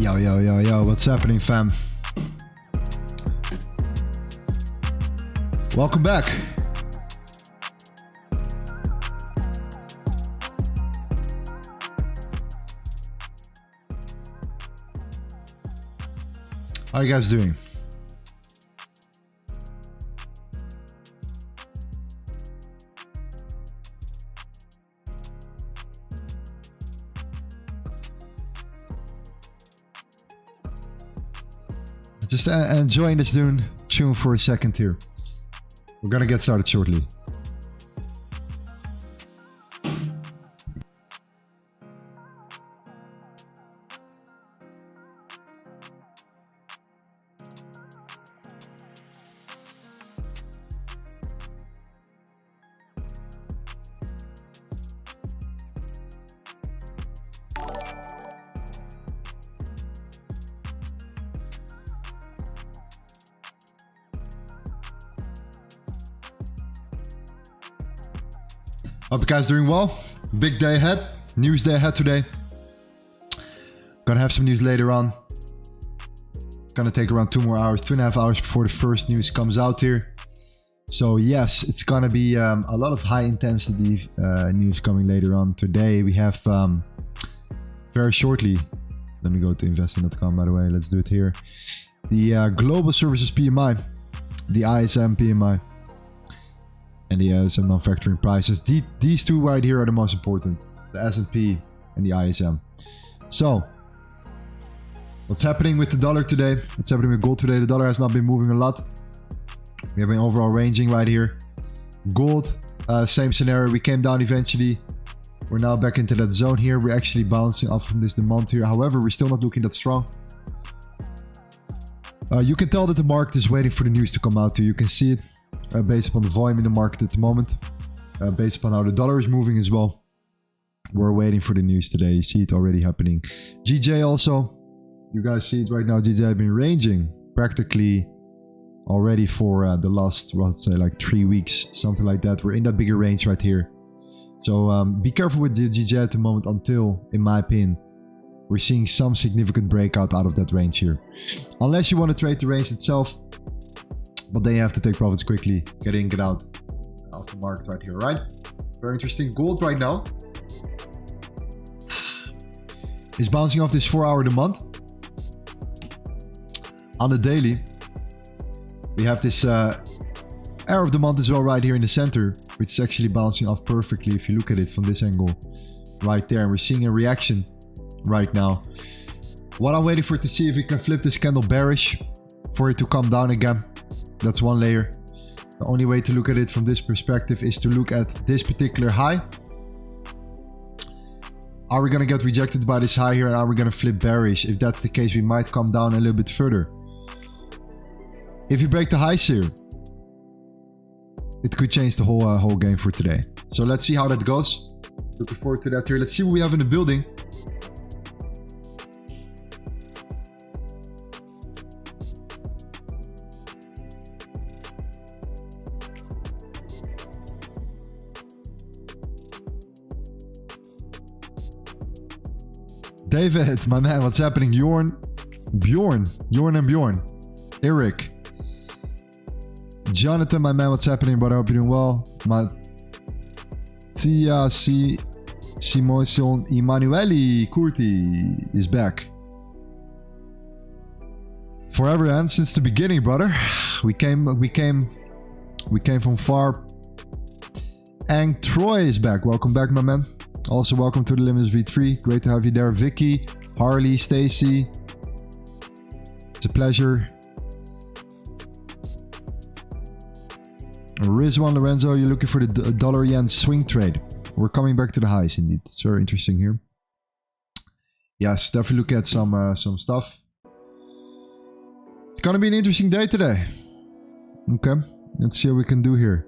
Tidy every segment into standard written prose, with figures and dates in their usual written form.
Yo, yo, yo, yo, what's happening, fam? Welcome back. How are you guys doing? Just enjoying this tune for a second here. We're gonna get started shortly. Hope you guys doing well. Big day ahead. News day ahead today. Gonna have some news later on. It's gonna take around 2 more hours, 2.5 hours before the first news comes out here. So yes, it's gonna be a lot of high intensity news coming later on today. We have very shortly, let me go to investing.com by the way, let's do it here. The global services PMI, the ISM PMI, and the some manufacturing prices. These two right here are the most important. The S&P and the ISM. So, what's happening with the dollar today? What's happening with gold today? The dollar has not been moving a lot. We have been overall ranging right here. Gold, same scenario. We came down eventually. We're now back into that zone here. We're actually bouncing off from this demand here. However, we're still not looking that strong. You can tell that the market is waiting for the news to come out here. You can see it. Based upon the volume in the market at the moment, based upon how the dollar is moving as well. We're waiting for the news today. You see it already happening. GJ also, you guys see it right now. GJ have been ranging practically already for the last, let's say like 3 weeks, something like that. We're in that bigger range right here. So be careful with the GJ at the moment until, in my opinion, we're seeing some significant breakout out of that range here. Unless you want to trade the range itself, but then you have to take profits quickly. Get in, get out of the market right here, right? Very interesting. Gold right now is bouncing off this 4-hour demand. On the daily, we have this arrow of demand as well right here in the center, which is actually bouncing off perfectly if you look at it from this angle right there. And we're seeing a reaction right now. What I'm waiting for to see if we can flip this candle bearish for it to come down again. That's one layer. The only way to look at it from this perspective is to look at this particular high. Are we going to get rejected by this high here and are we going to flip bearish? If that's the case, we might come down a little bit further. If you break the highs here, it could change the whole game for today. So let's see how that goes. Looking forward to that here. Let's see what we have in the building. David, my man, what's happening? Bjorn and Bjorn. Eric. Jonathan, my man, what's happening? But I hope you're doing well. Mattia Simoson Emanuele Curti is back. Forever and since the beginning, brother. We came from far. Ang Troy is back. Welcome back, my man. Also, welcome to the Limitless V3. Great to have you there. Vicky, Harley, Stacy. It's a pleasure. Rizwan, Lorenzo, you're looking for the dollar yen swing trade. We're coming back to the highs indeed. It's very interesting here. Yes, definitely look at some stuff. It's gonna be an interesting day today. Okay, let's see what we can do here.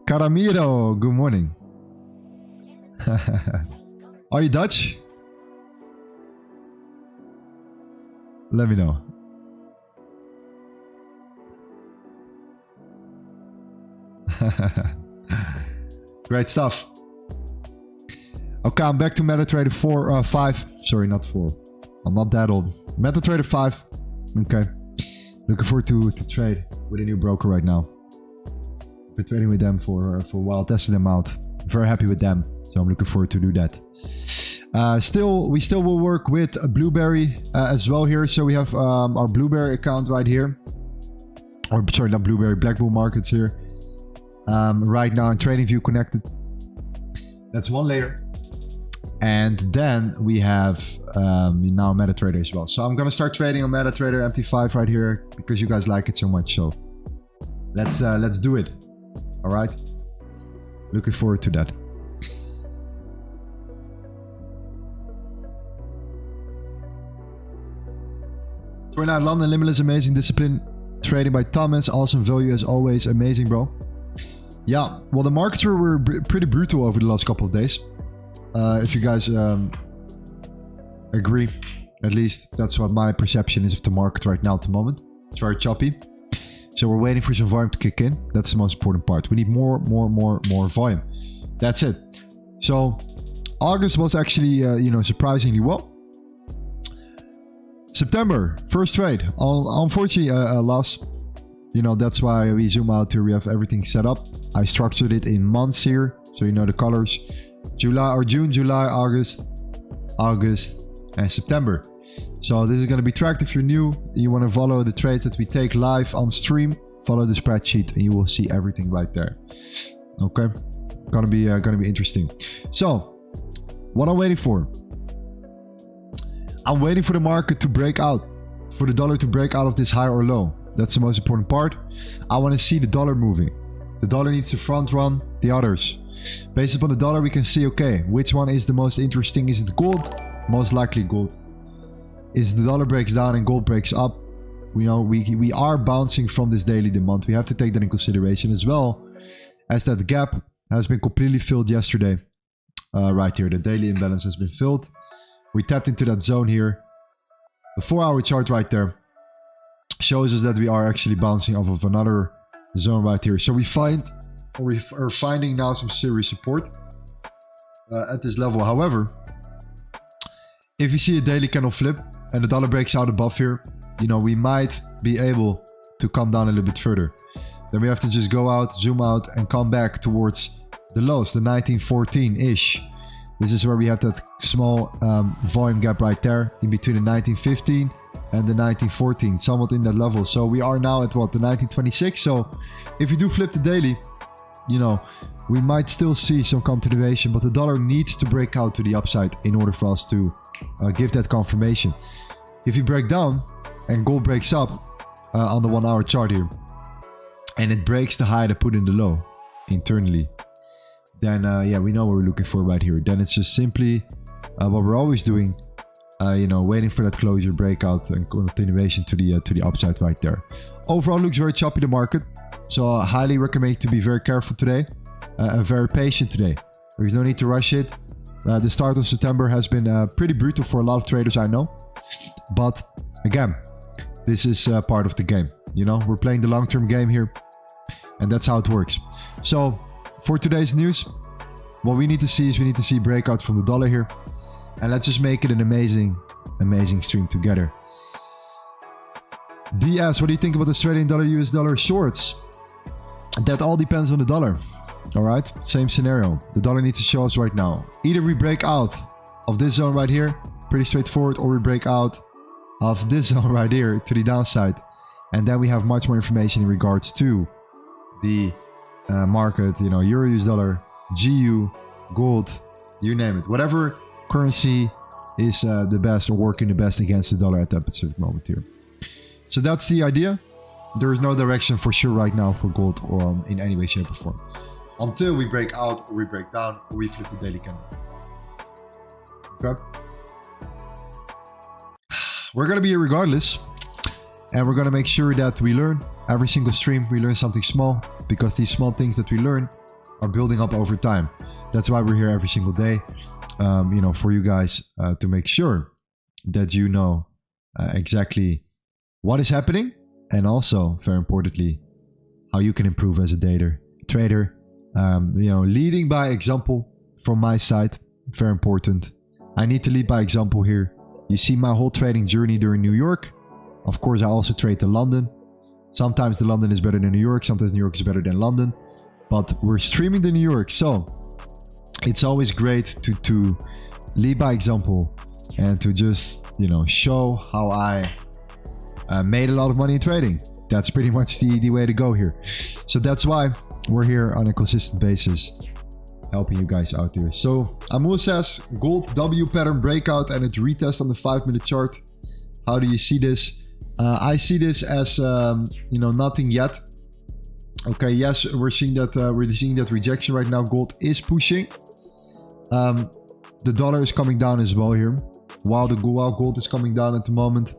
Caramiro, good morning. Are you Dutch? Let me know. Great stuff. Okay, I'm back to MetaTrader 5. Sorry, not 4. I'm not that old. MetaTrader 5. Okay. Looking forward to trade with a new broker right now. Been trading with them for a while, testing them out. Very happy with them. So I'm looking forward to do that. We still will work with a Blueberry as well here. So we have our Blueberry account right here. Or sorry, not Blueberry, Black Bull Markets here. Right now in TradingView connected. That's one layer. And then we have now MetaTrader as well. So I'm gonna start trading on MetaTrader MT5 right here because you guys like it so much. So let's do it. All right. Looking forward to that. We're now London Limitless, amazing discipline. Trading by Thomas, awesome value as always, amazing, bro. Yeah, well, the markets were pretty brutal over the last couple of days. If you guys agree, at least that's what my perception is of the market right now at the moment. It's very choppy. So we're waiting for some volume to kick in. That's the most important part. We need more volume. That's it. So August was actually, surprisingly well. September, first trade. Unfortunately, a loss. That's why we zoom out here. We have everything set up. I structured it in months here, so you know the colors. June, July, August, and September. So this is going to be tracked. If you're new, you want to follow the trades that we take live on stream, follow the spreadsheet, and you will see everything right there. Okay, gonna be interesting. So, what I'm waiting for. I'm waiting for the market to break out, for the dollar to break out of this high or low. That's the most important part. I want to see the dollar moving. The dollar needs to front run the others. Based upon the dollar, we can see, okay, which one is the most interesting? Is it gold? Most likely gold. Is the dollar breaks down and gold breaks up? We are bouncing from this daily demand. We have to take that in consideration as well, as that gap has been completely filled yesterday. Right here, the daily imbalance has been filled. We tapped into that zone here. The 4-hour chart right there shows us that we are actually bouncing off of another zone right here. So we are finding now some serious support at this level. However, if you see a daily candle flip and the dollar breaks out above here, we might be able to come down a little bit further. Then we have to just go out, zoom out, and come back towards the lows, the 1914-ish. This is where we have that small volume gap right there in between the 1915 and the 1914, somewhat in that level. So we are now at what, the 1926. So if you do flip the daily, we might still see some continuation, but the dollar needs to break out to the upside in order for us to give that confirmation. If you break down and gold breaks up on the 1-hour chart here, and it breaks the high that put in the low internally, then we know what we're looking for right here. Then it's just simply what we're always doing, waiting for that closure, breakout, and continuation to the upside right there. Overall, looks very choppy, the market. So I highly recommend you to be very careful today and very patient today. There's no need to rush it. The start of September has been pretty brutal for a lot of traders, I know. But again, this is part of the game. We're playing the long-term game here, and that's how it works. So for today's news, what we need to see is breakout from the dollar here, and let's just make it an amazing stream together. DS, what do you think about the Australian dollar, US dollar shorts? That all depends on the dollar. All right, same scenario. The dollar needs to show us right now. Either we break out of this zone right here, pretty straightforward, or we break out of this zone right here to the downside, and then we have much more information in regards to the market, EURUSD dollar, GU, gold, you name it. Whatever currency is the best or working the best against the dollar at that specific moment here. So that's the idea. There is no direction for sure right now for gold or in any way, shape or form. Until we break out or we break down or we flip the daily candle. Okay. We're going to be here regardless. And we're going to make sure that we learn every single stream. We learn something small, because these small things that we learn are building up over time. That's why we're here every single day, for you guys to make sure that you know exactly what is happening, and also, very importantly, how you can improve as a trader. Leading by example from my side, very important. I need to lead by example here. You see my whole trading journey during New York. Of course, I also trade to London. Sometimes the London is better than New York. Sometimes New York is better than London. But we're streaming to New York. So it's always great to lead by example and to just, you know, show how I made a lot of money in trading. That's pretty much the way to go here. So that's why we're here on a consistent basis, helping you guys out here. So Amul says gold W pattern breakout and it's retest on the 5-minute chart. How do you see this? I see this as you know, nothing yet. Okay, yes, we're seeing that rejection right now. Gold is pushing. The dollar is coming down as well here, while gold is coming down at the moment.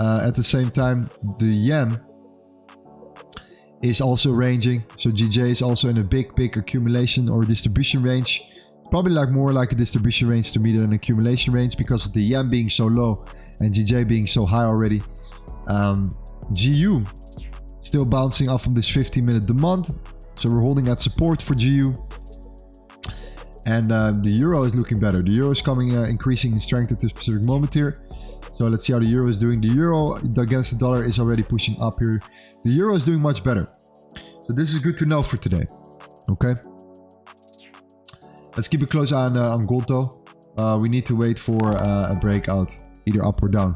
At the same time, the yen is also ranging. So GJ is also in a big accumulation or distribution range. Probably like more like a distribution range to me than an accumulation range, because of the yen being so low and GJ being so high already. GU still bouncing off of this 15-minute demand. So we're holding at support for GU. And the euro is looking better. The euro is coming, increasing in strength at this specific moment here. So let's see how the euro is doing. The euro against the dollar is already pushing up here. The euro is doing much better. So this is good to know for today. Okay. Let's keep a close eye on gold though. We need to wait for a breakout, either up or down.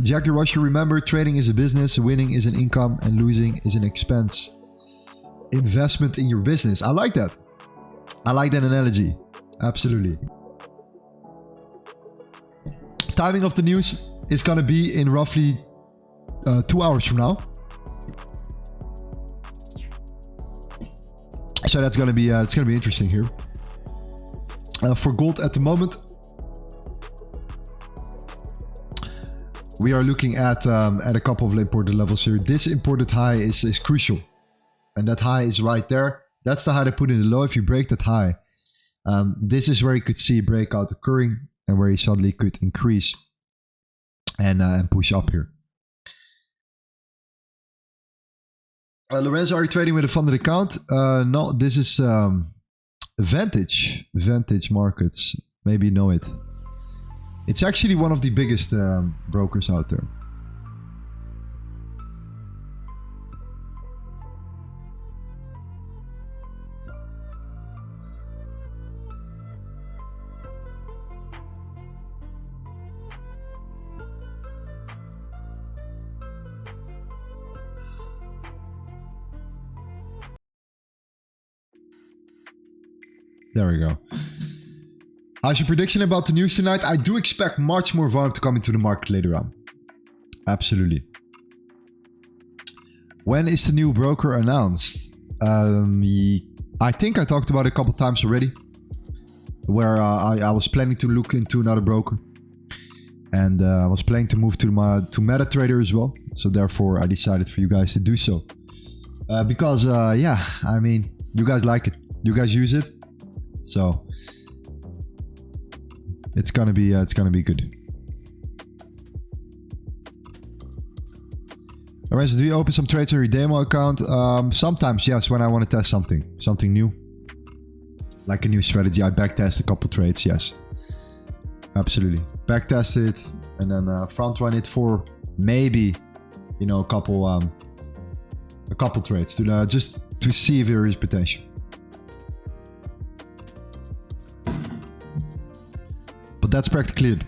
Jackie Rusher, remember, trading is a business, winning is an income, and losing is an expense. Investment in your business. I like that. I like that analogy. Absolutely. Timing of the news is going to be in roughly 2 hours from now. So that's going to be it's going to be interesting here. For gold at the moment, we are looking at a couple of imported levels here. This imported high is crucial. And that high is right there. That's the high they put in the low. If you break that high, this is where you could see a breakout occurring and where you suddenly could increase and push up here. Lorenzo, are you trading with a funded account? No, this is Vantage Markets. Maybe you know it. It's actually one of the biggest brokers out there. There we go. How's your prediction about the news tonight? I do expect much more volume to come into the market later on. Absolutely. When is the new broker announced? I think I talked about it a couple times already, where I was planning to look into another broker, and I was planning to move to MetaTrader as well. So therefore, I decided for you guys to do so, because yeah, I mean, you guys like it, you guys use it. So it's gonna be good. Lorenzo, do you open some trades on your demo account? Sometimes, yes, when I want to test something new, like a new strategy. I backtest a couple trades, yes, absolutely. Backtest it and then front run it for maybe, you know, a couple trades to just to see if there is potential. But that's practically it.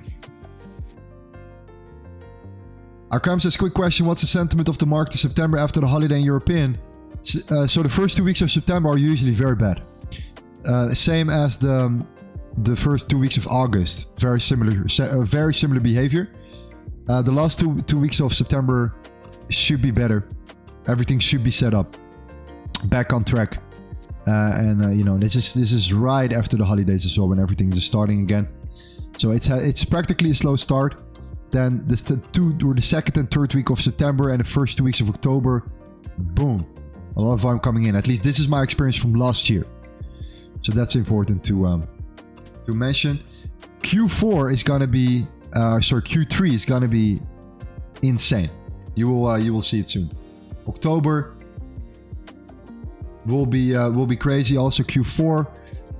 Akram says, quick question. What's the sentiment of the market in September after the holiday in European? So the first 2 weeks of September are usually very bad. Same as the first 2 weeks of August. Very similar behavior. The last two weeks of September should be better. Everything should be set up. Back on track. And you know, this is right after the holidays as well, when everything is starting again. So it's practically a slow start. Then the second and third week of September and the first 2 weeks of October, boom, a lot of volume coming in. At least this is my experience from last year. So that's important to mention. Q4 is gonna be, Q3 is gonna be insane. You will see it soon. October will be crazy. Also Q4,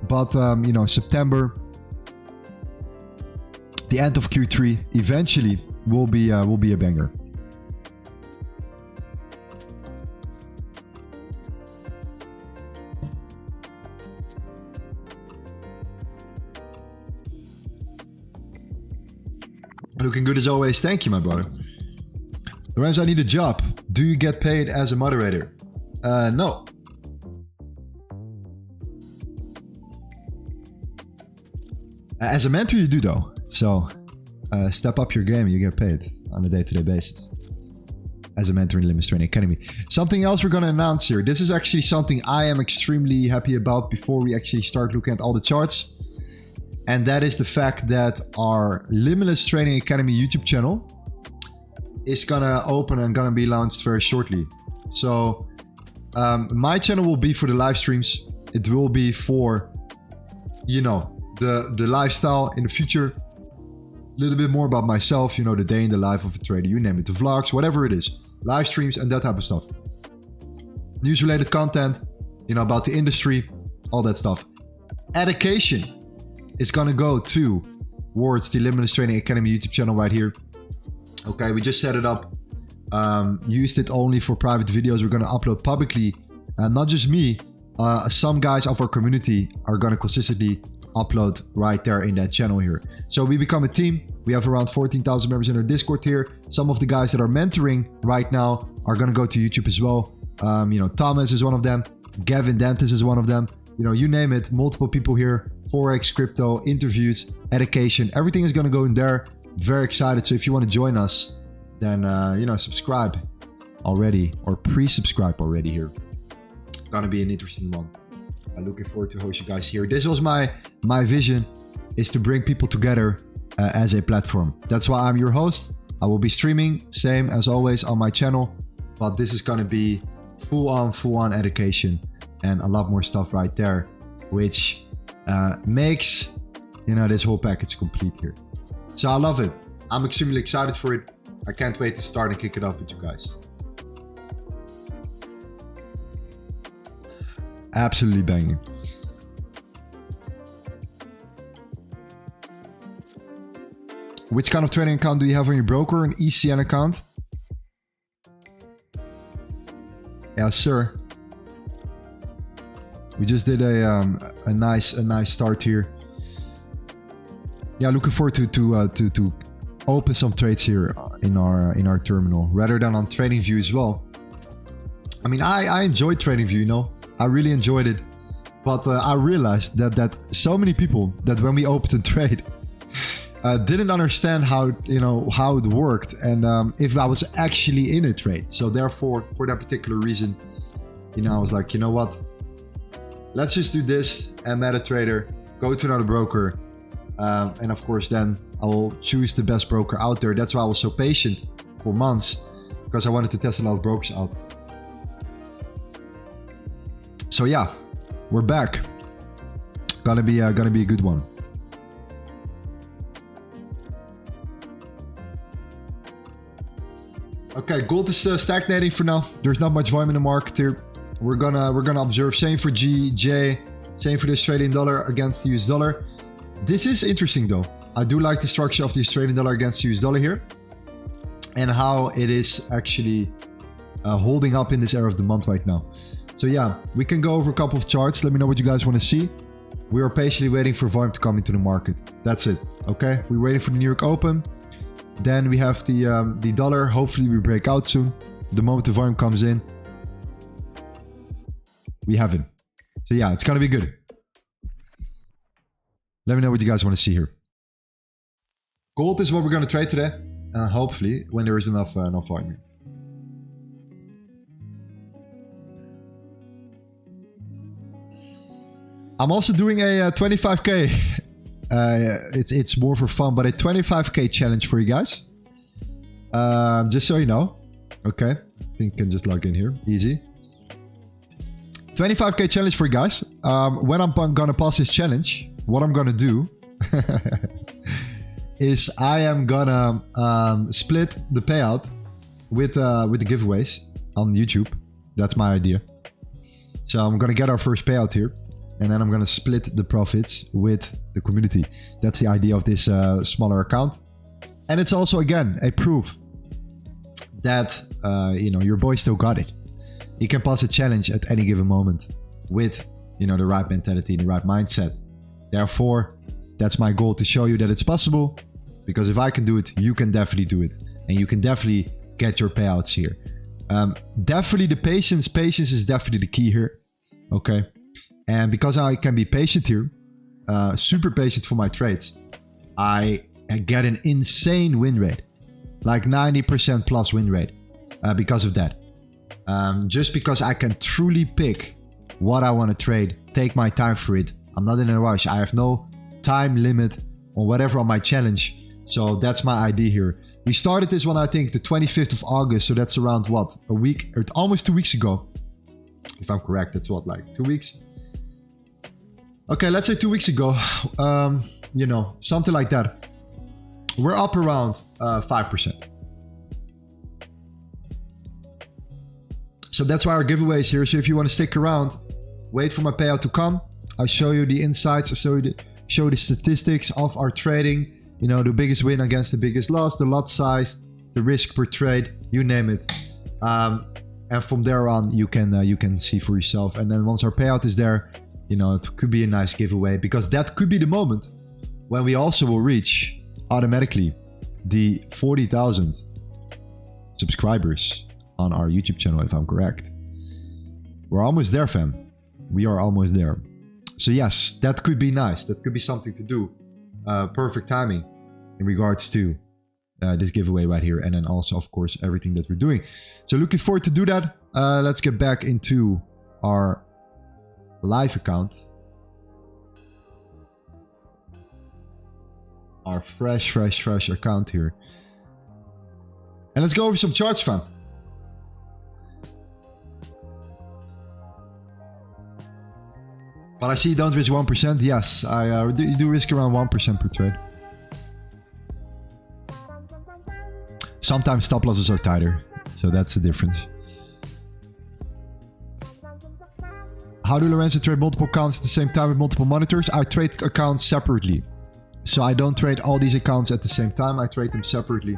but you know, September, the end of Q3, eventually will be a banger. Looking good as always. Thank you, my brother. Lorenzo, I need a job. Do you get paid as a moderator? No. As a mentor, you do though. So step up your game and you get paid on a day-to-day basis. As a mentor in the Limits Training Academy. Something else we're going to announce here. This is actually something I am extremely happy about before we actually start looking at all the charts. And that is the fact that our Limitless Trading Academy YouTube channel is gonna open and gonna be launched very shortly. So my channel will be for the live streams. It will be for, you know, the lifestyle in the future. A little bit more about myself, you know, the day in the life of a trader, you name it, the vlogs, whatever it is, live streams and that type of stuff. News related content, you know, about the industry, all that stuff. Education is gonna go towards the Limitless Trading Academy YouTube channel right here. Okay, we just set it up. Used it only for private videos. We're gonna upload publicly. Not just me, some guys of our community are gonna consistently upload right there in that channel here. So we become a team. We have around 14,000 members in our Discord here. Some of the guys that are mentoring right now are gonna go to YouTube as well. You know, Thomas is one of them. Gavin Dentis is one of them. You know, you name it, multiple people here. Forex, crypto, interviews, education, everything is going to go in there. Very excited. So if you want to join us, then, you know, subscribe already or pre-subscribe already here. Gonna be an interesting one. I'm looking forward to host you guys here. This was my vision, is to bring people together as a platform. That's why I'm your host. I will be streaming, same as always on my channel, but this is going to be full on education and a lot more stuff right there, which makes, you know, this whole package complete here. So I love it. I'm extremely excited for it. I can't wait to start and kick it off with you guys. Absolutely banging. Which kind of trading account do you have on your broker? An ECN account? Yeah, sir. We just did a nice start here. Yeah, looking forward to open some trades here in our terminal rather than on TradingView as well. I mean, I enjoyed TradingView, you know, I really enjoyed it, but I realized that so many people that when we opened a trade didn't understand how it worked and if I was actually in a trade. So therefore, for that particular reason, you know, I was like, you know what? Let's just do this and MetaTrader, go to another broker. And of course, then I will choose the best broker out there. That's why I was so patient for months, because I wanted to test a lot of brokers out. So yeah, we're back. Gonna be a good one. Okay, gold is stagnating for now. There's not much volume in the market here. We're gonna observe. Same for GJ. Same for the Australian dollar against the US dollar. This is interesting though. I do like the structure of the Australian dollar against the US dollar here, and how it is actually holding up in this area of the month right now. So yeah, we can go over a couple of charts. Let me know what you guys want to see. We are patiently waiting for volume to come into the market. That's it. Okay, we're waiting for the New York Open. Then we have the dollar. Hopefully we break out soon. The moment the volume comes in, we have it. So yeah, it's gonna be good. Let me know what you guys want to see here. Gold is what we're gonna trade today. Hopefully, when there is enough volume. I'm also doing a 25k. It's more for fun, but a 25k challenge for you guys. Just so you know. Okay, I think you can just log in here. Easy. 25k challenge for you guys. When I'm gonna pass this challenge, what I'm gonna do is I am gonna split the payout with the giveaways on YouTube. That's my idea. So I'm gonna get our first payout here. and then I'm gonna split the profits with the community. That's the idea of this smaller account. And it's also, again, a proof that, you know, your boy still got it. He can pass a challenge at any given moment with, you know, the right mentality, the right mindset. Therefore, that's my goal, to show you that it's possible, because if I can do it, you can definitely do it. And you can definitely get your payouts here. Definitely the patience. Patience is definitely the key here. Okay. And because I can be patient here, super patient for my trades, I get an insane win rate, like 90% plus win rate, because of that. Just because I can truly pick what I want to trade, take my time for it. I'm not in a rush. I have no time limit on whatever on my challenge. So that's my idea here. We started this one, I think, the 25th of August. So that's around what? A week, or almost 2 weeks ago. If I'm correct, that's what, like 2 weeks? Okay, let's say 2 weeks ago. You know, something like that. We're up around 5%. So that's why our giveaway is here. So if you want to stick around, wait for my payout to come. I'll show you the insights. I'll show the statistics of our trading. You know, the biggest win against the biggest loss, the lot size, the risk per trade, you name it. And from there on, you can see for yourself. And then once our payout is there, you know, it could be a nice giveaway, because that could be the moment when we also will reach automatically the 40,000 subscribers on our YouTube channel, if I'm correct. We're almost there, fam. We are almost there. So yes, that could be nice. That could be something to do. Perfect timing in regards to this giveaway right here. And then also, of course, everything that we're doing. So looking forward to do that. Let's get back into our live account. Our fresh account here. And let's go over some charts, fam. But I see you don't risk 1%. Yes, I do risk around 1% per trade. Sometimes stop losses are tighter, so that's the difference. How do Lorenzo trade multiple accounts at the same time with multiple monitors? I trade accounts separately. So I don't trade all these accounts at the same time. I trade them separately.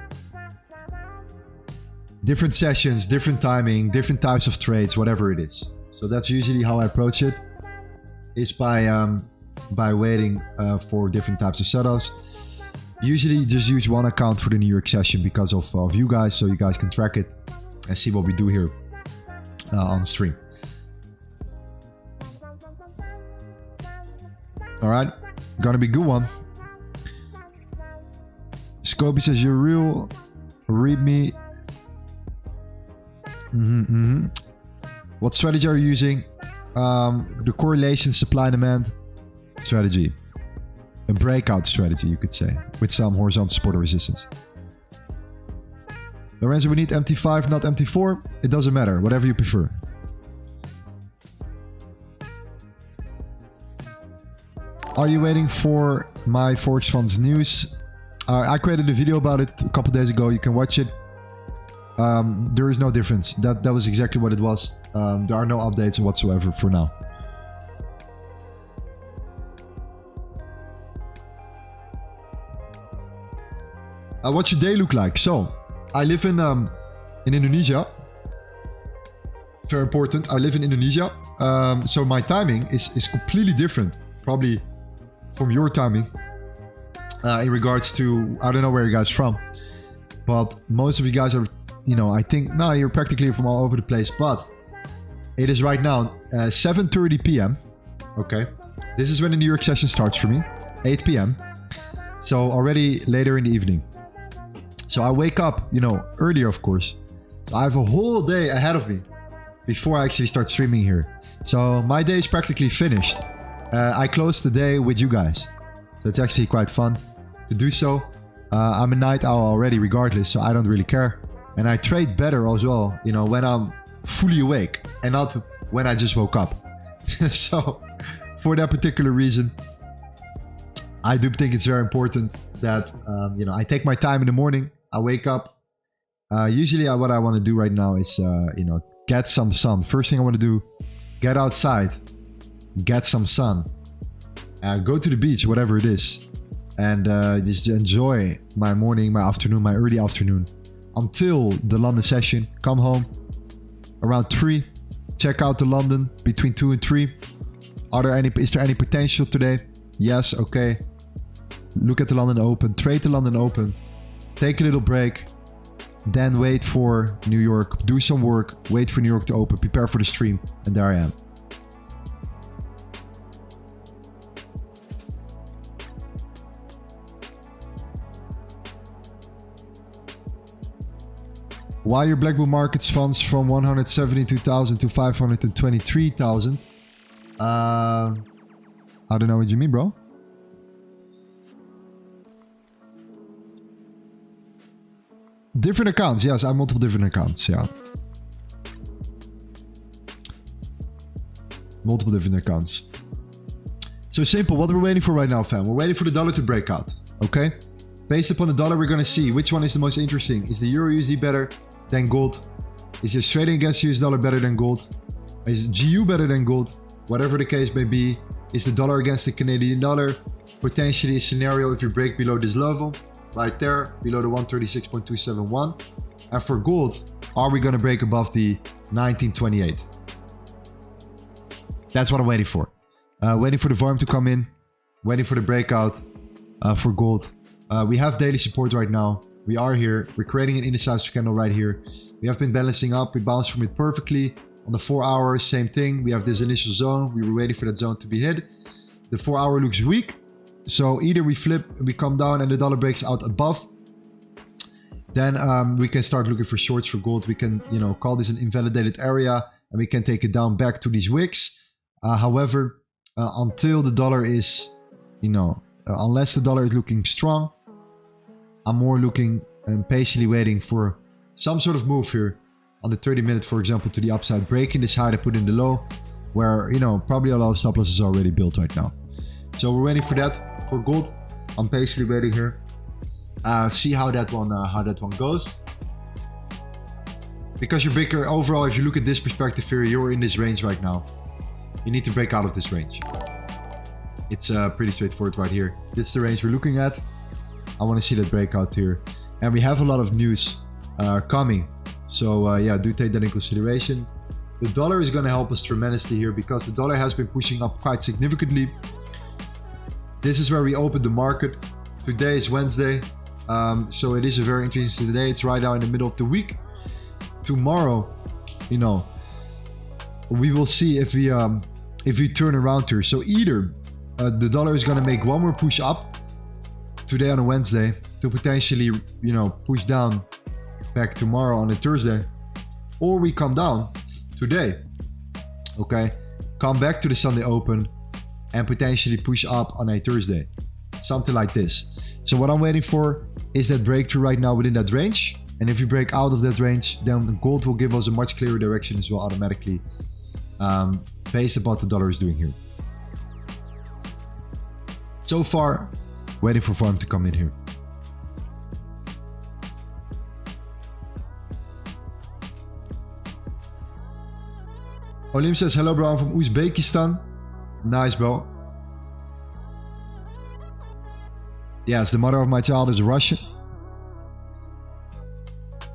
Different sessions, different timing, different types of trades, whatever it is. So that's usually how I approach it. Is by waiting for different types of setups. Usually just use one account for the New York session because of you guys, so you guys can track it and see what we do here on stream. All right, gonna be a good one. Scopy says you're real. Read me. What strategy are you using? The correlation supply-demand strategy. A breakout strategy, you could say, with some horizontal support or resistance. Lorenzo, we need MT5, not MT4. It doesn't matter, whatever you prefer. Are you waiting for my Forex Funds news? I created a video about it a couple days ago. You can watch it. There is no difference. That was exactly what it was. There are no updates whatsoever for now. What's your day look like? So, I live in Indonesia. Very important. I live in Indonesia. So my timing is completely different, probably from your timing. In regards to, I don't know where you guys are from, but most of you guys are, you know, I think, no, you're practically from all over the place, but it is right now 7:30 p.m. Okay. This is when the New York session starts for me, 8 p.m. So already later in the evening. So I wake up, you know, earlier, of course. So I have a whole day ahead of me before I actually start streaming here. So my day is practically finished. I close the day with you guys. So it's actually quite fun to do so. I'm a night owl already regardless, so I don't really care. And I trade better as well, you know, when I'm fully awake and not when I just woke up. So for that particular reason, I do think it's very important that, you know, I take my time in the morning. I wake up. Usually what I want to do right now is, you know, get some sun. First thing I want to do, get outside get some sun, go to the beach, whatever it is, and just enjoy my morning, my afternoon, my early afternoon until the London session. Come home around 3, check out the London between 2 and 3. Is there any potential today? Yes, okay. Look at the London Open, trade the London Open, take a little break, then wait for New York, do some work, wait for New York to open, prepare for the stream, and there I am. Why your Black Bull Markets funds from 172,000 to 523,000? I don't know what you mean, bro. Different accounts, yes, I have multiple different accounts, yeah. Multiple different accounts. So simple, what we're waiting for right now, fam. We're waiting for the dollar to break out, okay? Based upon the dollar, we're gonna see which one is the most interesting. Is the EURUSD better than gold? Is the trading against US dollar better than gold? Is GU better than gold? Whatever the case may be, is the dollar against the Canadian dollar potentially a scenario if you break below this level? Right there, below the 136.271. And for gold, are we going to break above the 1928? That's what I'm waiting for. Waiting for the volume to come in. Waiting for the breakout for gold. We have daily support right now. We are here. We're creating an indecisive candle right here. We have been balancing up. We bounced from it perfectly. On the 4 hours, same thing. We have this initial zone. We were waiting for that zone to be hit. The 4 hour looks weak. So either we flip, we come down and the dollar breaks out above. Then we can start looking for shorts for gold. We can, you know, call this an invalidated area and we can take it down back to these wicks. However, until the dollar is, you know, unless the dollar is looking strong, I'm more looking and patiently waiting for some sort of move here on the 30 minute, for example, to the upside, breaking this high to put in the low, where, you know, probably a lot of stop losses are already built right now. So we're waiting for that. For gold, I'm patiently waiting here. See how that one goes. Because you're bigger overall, if you look at this perspective here, you're in this range right now. You need to break out of this range. It's pretty straightforward right here. This is the range we're looking at. I want to see that breakout here. And we have a lot of news coming. So yeah, do take that in consideration. The dollar is going to help us tremendously here because the dollar has been pushing up quite significantly. This is where we opened the market. Today is Wednesday. So it is a very interesting day. It's right now in the middle of the week. Tomorrow, you know, we will see if we turn around here. So either the dollar is going to make one more push up today on a Wednesday to potentially, you know, push down back tomorrow on a Thursday, or we come down today, okay, come back to the Sunday open and potentially push up on a Thursday, something like this. So what I'm waiting for is that breakthrough right now within that range, and if you break out of that range, then gold will give us a much clearer direction as well automatically, based upon what the dollar is doing here. So far, waiting for volume to come in here. Olim says, hello bro, I'm from Uzbekistan. Nice, bro. Yes, the mother of my child is Russian.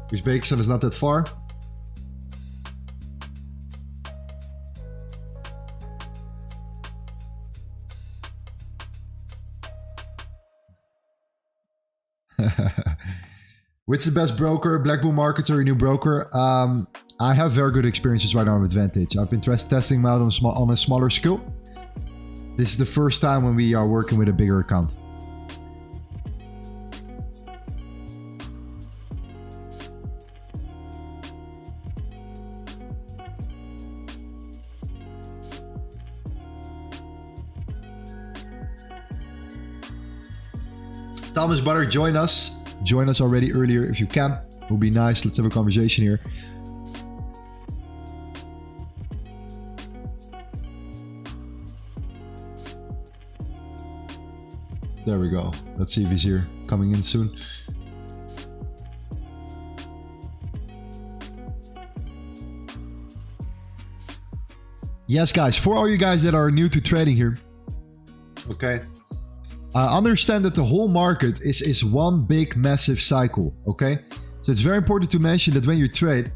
Uzbekistan is not that far. Which is the best broker, Black Bull Markets or a new broker? I have very good experiences right now with Vantage. I've been testing them out on a smaller scale. This is the first time when we are working with a bigger account. Thomas Butter, join us. Join us already earlier if you can. It will be nice. Let's have a conversation here. There we go. Let's see if he's here, coming in soon. Yes, guys, for all you guys that are new to trading here, okay, understand that the whole market is one big massive cycle, okay? So it's very important to mention that when you trade,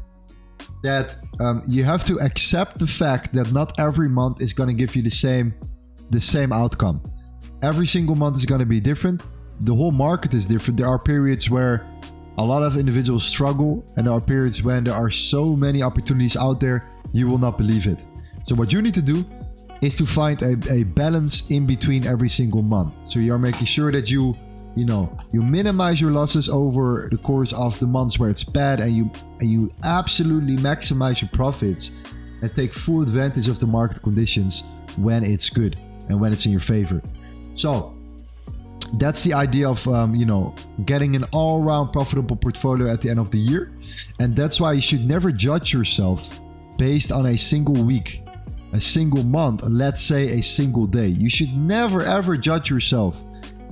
that you have to accept the fact that not every month is going to give you the same outcome. Every single month is going to be different. The whole market is different. There are periods where a lot of individuals struggle, and there are periods when there are so many opportunities out there, you will not believe it. So what you need to do is to find a balance in between every single month. So you are making sure that you minimize your losses over the course of the months where it's bad, and you absolutely maximize your profits and take full advantage of the market conditions when it's good and when it's in your favor. So that's the idea of getting an all-round profitable portfolio at the end of the year. And that's why you should never judge yourself based on a single week, a single month, let's say a single day. You should never ever judge yourself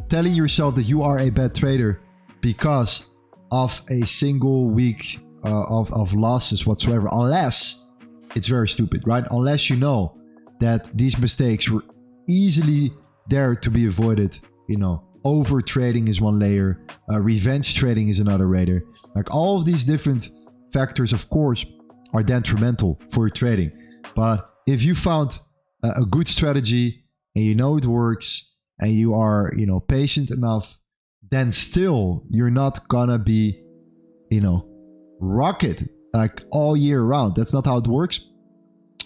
telling yourself that you are a bad trader because of a single week of losses whatsoever, unless it's very stupid, right? Unless you know that these mistakes were easily there to be avoided. Over trading is one layer, revenge trading is another layer. Like, all of these different factors, of course, are detrimental for your trading. But if you found a good strategy and you know it works, and you are, patient enough, then still you're not gonna be, rocket like all year round. That's not how it works.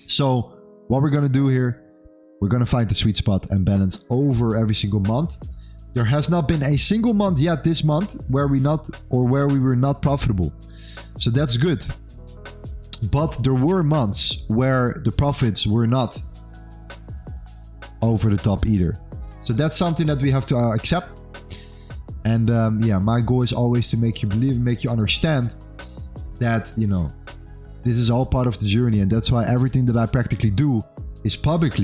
So what we're gonna do here, we're gonna find the sweet spot and balance over every single month. There has not been a single month yet this month where we were not profitable. So that's good. But there were months where the profits were not over the top either. So that's something that we have to accept. And my goal is always to make you believe and make you understand that, this is all part of the journey. And that's why everything that I practically do is public.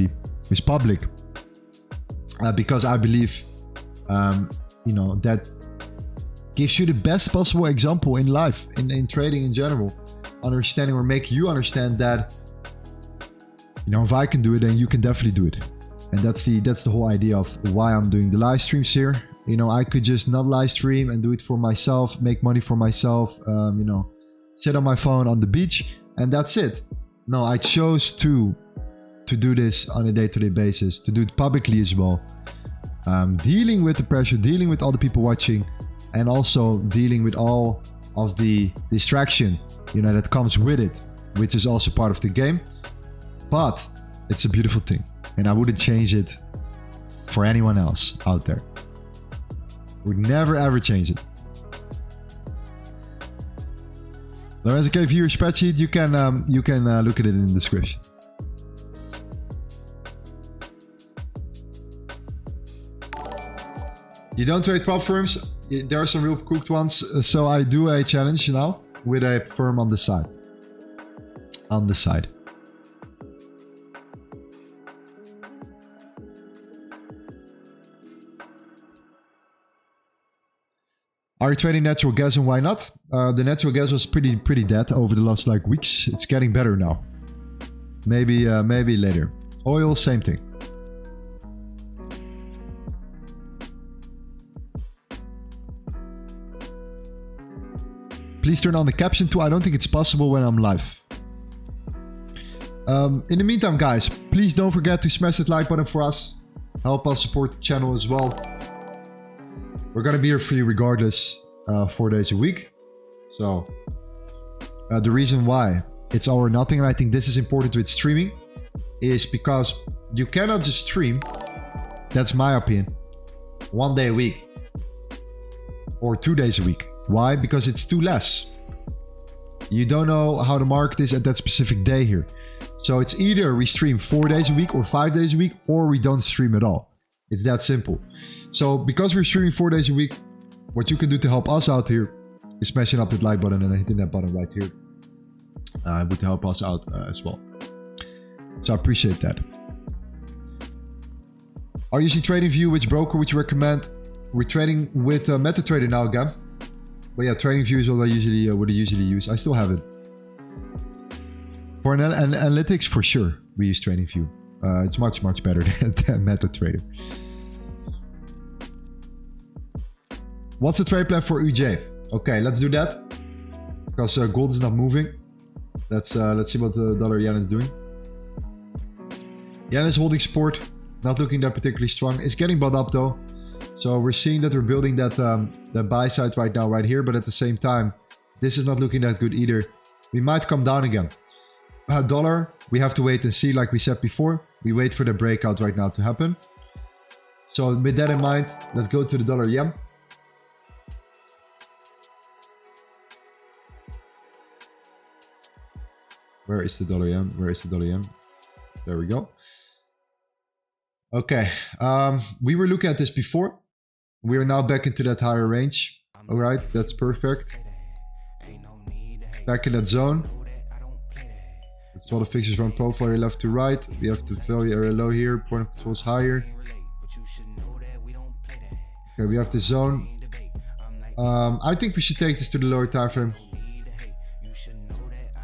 Because I believe, that gives you the best possible example in life, in trading in general. Understanding, or make you understand that, if I can do it, then you can definitely do it. And that's the whole idea of why I'm doing the live streams here. I could just not live stream and do it for myself, make money for myself, sit on my phone on the beach, and that's it. No, I chose to do this on a day-to-day basis, to do it publicly as well. Dealing with the pressure, dealing with all the people watching, and also dealing with all of the distraction, that comes with it, which is also part of the game. But it's a beautiful thing. And I wouldn't change it for anyone else out there. Would never ever change it. Lorenzo gave you your spreadsheet. You can look at it in the description. You don't trade prop firms? There are some real cooked ones. So I do a challenge now with a firm on the side. Are you trading natural gas, and why not? The natural gas was pretty dead over the last weeks. It's getting better now. Maybe later. Oil, same thing. Please turn on the caption too. I don't think it's possible when I'm live. In the meantime, guys, please don't forget to smash that like button for us. Help us support the channel as well. We're gonna be here for you regardless, 4 days a week. So the reason why it's all or nothing, and I think this is important with streaming, is because you cannot just stream, that's my opinion, 1 day a week or 2 days a week. Why? Because it's too less. You don't know how the market is at that specific day here. So it's either we stream 4 days a week or 5 days a week, or we don't stream at all. It's that simple. So because we're streaming 4 days a week, what you can do to help us out here is smashing up that like button and hitting that button right here. It would help us out as well. So I appreciate that. Are you using TradingView? Which broker would you recommend? We're trading with MetaTrader now again. But yeah, TradingView is what I usually use. I still have it. For analytics, for sure. we use TradingView. It's much better than MetaTrader. What's the trade plan for EUJ? Okay, let's do that. Because gold is not moving. Let's see what the dollar yen is doing. Yen is holding support. Not looking that particularly strong. It's getting bought up though. So we're seeing that we're building that buy side right now, right here. But at the same time, this is not looking that good either. We might come down again. Dollar, we have to wait and see, like we said before. We wait for the breakout right now to happen. So with that in mind, let's go to the dollar yen. Where is the dollar yen? Where is the dollar yen? There we go. Okay, we were looking at this before. We are now back into that higher range. All right, that's perfect. Back in that zone. That's all the fixtures from profile left to right. We have the value area low here. Point of control is higher. Okay, we have the zone. I think we should take this to the lower time frame.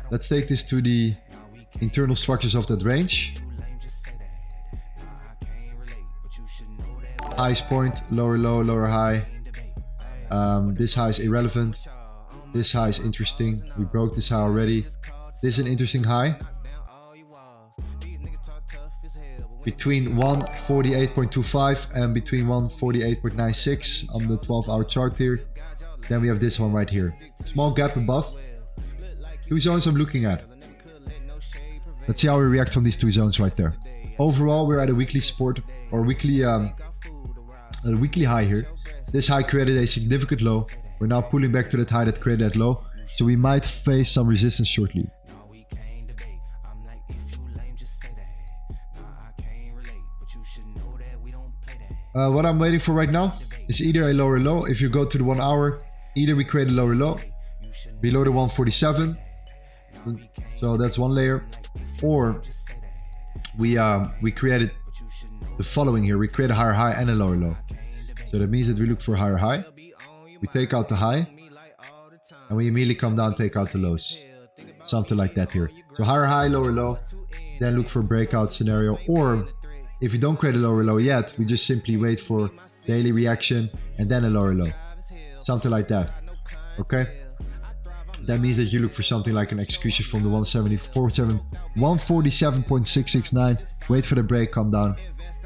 Let's take this to the internal structures of that range. Highest point, lower low, lower high. This high is irrelevant. This high is interesting. We broke this high already. This is an interesting high. Between 148.25 and between 148.96 on the 12-hour chart here. Then we have this one right here. Small gap above. Two zones I'm looking at. Let's see how we react from these two zones right there. Overall, we're at a weekly support or weekly high here. This high created a significant low. We're now pulling back to that high that created that low. So we might face some resistance shortly. What I'm waiting for right now is either a lower low. If you go to the 1 hour, either we create a lower low below the 147. So that's one layer. Or we created the following here. We create a higher high and a lower low. So that means that we look for a higher high. We take out the high. And we immediately come down and take out the lows. Something like that here. So higher high, lower low. Then look for a breakout scenario. Or if you don't create a lower low yet, we just simply wait for daily reaction and then a lower low. Something like that. Okay? That means that you look for something like an execution from the 147.669. Wait for the break, come down,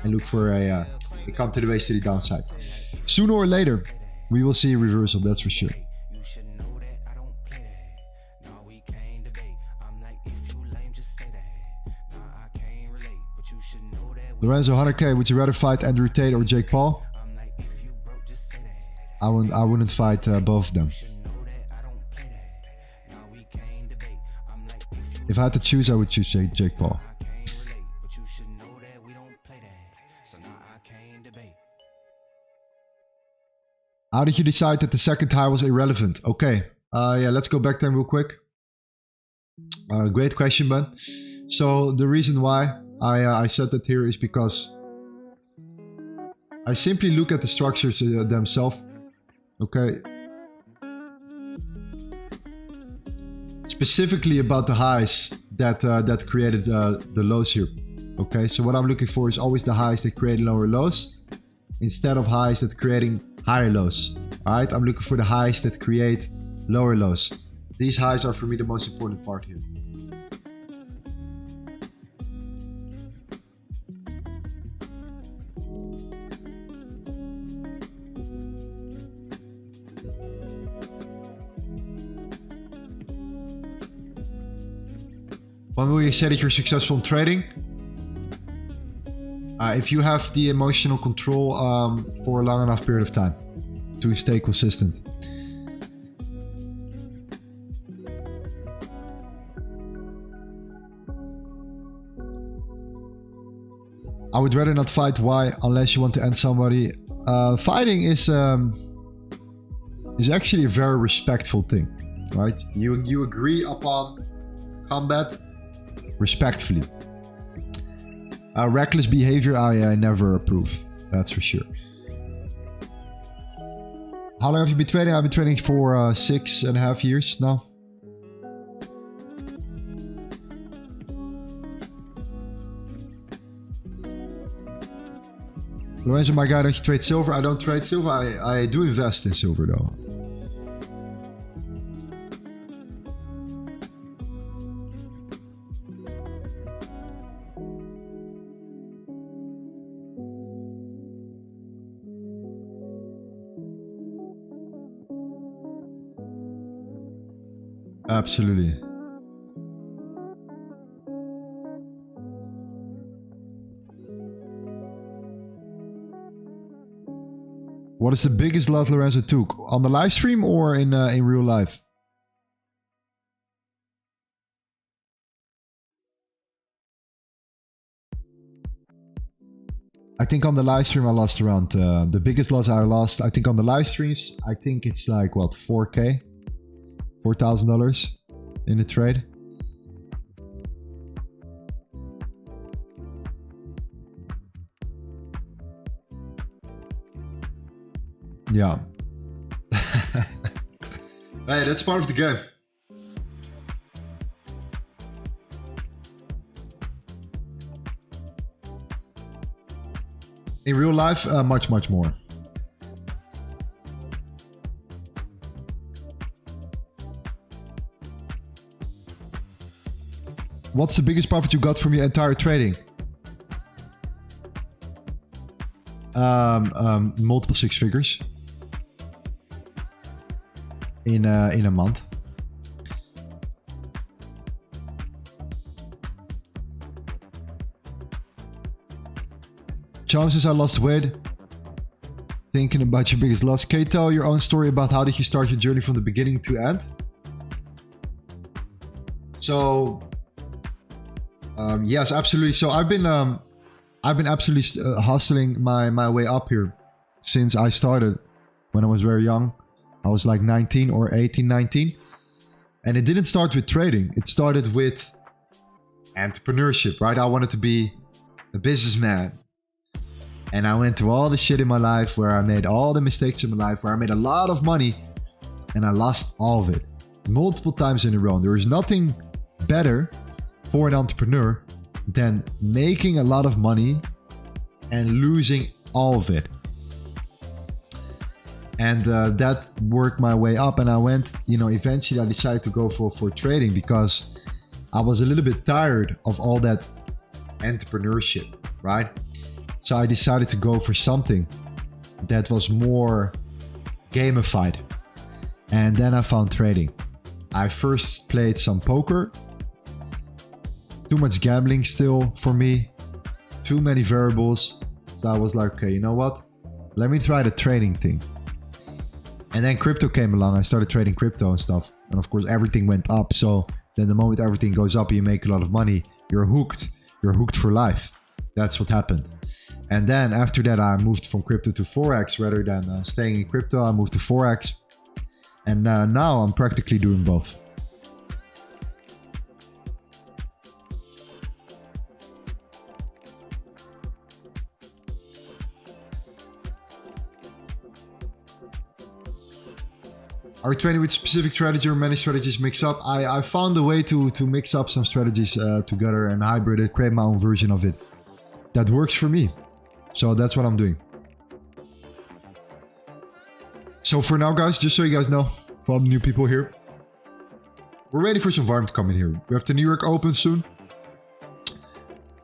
and look for a come to the base to the downside. Sooner or later, we will see a reversal, that's for sure. Lorenzo, 100k, would you rather fight Andrew Tate or Jake Paul? I wouldn't fight both of them. If I had to choose, I would choose Jake Paul. How did you decide that the second high was irrelevant? Okay, yeah, let's go back then real quick. Great question, man. So the reason why I said that here is because I simply look at the structures themselves. Okay. Specifically about the highs that created the lows here. Okay, so what I'm looking for is always the highs that create lower lows instead of highs that creating higher lows. All right, I'm looking for the highs that create lower lows. These highs are for me the most important part here. When will you say that you're successful in trading? If you have the emotional control for a long enough period of time to stay consistent. I would rather not fight. Why? Unless you want to end somebody. Fighting is actually a very respectful thing, right? You agree upon combat respectfully. Reckless behavior, I never approve. That's for sure. How long have you been trading? I've been trading for 6.5 years now. Lorenzo, my guy, don't you trade silver? I don't trade silver. I do invest in silver though. Absolutely. What is the biggest loss Lorenzo took? On the live stream or in real life? I think on the live stream I lost around, the biggest loss I lost, I think on the live streams, I think it's like, what, 4K? $4,000 in the trade. Yeah. Hey, that's part of the game. In real life, much more. What's the biggest profit you got from your entire trading? Multiple six figures in a month. Chances I lost weight. Thinking about your biggest loss. Can you tell your own story about how did you start your journey from the beginning to end? So, yes, absolutely. So I've been absolutely hustling my way up here since I started when I was very young. I was like 19 or 18, 19. And it didn't start with trading. It started with entrepreneurship, right? I wanted to be a businessman. And I went through all the shit in my life where I made all the mistakes in my life, where I made a lot of money and I lost all of it multiple times in a row. There is nothing better for an entrepreneur than making a lot of money and losing all of it. And that worked my way up, and I went, eventually I decided to go for trading because I was a little bit tired of all that entrepreneurship, right? So I decided to go for something that was more gamified. And then I found trading. I first played some poker. Too much gambling still for me. Too many variables. So I was like, okay, you know what? Let me try the trading thing. And then crypto came along. I started trading crypto and stuff. And of course, everything went up. So then the moment everything goes up, you make a lot of money. You're hooked. You're hooked for life. That's what happened. And then after that, I moved from crypto to Forex rather than staying in crypto. I moved to Forex. And now I'm practically doing both. Are you trading with specific strategy or many strategies mix up? I found a way to mix up some strategies together and hybrid it, create my own version of it. That works for me. So that's what I'm doing. So for now, guys, just so you guys know, for all the new people here, we're waiting for some volume to come in here. We have the New York Open soon.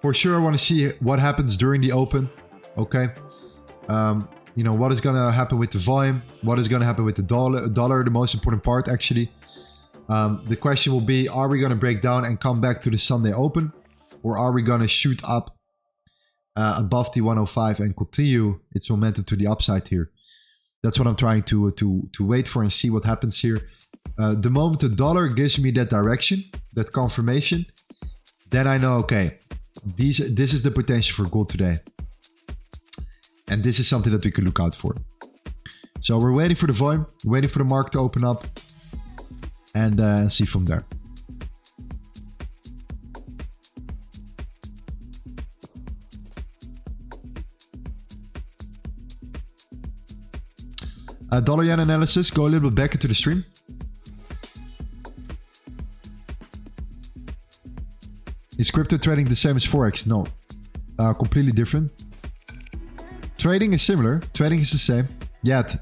For sure, I want to see what happens during the Open. Okay. What is going to happen with the volume? What is going to happen with the dollar, the most important part, actually. The question will be, are we going to break down and come back to the Sunday Open? Or are we going to shoot up above the 105 and continue its momentum to the upside here? That's what I'm trying to wait for and see what happens here. The moment the dollar gives me that direction, that confirmation, then I know, okay, this is the potential for gold today. And this is something that we could look out for. So we're waiting for the volume, waiting for the market to open up and see from there. Dollar yen analysis, go a little bit back into the stream. Is crypto trading the same as Forex? No, completely different. Trading is similar. Trading is the same. Yet,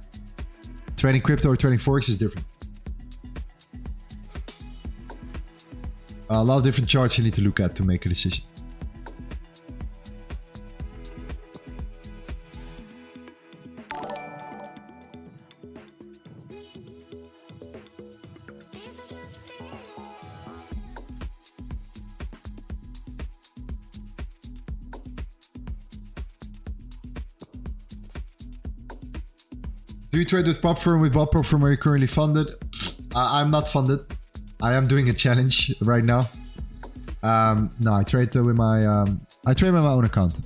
trading crypto or trading Forex is different. A lot of different charts you need to look at to make a decision. Do you trade with Pop Firm? With Bob Pop Firm, are you currently funded? I'm not funded. I am doing a challenge right now. No, I trade with my I trade with my own account.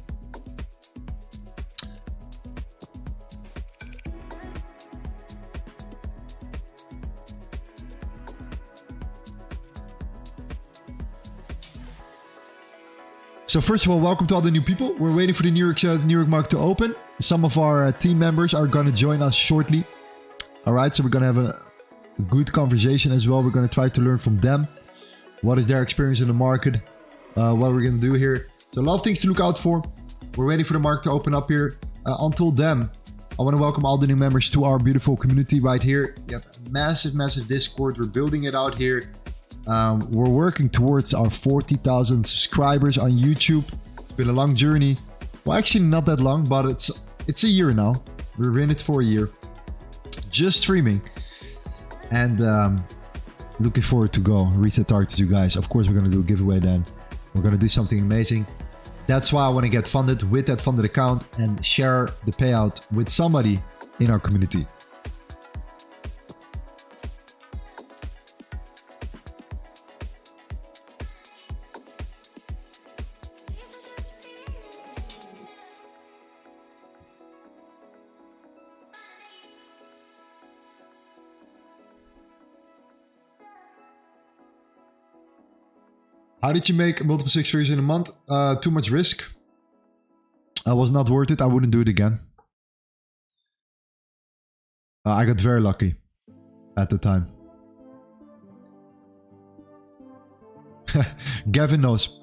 So first of all, welcome to all the new people. We're waiting for the New York market to open. Some of our team members are going to join us shortly. All right, so we're going to have a good conversation as well. We're going to try to learn from them. What is their experience in the market? What we're going to do here. So a lot of things to look out for. We're waiting for the market to open up here. Until then, I want to welcome all the new members to our beautiful community right here. We have a massive, massive Discord. We're building it out here. We're working towards our 40,000 subscribers on YouTube. It's been a long journey. Well, actually not that long, but it's a year now. We're in it for a year. Just streaming. And looking forward to go reach the target, you guys. Of course, we're going to do a giveaway then. We're going to do something amazing. That's why I want to get funded with that funded account and share the payout with somebody in our community. How did you make multiple six figures in a month? Too much risk. Was not worth it. I wouldn't do it again. I got very lucky at the time. Gavin knows.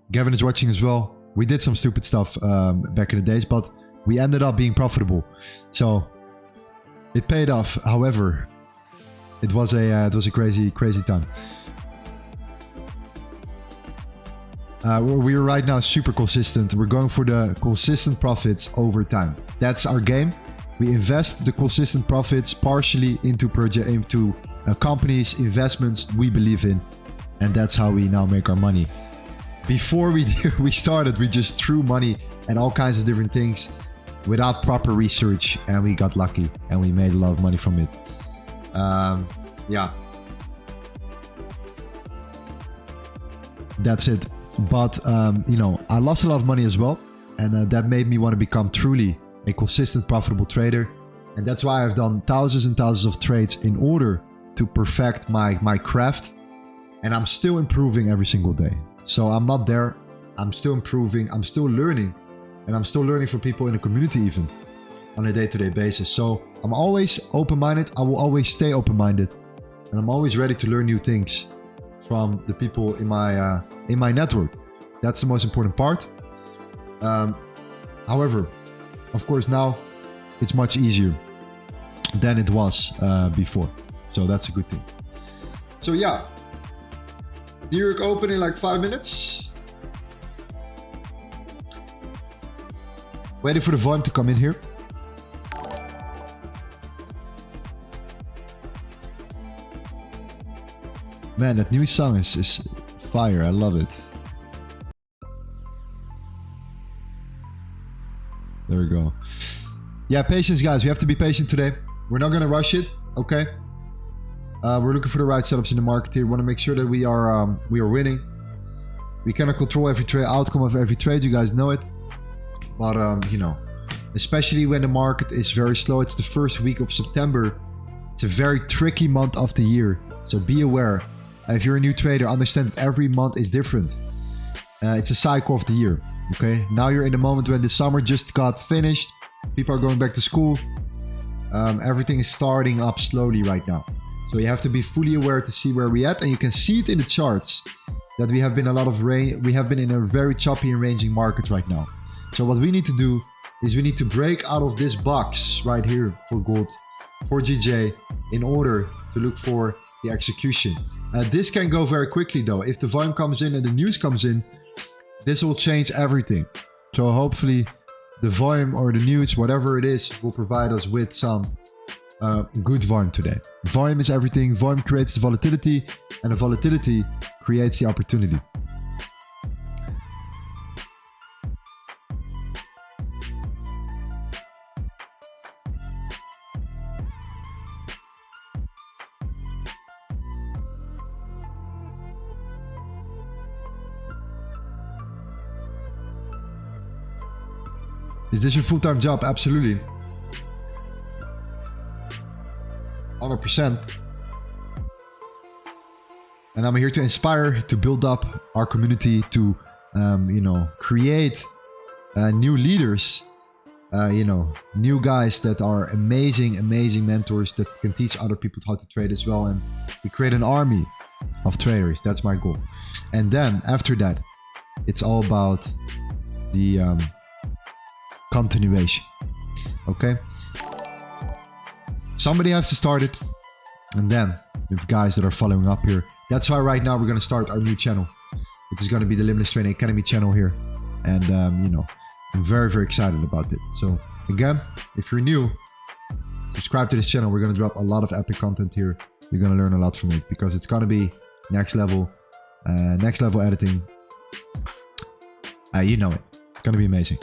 Gavin is watching as well. We did some stupid stuff back in the days, but we ended up being profitable. So it paid off. However, it was a crazy, crazy time. We're right now super consistent. We're going for the consistent profits over time. That's our game. We invest the consistent profits partially into companies, investments we believe in, and that's how we now make our money. Before we started, we just threw money at all kinds of different things without proper research, and we got lucky and we made a lot of money from it. Yeah, that's it. But you know, I lost a lot of money as well, and that made me want to become truly a consistent, profitable trader. And that's why I've done thousands and thousands of trades in order to perfect my craft. And I'm still improving every single day. So I'm not there. I'm still improving. I'm still learning, and I'm still learning from people in the community even on a day-to-day basis. So I'm always open-minded. I will always stay open-minded, and I'm always ready to learn new things from the people in my network. That's the most important part. However, of course, now it's much easier than it was before. So that's a good thing. So yeah, New York open in like 5 minutes. Waiting for the volume to come in here. Man, that new song is fire. I love it. There we go. Yeah, patience, guys. We have to be patient today. We're not going to rush it, okay? We're looking for the right setups in the market here. We want to make sure that we are winning. We cannot control every outcome of every trade. You guys know it. But, you know, especially when the market is very slow. It's the first week of September. It's a very tricky month of the year. So be aware. If you're a new trader, understand that every month is different. It's a cycle of the year, okay? Now you're in the moment when the summer just got finished. People are going back to school. Everything is starting up slowly right now. So you have to be fully aware to see where we're at. And you can see it in the charts that we have been in a very choppy and ranging market right now. So what we need to do is we need to break out of this box right here for gold, for GJ, in order to look for the execution. This can go very quickly though. If the volume comes in and the news comes in, this will change everything. So hopefully the volume or the news, whatever it is, will provide us with some good volume today. Volume is everything. Volume creates the volatility, and the volatility creates the opportunity. Is this your full-time job? Absolutely. 100%. And I'm here to inspire, to build up our community, to, you know, create new leaders, you know, new guys that are amazing, amazing mentors that can teach other people how to trade as well. And we create an army of traders. That's my goal. And then after that, it's all about the continuation. Okay? Somebody has to start it, and then we have guys that are following up here. That's why right now we're going to start our new channel, which is going to be the Limitless Trading Academy channel here. And, you know, I'm very, very excited about it. So again, if you're new, subscribe to this channel. We're going to drop a lot of epic content here. You're going to learn a lot from it because it's going to be next level editing. You know it. It's going to be amazing.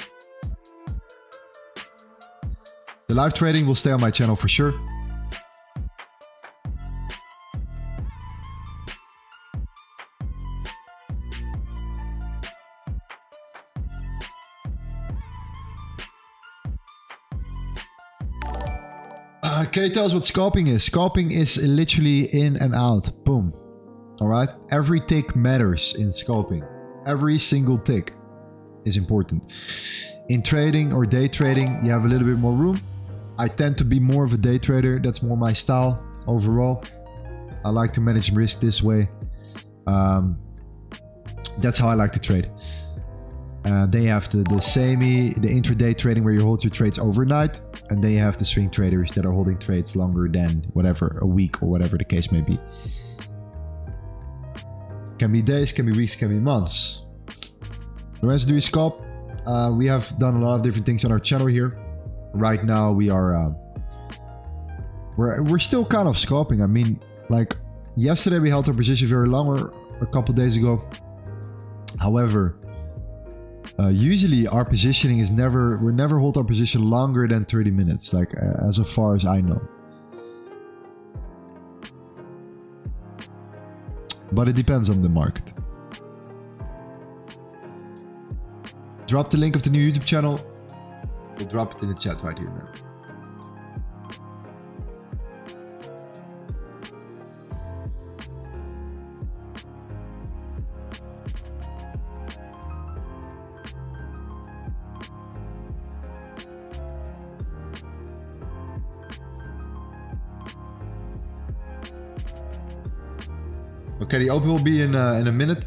The live trading will stay on my channel for sure. Can you tell us what scalping is? Scalping is literally in and out. Boom. All right. Every tick matters in scalping. Every single tick is important. In trading or day trading, you have a little bit more room. I tend to be more of a day trader. That's more my style overall. I like to manage risk this way. That's how I like to trade. Then you have the intraday trading where you hold your trades overnight. And then you have the swing traders that are holding trades longer than whatever, a week or whatever the case may be. Can be days, can be weeks, can be months. Lorenzo, do you scalp? We have done a lot of different things on our channel here. Right now we are we're still kind of scalping. I mean, like yesterday we held our position very long, or a couple days ago. However, usually our positioning is we never hold our position longer than 30 minutes, like as far as I know. But it depends on the market. Drop the link of the new YouTube channel. We'll drop it in the chat right here now. Okay, the open will be in a minute.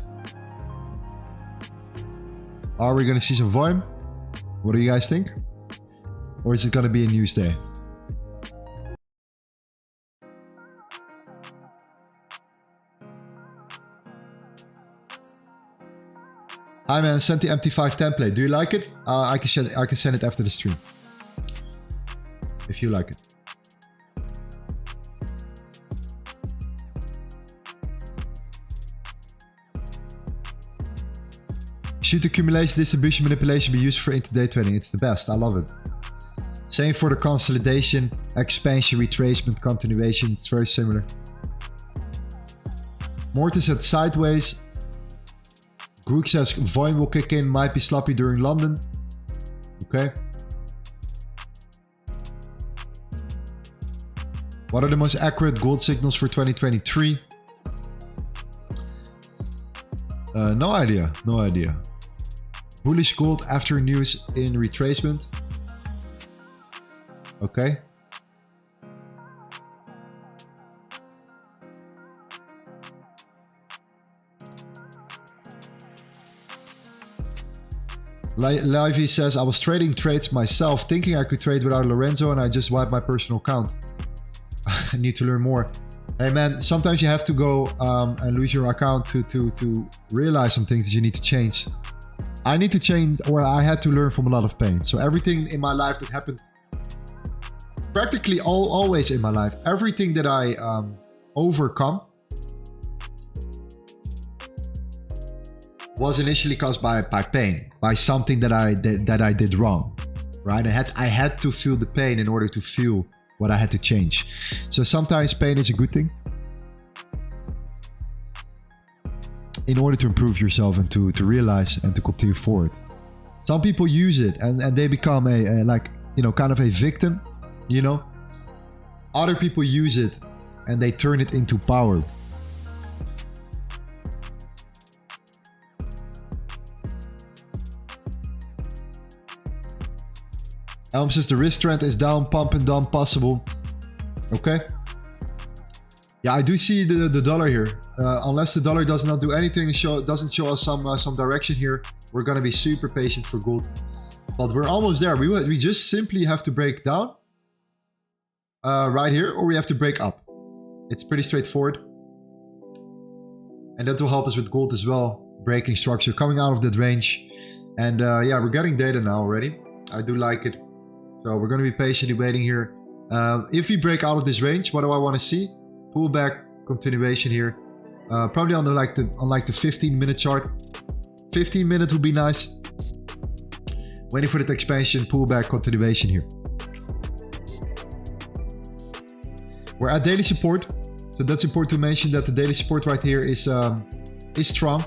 Are we going to see some volume? What do you guys think? Or is it going to be a news day? Hi man, sent the MT5 template. Do you like it? I can send it after the stream. If you like it. Should accumulation, distribution, manipulation be used for intraday trading? It's the best. I love it. Same for the consolidation, expansion, retracement, continuation. It's very similar. Morton said sideways. Grook says volume will kick in, might be sloppy during London. Okay. What are the most accurate gold signals for 2023? No idea. No idea. Bullish gold after news in retracement. Okay. Livey says, I was trading trades myself, thinking I could trade without Lorenzo, and I just wiped my personal account. I need to learn more. Hey man, sometimes you have to go and lose your account to realize some things that you need to change. I need to change, or I had to learn from a lot of pain. So everything in my life that happened, practically always in my life, everything that I overcome was initially caused by pain, by something that I did wrong, right? I had to feel the pain in order to feel what I had to change. So sometimes pain is a good thing in order to improve yourself and to realize and to continue forward. Some people use it and they become a like, you know, kind of a victim, you know. Other people use it and they turn it into power. Elm says the risk trend is down, pump and dump possible. Okay. Yeah, I do see the dollar here. Unless the dollar does not do anything, doesn't show us some direction here, we're gonna be super patient for gold. But we're almost there. We just simply have to break down right here, or we have to break up. It's pretty straightforward. And that will help us with gold as well. Breaking structure, coming out of that range. And yeah, we're getting data now already. I do like it. So we're going to be patiently waiting here. If we break out of this range, what do I want to see? Pullback, continuation here. Probably on the like the 15-minute chart. 15 minutes would be nice. Waiting for that expansion, pullback, continuation here. We're at daily support, so that's important to mention that the daily support right here is strong.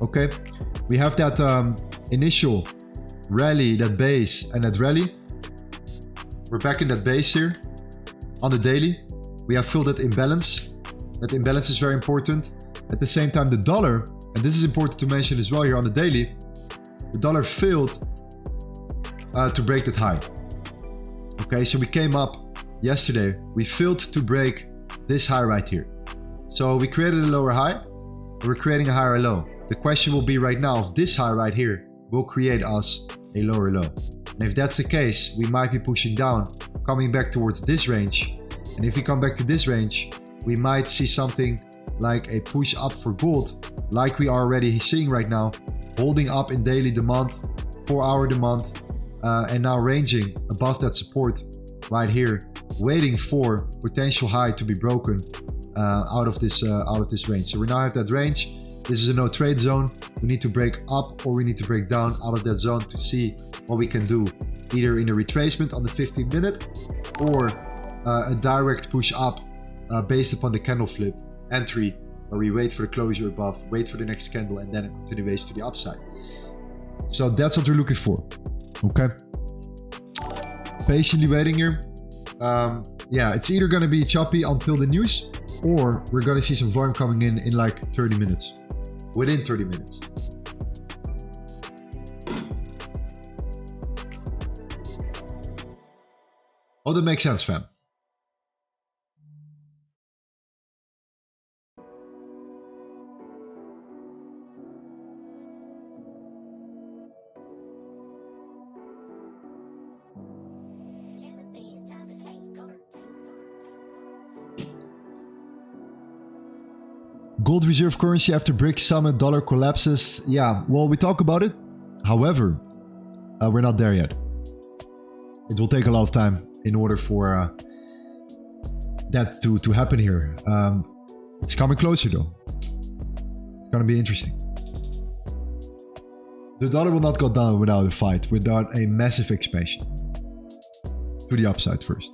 Okay, we have that initial rally, that base, and that rally. We're back in that base here on the daily. We have filled that imbalance. That imbalance is very important. At the same time, the dollar, and this is important to mention as well here on the daily, the dollar failed to break that high. Okay, so we came up yesterday. We failed to break this high right here. So we created a lower high. We're creating a higher low. The question will be right now if this high right here will create us a lower low. And if that's the case, we might be pushing down, coming back towards this range. And if we come back to this range, we might see something like a push up for gold, like we are already seeing right now, holding up in daily demand, 4-hour demand, and now ranging above that support right here, waiting for potential high to be broken out of this range. So we now have that range. This is a no trade zone. We need to break up or we need to break down out of that zone to see what we can do, either in a retracement on the 15-minute or a direct push up based upon the candle flip entry, where we wait for the closure above, wait for the next candle, and then a continuation to the upside. So that's what we're looking for. Okay, patiently waiting here. Yeah, it's either going to be choppy until the news, or we're going to see some volume coming in like 30 minutes. Within 30 minutes. Oh, that makes sense, fam. Gold reserve currency after BRICS summit, dollar collapses. Yeah, well, we talk about it. However, we're not there yet. It will take a lot of time in order for that to happen here. It's coming closer though. It's gonna be interesting. The dollar will not go down without a fight, without a massive expansion. To the upside first.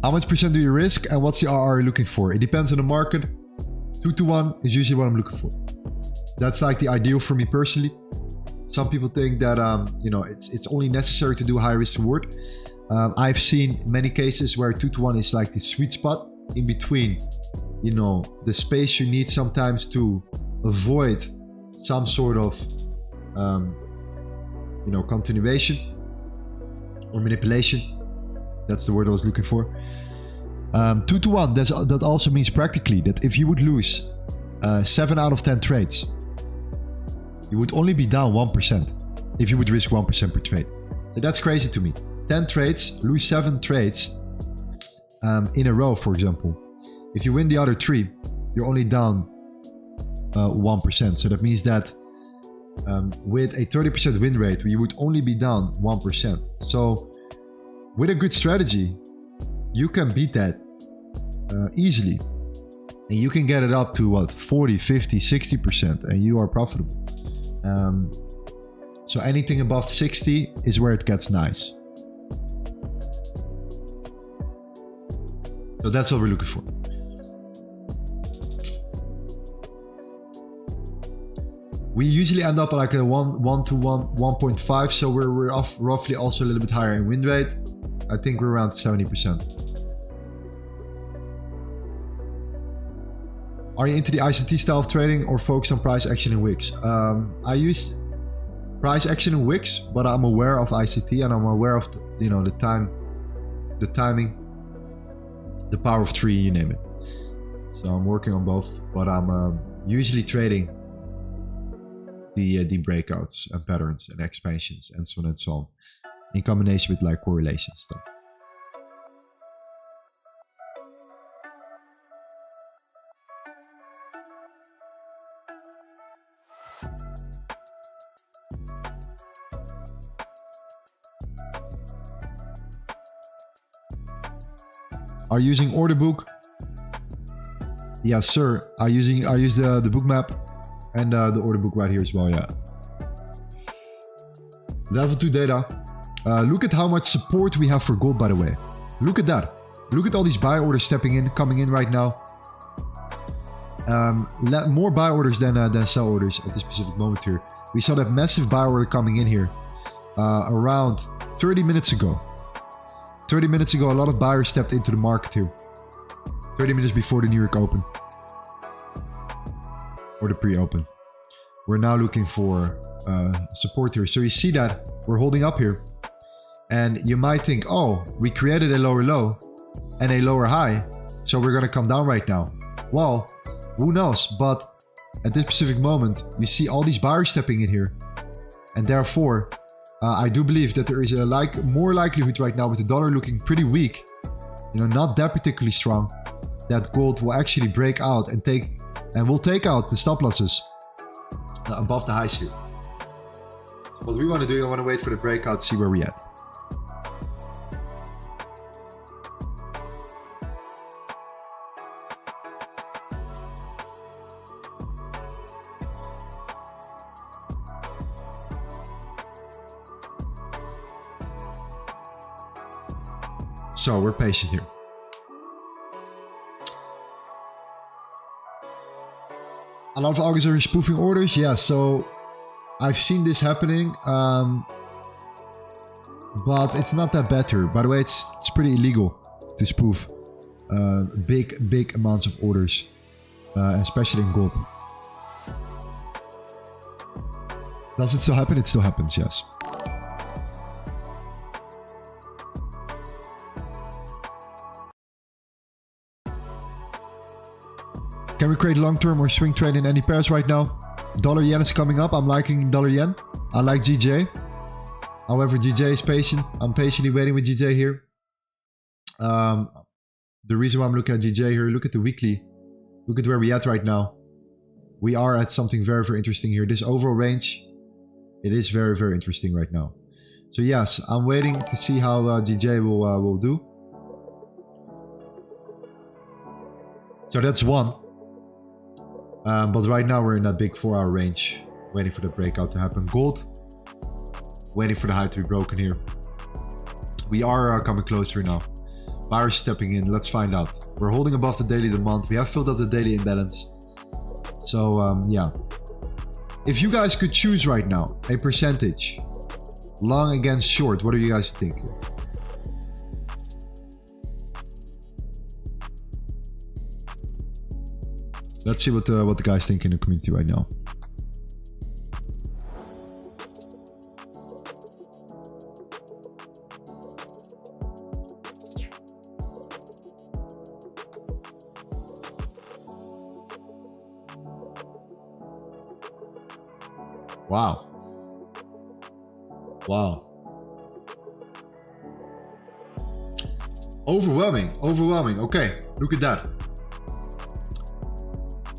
How much percent do you risk and what's the RR you're looking for? It depends on the market. 2-to-1 is usually what I'm looking for. That's like the ideal for me personally. Some people think that you know, it's only necessary to do high risk reward. I've seen many cases where 2-to-1 is like the sweet spot in between, you know, the space you need sometimes to avoid some sort of you know, continuation or manipulation. That's the word I was looking for. 2-to-1, that also means practically that if you would lose 7 out of 10 trades, you would only be down 1% if you would risk 1% per trade. So that's crazy to me. 10 trades, lose 7 trades in a row, for example. If you win the other 3, you're only down 1%. So that means that with a 30% win rate, you would only be down 1%. So with a good strategy, you can beat that easily. And you can get it up to what, 40, 50, 60%, and you are profitable. So anything above 60 is where it gets nice. So that's what we're looking for. We usually end up like a 1 to 1.5, so we're off roughly also a little bit higher in win rate. I think we're around 70%. Are you into the ICT style of trading or focus on price action in wicks? I use price action in wicks, but I'm aware of ICT and I'm aware of the timing, the power of 3, you name it. So I'm working on both, but I'm usually trading the breakouts and patterns and expansions and so on and so on, in combination with like correlation stuff. Are you using order book? Yes, sir. I use the book map and the order book right here as well. Yeah. Level 2 data. Look at how much support we have for gold, by the way. Look at that. Look at all these buy orders coming in right now. More buy orders than sell orders at this specific moment here. We saw that massive buy order coming in here around 30 minutes ago. 30 minutes ago, a lot of buyers stepped into the market here. 30 minutes before the New York Open. Or the pre-open. We're now looking for support here. So you see that we're holding up here. And you might think, oh, we created a lower low and a lower high. So we're going to come down right now. Well, who knows? But at this specific moment, you see all these buyers stepping in here. And therefore, I do believe that there is a more likelihood right now with the dollar looking pretty weak, not that particularly strong, that gold will actually break out and will take out the stop losses above the highs here. What we want to do, I want to wait for the breakout to see where we're at. So we're patient here. A lot of algos are spoofing orders. Yeah, so I've seen this happening, but it's not that bad here. By the way, it's pretty illegal to spoof big amounts of orders, especially in gold. Does it still happen? It still happens, yes. Can we create long-term or swing trade in any pairs right now? Dollar yen is coming up. I'm liking dollar yen. I like GJ. However, GJ is patient. I'm patiently waiting with GJ here. The reason why I'm looking at GJ here, look at the weekly. Look at where we're at right now. We are at something very, very interesting here. This overall range, it is very, very interesting right now. So yes, I'm waiting to see how GJ will do. So that's one. But right now we're in that big 4-hour range, waiting for the breakout to happen. Gold, waiting for the high to be broken here. We are coming closer now. Buyers stepping in, let's find out. We're holding above the daily demand. We have filled up the daily imbalance. So yeah. If you guys could choose right now a percentage, long against short, what do you guys think? Let's see what the guys think in the community right now. Wow. Wow. Overwhelming. Overwhelming. Okay, look at that.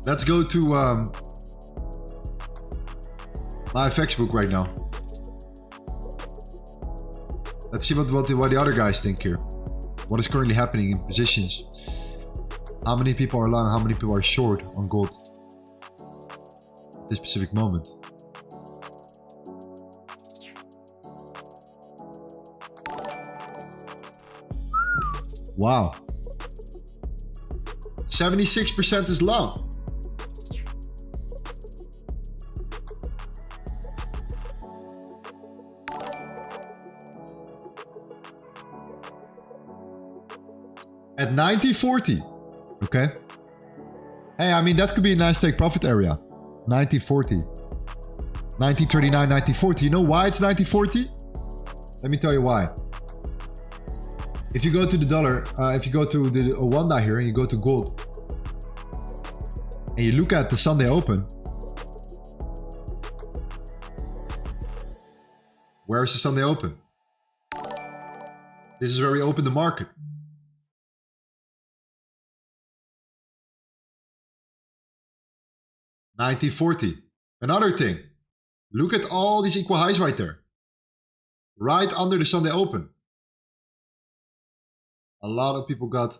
Let's go to my FX book right now. Let's see what the other guys think here. What is currently happening in positions? How many people are long? How many people are short on gold at this specific moment? Wow. 76% is long. At 90.40. Okay. Hey, I mean, that could be a nice take profit area. 90.40. 19.39, 19.40. You know why it's 19.40? Let me tell you why. If you go to the dollar, if you go to the Wanda here and you go to gold, and you look at the Sunday open, where's the Sunday open? This is where we open the market. $19.40. Another thing, look at all these equal highs right there, right under the Sunday open. A lot of people got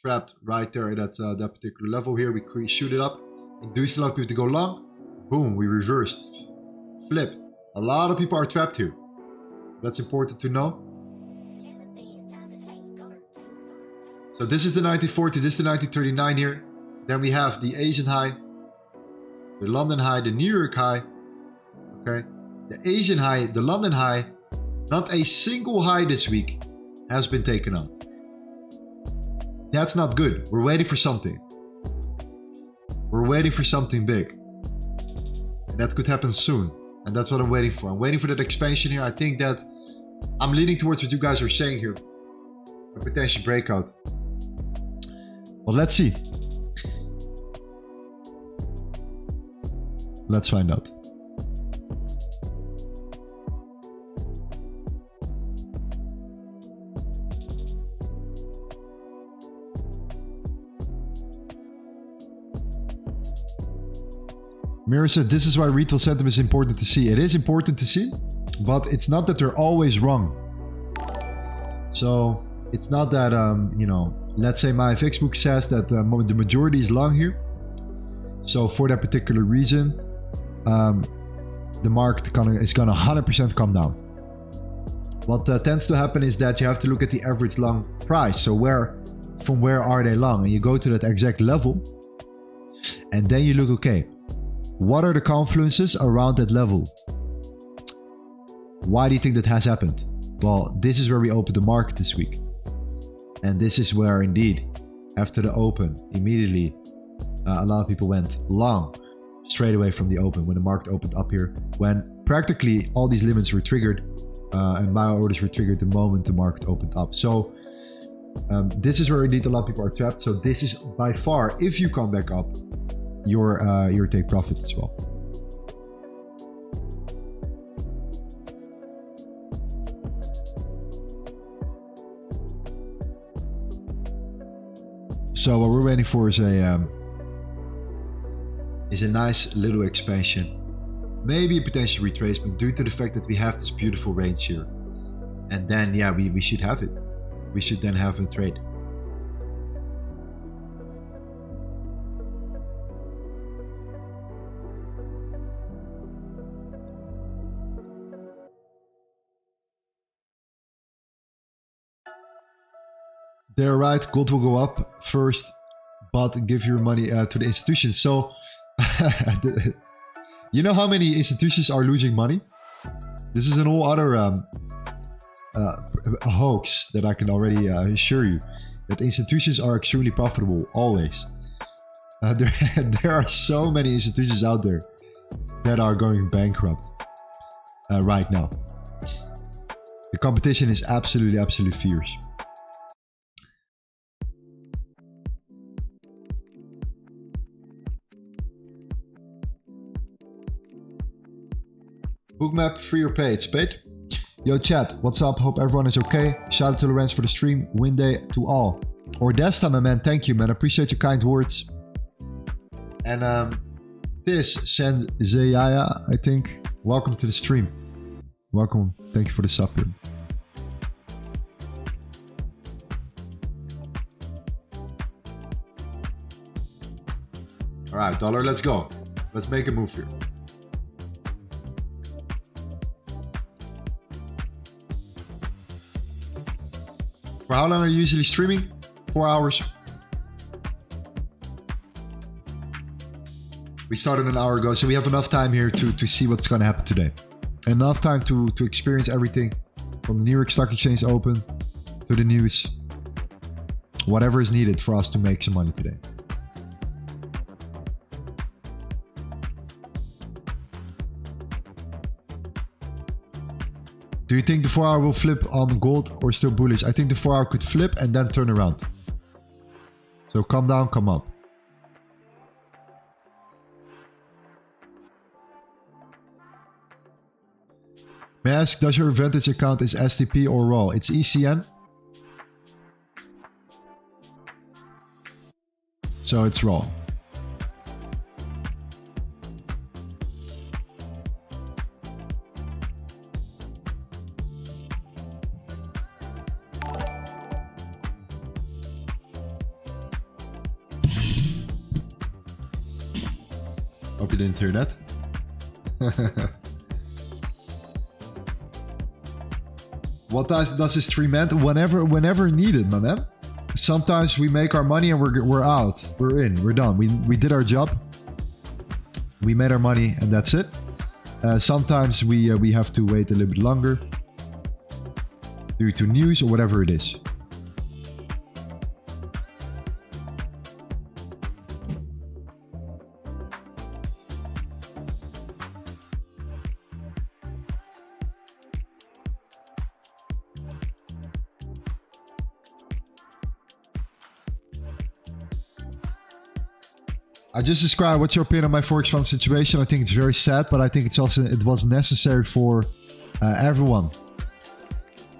trapped right there at that particular level here. We shoot it up, induced a lot of people to go long. Boom, we reversed, flipped. A lot of people are trapped here. That's important to know. So this is the 19.40, this is the 19.39 here. Then we have the Asian high, the London high, the New York high. Okay, the Asian high, the London high. Not a single high this week has been taken out. That's not good. We're waiting for something. We're waiting for something big. And that could happen soon. And that's what I'm waiting for. I'm waiting for that expansion here. I think that I'm leaning towards what you guys are saying here. A potential breakout. Well, let's see. Let's find out. Mira said, this is why retail sentiment is important to see. It is important to see, but it's not that they're always wrong. So it's not that, you know, let's say my FX book says that the majority is long here. So for that particular reason, the market is gonna 100% come down. What tends to happen is that you have to look at the average long price. So from where are they long? And you go to that exact level, and then you look, okay, what are the confluences around that level? Why do you think that has happened? Well, this is where we opened the market this week. And this is where indeed, after the open, immediately a lot of people went long straight away from the open when the market opened up here, when practically all these limits were triggered and buy orders were triggered the moment the market opened up. So this is where indeed a lot of people are trapped. So this is by far, if you come back up, your take profit as well. So what we're waiting for is a nice little expansion, maybe a potential retracement due to the fact that we have this beautiful range here, and then yeah, we should have it. We should then have a trade. They're right, gold will go up first, but give your money to the institutions. So, you know how many institutions are losing money? This is an whole other hoax that I can already assure you. That institutions are extremely profitable, always. There are so many institutions out there that are going bankrupt right now. The competition is absolutely fierce. Bookmap, free or pay? It's paid. Yo chat, what's up? Hope everyone is okay. Shout out to Lorenzo for the stream. Win day to all. Ordesta, my man, thank you, man. Appreciate your kind words. And this Senzayaya, I think. Welcome to the stream. Welcome. Thank you for the sub. All right, dollar, let's go. Let's make a move here. For how long are you usually streaming? 4 hours. We started an hour ago, so we have enough time here to see what's going to happen today. Enough time to experience everything from the New York Stock Exchange open to the news. Whatever is needed for us to make some money today. Do you think the 4 hour will flip on gold or still bullish? I think the 4 hour could flip and then turn around. So come down, come up. May I ask, does your Vantage account is STP or raw? It's ECN. So it's raw. Hope you didn't hear that. What does this stream end? Whenever needed, my man. Sometimes we make our money and we're out. We're in. We're done. We did our job. We made our money and that's it. Sometimes we have to wait a little bit longer due to news or whatever it is. I just described what's your opinion on my Forex Fund situation. I think it's very sad, but I think it was necessary for everyone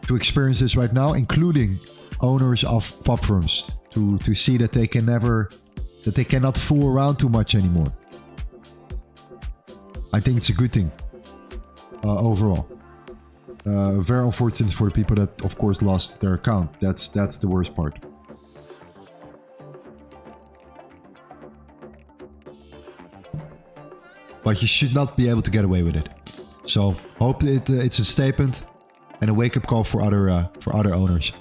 to experience this right now, including owners of FOB firms, to see that they cannot fool around too much anymore. I think it's a good thing overall. Very unfortunate for the people that, of course, lost their account. That's the worst part. But you should not be able to get away with it. So hope it's a statement and a wake-up call for other owners.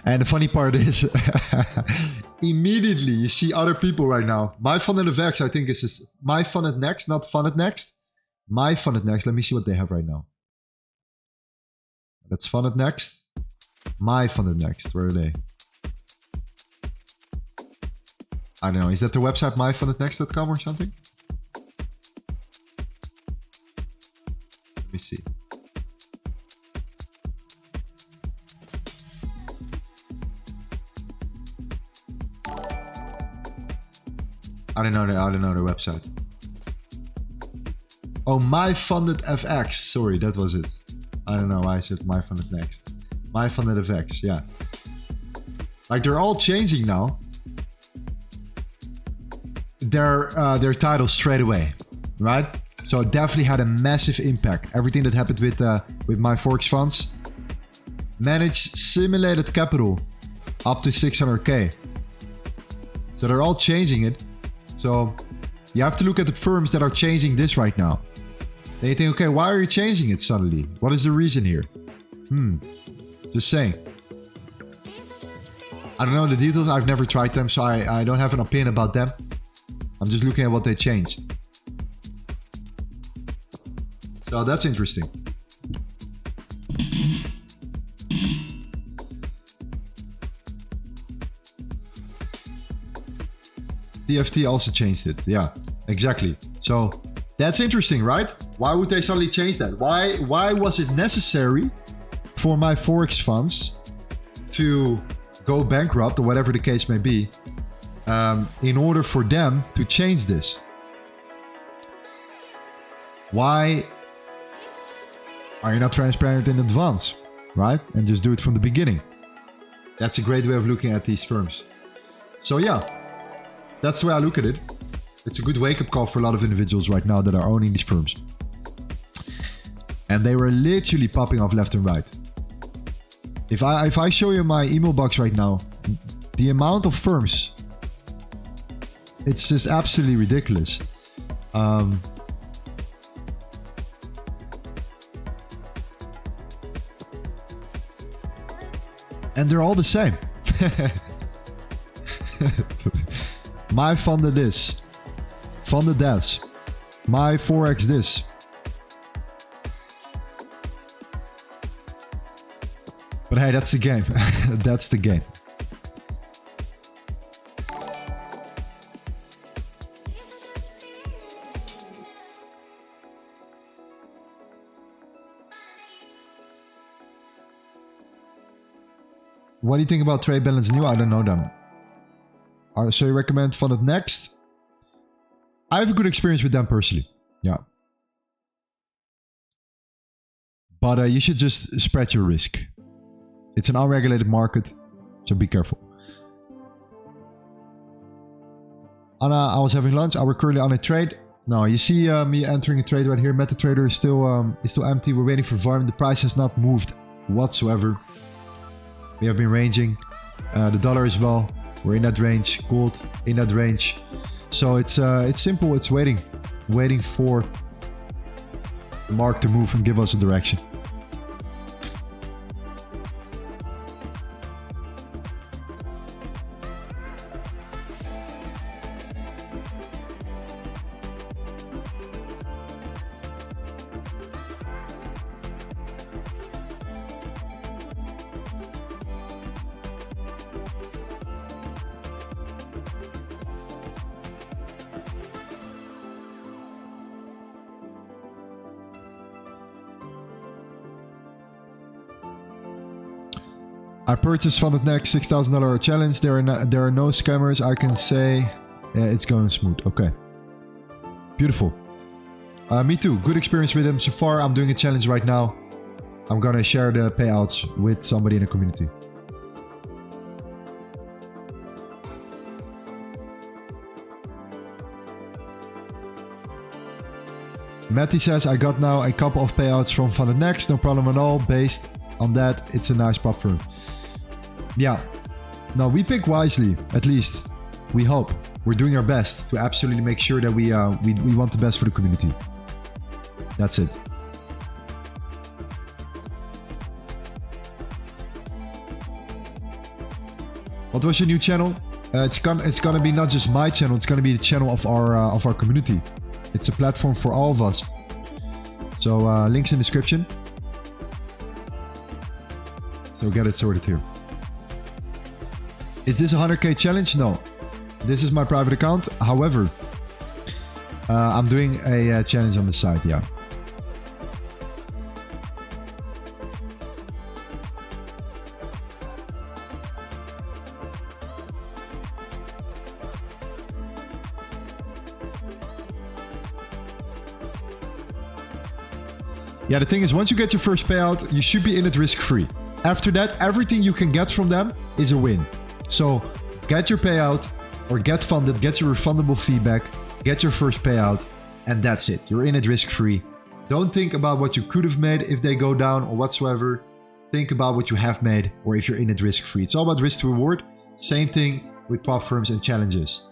And the funny part is, immediately you see other people right now. My fund at VEX, I think, is my fund at next, not fund at next. My fund at next. Let me see what they have right now. That's fund at next. My fund at next. Where are they? I don't know. Is that the website myfundednext.com or something? Let me see. I don't know the website. Oh, My Funded FX. Sorry, that was it. I don't know why I said My Funded Next. My Funded FX, yeah. Like, they're all changing now. Their titles straight away, right? So it definitely had a massive impact. Everything that happened with my Forex Funds. Managed simulated capital up to 600k. So they're all changing it. So you have to look at the firms that are changing this right now. Then you think, okay, why are you changing it suddenly? What is the reason here? Just saying. I don't know the details. I've never tried them, so I don't have an opinion about them. I'm just looking at what they changed. So that's interesting. TFT also changed it. Yeah, exactly. So that's interesting, right? Why would they suddenly change that? Why was it necessary for my Forex funds to go bankrupt or whatever the case may be, in order for them to change this. Why are you not transparent in advance, right? And just do it from the beginning. That's a great way of looking at these firms. So yeah, that's the way I look at it. It's a good wake-up call for a lot of individuals right now that are owning these firms. And they were literally popping off left and right. If I show you my email box right now, the amount of firms, it's just absolutely ridiculous. And they're all the same. My funded this. Funded that. My Forex this. But hey, that's the game. That's the game. What do you think about Trade Balance New? I don't know them. So you recommend Funded Next? I have a good experience with them personally. Yeah. But you should just spread your risk. It's an unregulated market, so be careful. Anna, I was having lunch. Are we currently on a trade? No, you see me entering a trade right here. MetaTrader is still empty. We're waiting for VARM. The price has not moved whatsoever. We have been ranging. The dollar as well. We're in that range. Gold in that range. So it's simple. It's waiting for the mark to move and give us a direction. I purchased Funded Next $6,000 challenge. There are no scammers. I can say it's going smooth. Okay. Beautiful. Me too. Good experience with them so far. I'm doing a challenge right now. I'm going to share the payouts with somebody in the community. Matty says, I got now a couple of payouts from Funded Next. No problem at all. Based on that, it's a nice prop firm. Yeah. Now we pick wisely, at least. We hope. We're doing our best to absolutely make sure that we want the best for the community. That's it. What was your new channel? It's gonna be not just my channel. It's gonna be the channel of our community. It's a platform for all of us. So links in the description. So get it sorted here. Is this a 100k challenge? No. This is my private account. However, I'm doing a challenge on the side, yeah. Yeah, the thing is, once you get your first payout, you should be in it risk-free. After that, everything you can get from them is a win. So get your payout or get funded, get your refundable feedback, get your first payout, and that's it. You're in it risk-free. Don't think about what you could have made if they go down or whatsoever. Think about what you have made or if you're in it risk-free. It's all about risk to reward. Same thing with prop firms and challenges.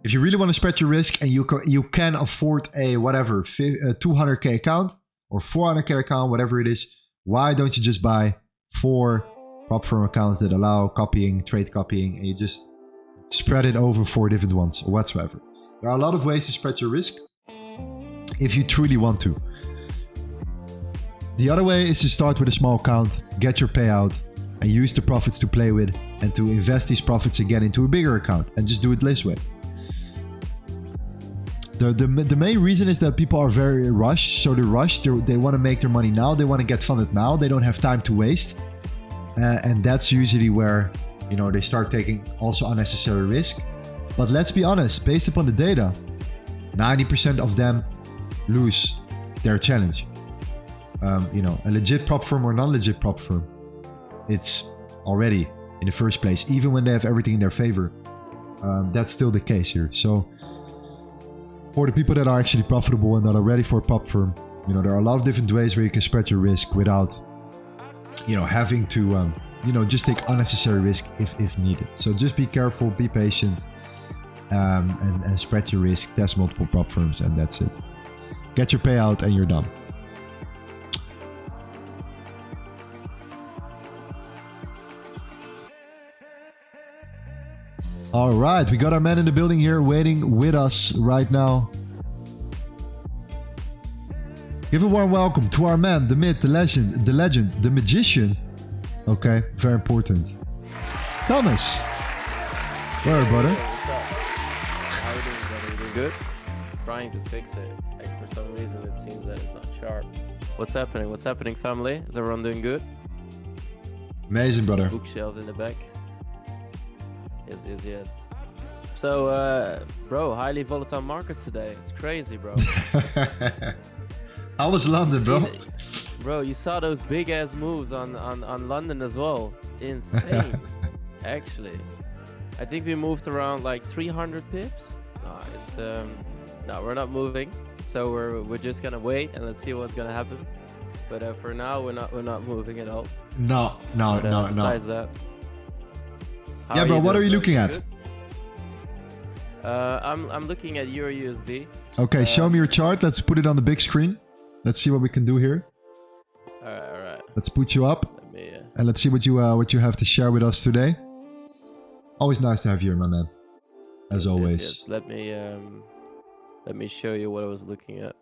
If you really want to spread your risk and you can afford a whatever 200k account or 400k account, whatever it is, why don't you just buy 4 prop firm accounts that allow copying, trade copying, and you just spread it over 4 different ones or whatsoever. There are a lot of ways to spread your risk if you truly want to. The other way is to start with a small account, get your payout, and use the profits to play with and to invest these profits again into a bigger account and just do it this way. The main reason is that people are very rushed. So they're rushed. They want to make their money now. They want to get funded now. They don't have time to waste. And that's usually where, you know, they start taking also unnecessary risk. But let's be honest, based upon the data, 90% of them lose their challenge. You know, a legit prop firm or non-legit prop firm, it's already in the first place, even when they have everything in their favor. That's still the case here. So for the people that are actually profitable and that are ready for a prop firm, you know, there are a lot of different ways where you can spread your risk without, you know, having to, you know, just take unnecessary risk if needed. So just be careful, be patient, and spread your risk, test multiple prop firms, and that's it. Get your payout and you're done. All right, we got our man in the building here waiting with us right now. Give a warm welcome to our man, the myth, the legend, the magician. Okay, very important. Thomas. Where are you, brother? How are you doing, brother? You doing good? Trying to fix it. Like, for some reason, it seems that it's not sharp. What's happening? What's happening, family? Is everyone doing good? Amazing, brother. Bookshelf in the back. Yes. So, bro, highly volatile markets today. It's crazy, bro. How was London, bro? Bro, you saw those big ass moves on London as well. Insane, actually. I think we moved around like 300 pips. No, we're not moving. So we're just gonna wait and let's see what's gonna happen. But for now, we're not moving at all. No. Besides that. Yeah, bro, what are you looking at? I'm looking at EURUSD. Okay, show me your chart. Let's put it on the big screen. Let's see what we can do here. All right. Let's put you up. And let's see what you have to share with us today. Always nice to have you here, my man. As always. Yes. Let me show you what I was looking at.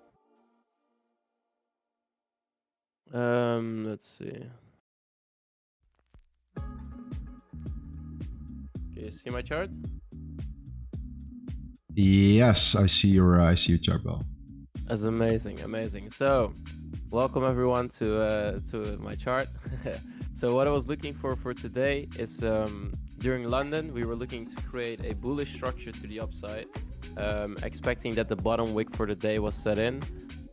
Let's see. Can you see my chart? Yes, I see your chart, bro. That's amazing. So, welcome everyone to my chart. So what I was looking for today is during London, we were looking to create a bullish structure to the upside, expecting that the bottom wick for the day was set in.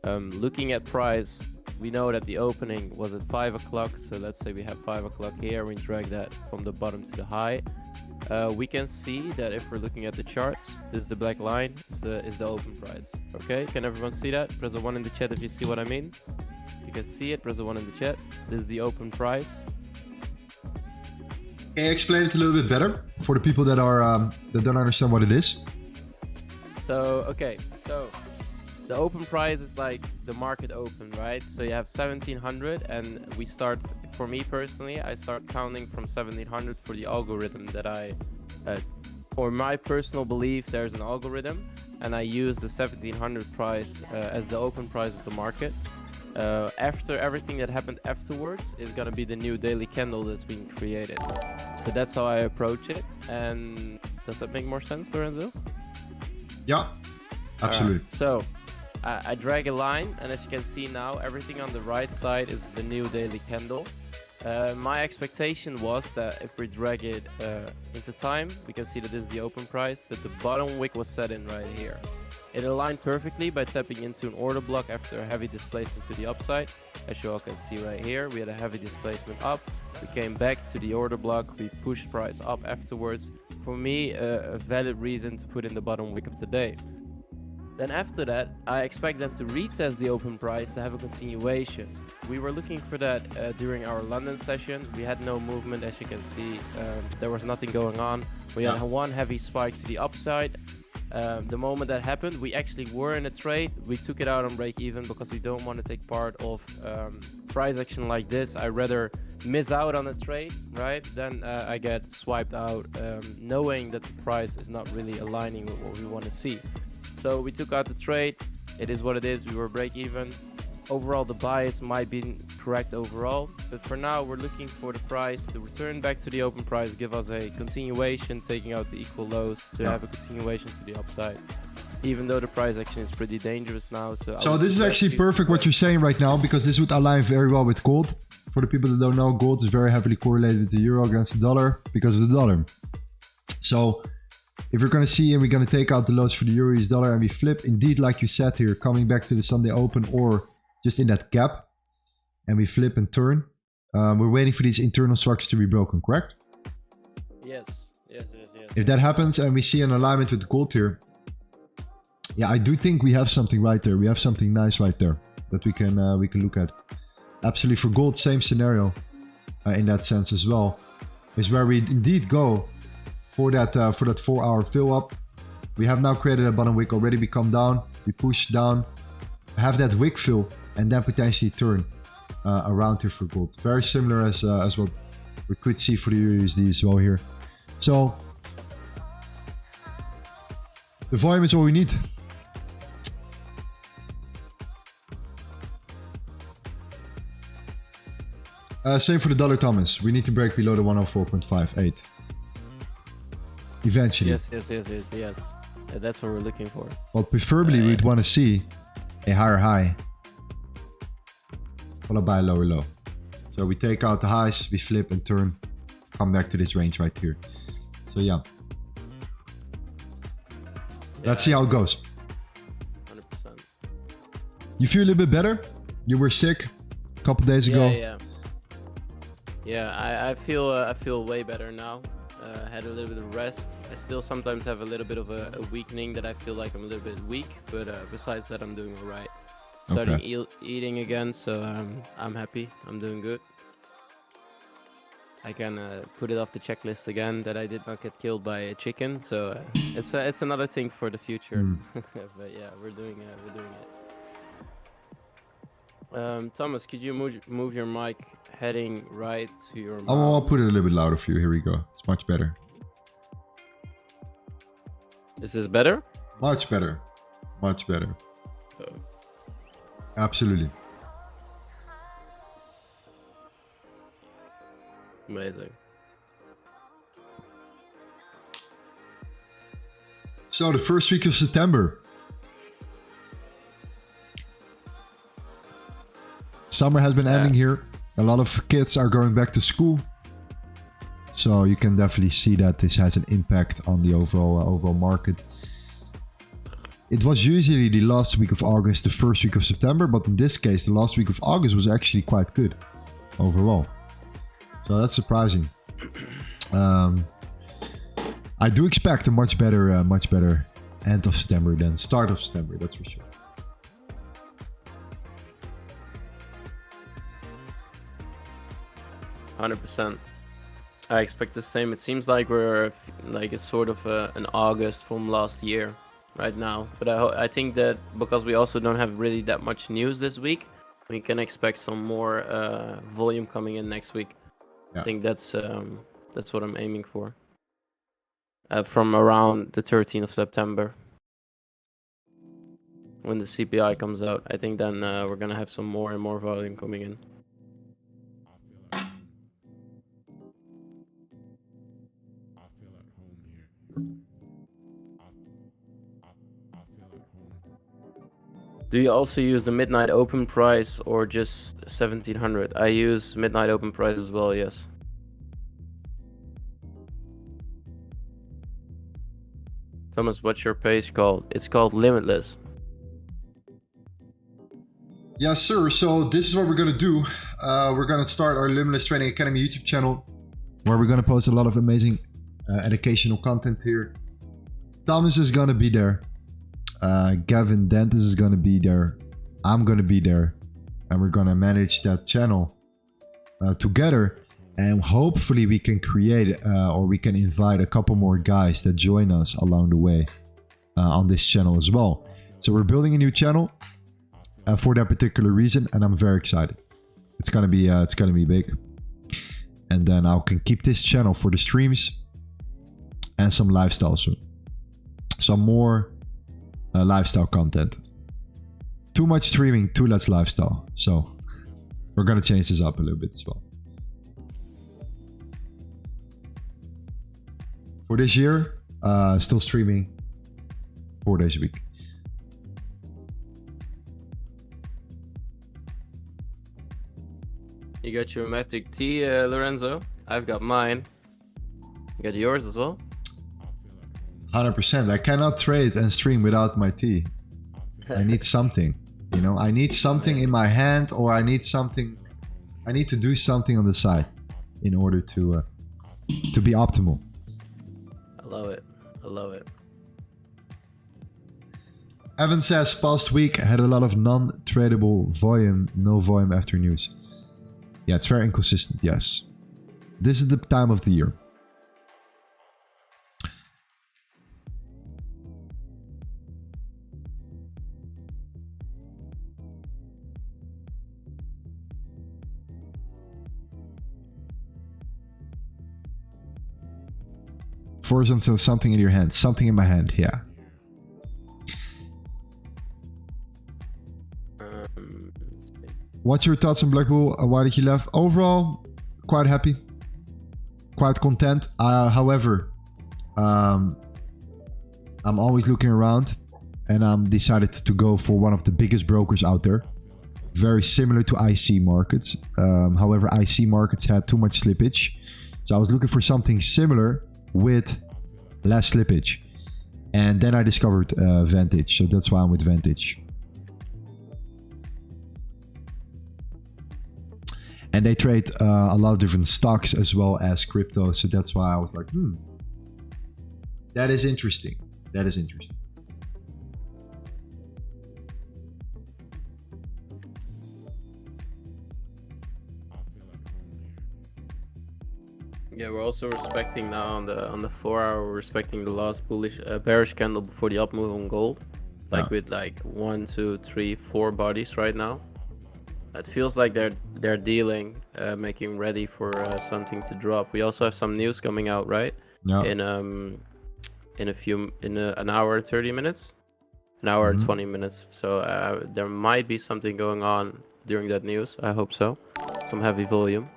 Looking at price, we know that the opening was at 5 o'clock. So let's say we have 5 o'clock here. We drag that from the bottom to the high. We can see that if we're looking at the charts, this is the black line, is the open price. Okay, can everyone see that? Press a 1 in the chat if you see what I mean. You can see it, press a 1 in the chat. This is the open price. Can you explain it a little bit better for the people that are that don't understand what it is? So the open price is like the market open, right? So you have 1700 and we start, for me personally, I start counting from 1700 for the algorithm that for my personal belief, there's an algorithm and I use the 1700 price as the open price of the market. After everything that happened afterwards is going to be the new daily candle that's being created. So that's how I approach it. And does that make more sense, Lorenzo? Yeah, absolutely. So I drag a line, and as you can see now, everything on the right side is the new daily candle. My expectation was that if we drag it into time, we can see that this is the open price, that the bottom wick was set in right here. It aligned perfectly by tapping into an order block after a heavy displacement to the upside. As you all can see right here, we had a heavy displacement up. We came back to the order block. We pushed price up afterwards. For me, a valid reason to put in the bottom wick of the day. Then after that, I expect them to retest the open price to have a continuation. We were looking for that during our London session. We had no movement, as you can see. There was nothing going on. We had one heavy spike to the upside. The moment that happened, we actually were in a trade. We took it out on break even because we don't want to take part of price action like this. I rather miss out on a trade, right? Then I get swiped out, knowing that the price is not really aligning with what we want to see. So we took out the trade. It is what it is. We were break even. Overall, the bias might be correct overall, but for now we're looking for the price to return back to the open price, give us a continuation, taking out the equal lows to have a continuation to the upside. even though the price action is pretty dangerous now. So this is actually perfect what you're saying right now, because this would align very well with gold. For the people that don't know, gold is very heavily correlated with the euro against the dollar because of the dollar. So if we're going to see and we're going to take out the lows for the euro US dollar and we flip, indeed, like you said here, coming back to the Sunday open or just in that gap, and we flip and turn, we're waiting for these internal structures to be broken, correct? Yes. If that happens and we see an alignment with gold here, yeah, I do think we have something right there. We have something nice right there that we can look at. Absolutely, for gold, same scenario in that sense as well, is where we indeed go for that 4-hour fill up. We have now created a bottom wick already. We come down, we push down, have that wick fill, and then potentially turn around here for gold. Very similar as what we could see for the EURUSD as well here. So the volume is all we need. Same for the dollar, Thomas. We need to break below the 104.58. Eventually. Yes. That's what we're looking for. Well, preferably we'd want to see a higher high followed by a lower low. So we take out the highs, we flip and turn, come back to this range right here. So yeah. Let's see how it goes. 100%. You feel a little bit better? You were sick a couple days ago. Yeah, I feel way better now. Had a little bit of rest. I still sometimes have a little bit of a weakening that I feel like I'm a little bit weak, but besides that, I'm doing all right. Starting eating again, so I'm happy. I'm doing good. I can put it off the checklist again that I did not get killed by a chicken, so it's another thing for the future. But yeah, we're doing it. Thomas, could you move your mic heading right to your mouth? I'll put it a little bit louder for you. Here we go. It's much better. Is this better? Much better. Much better. Oh. Absolutely. Amazing. So the first week of September. Summer has been ending here. A lot of kids are going back to school. So you can definitely see that this has an impact on the overall market. It was usually the last week of August, the first week of September, but in this case, the last week of August was actually quite good overall. So that's surprising. I do expect a much better end of September than start of September. That's for sure. %. I expect the same. It seems like we're like a sort of an August from last year right now. But I think that because we also don't have really that much news this week, we can expect some more volume coming in next week. Yeah. I think that's what I'm aiming for. From around the 13th of September, when the CPI comes out, I think then we're gonna have some more and more volume coming in. Do you also use the midnight open price or just 1700? I use midnight open price as well, yes. Thomas, what's your page called? It's called Limitless. Yes, sir. So this is what we're going to do. We're going to start our Limitless Trading Academy YouTube channel, where we're going to post a lot of amazing educational content here. Thomas is going to be there. Gavin Dentis is going to be there. I'm going to be there. And we're going to manage that channel together. And hopefully we can create or we can invite a couple more guys that join us along the way on this channel as well. So we're building a new channel for that particular reason. And I'm very excited. It's going to be big. And then I can keep this channel for the streams and some lifestyle soon. Some more lifestyle content. Too much streaming, too less lifestyle. So we're going to change this up a little bit as well. For this year, still streaming 4 days a week. You got your Matic T, Lorenzo. I've got mine. You got yours as well? 100%. I cannot trade and stream without my tea. I need something. You know, I need something in my hand, or I need something. I need to do something on the side in order to be optimal. I love it. I love it. Evan says past week had a lot of non-tradable volume, no volume after news. Yeah, it's very inconsistent. Yes, this is the time of the year. Force until something in your hand, something in my hand. Yeah. What's your thoughts on Black Bull? Why did you left? Overall, quite happy, quite content. However, I'm always looking around, and I'm decided to go for one of the biggest brokers out there. Very similar to IC markets. However, IC markets had too much slippage, so I was looking for something similar with less slippage, and then I discovered Vantage, so that's why I'm with Vantage. And they trade a lot of different stocks as well as crypto, so that's why I was like, that is interesting. That is interesting. Yeah, we're also respecting now on the 4 hour, we're respecting the last bullish bearish candle before the up move on gold, like with like 1, 2, 3, 4 bodies right now. It feels like they're dealing, making ready for something to drop. We also have some news coming out, right? Yeah. In an hour and 30 minutes, an hour and 20 minutes. So there might be something going on during that news. I hope so. Some heavy volume.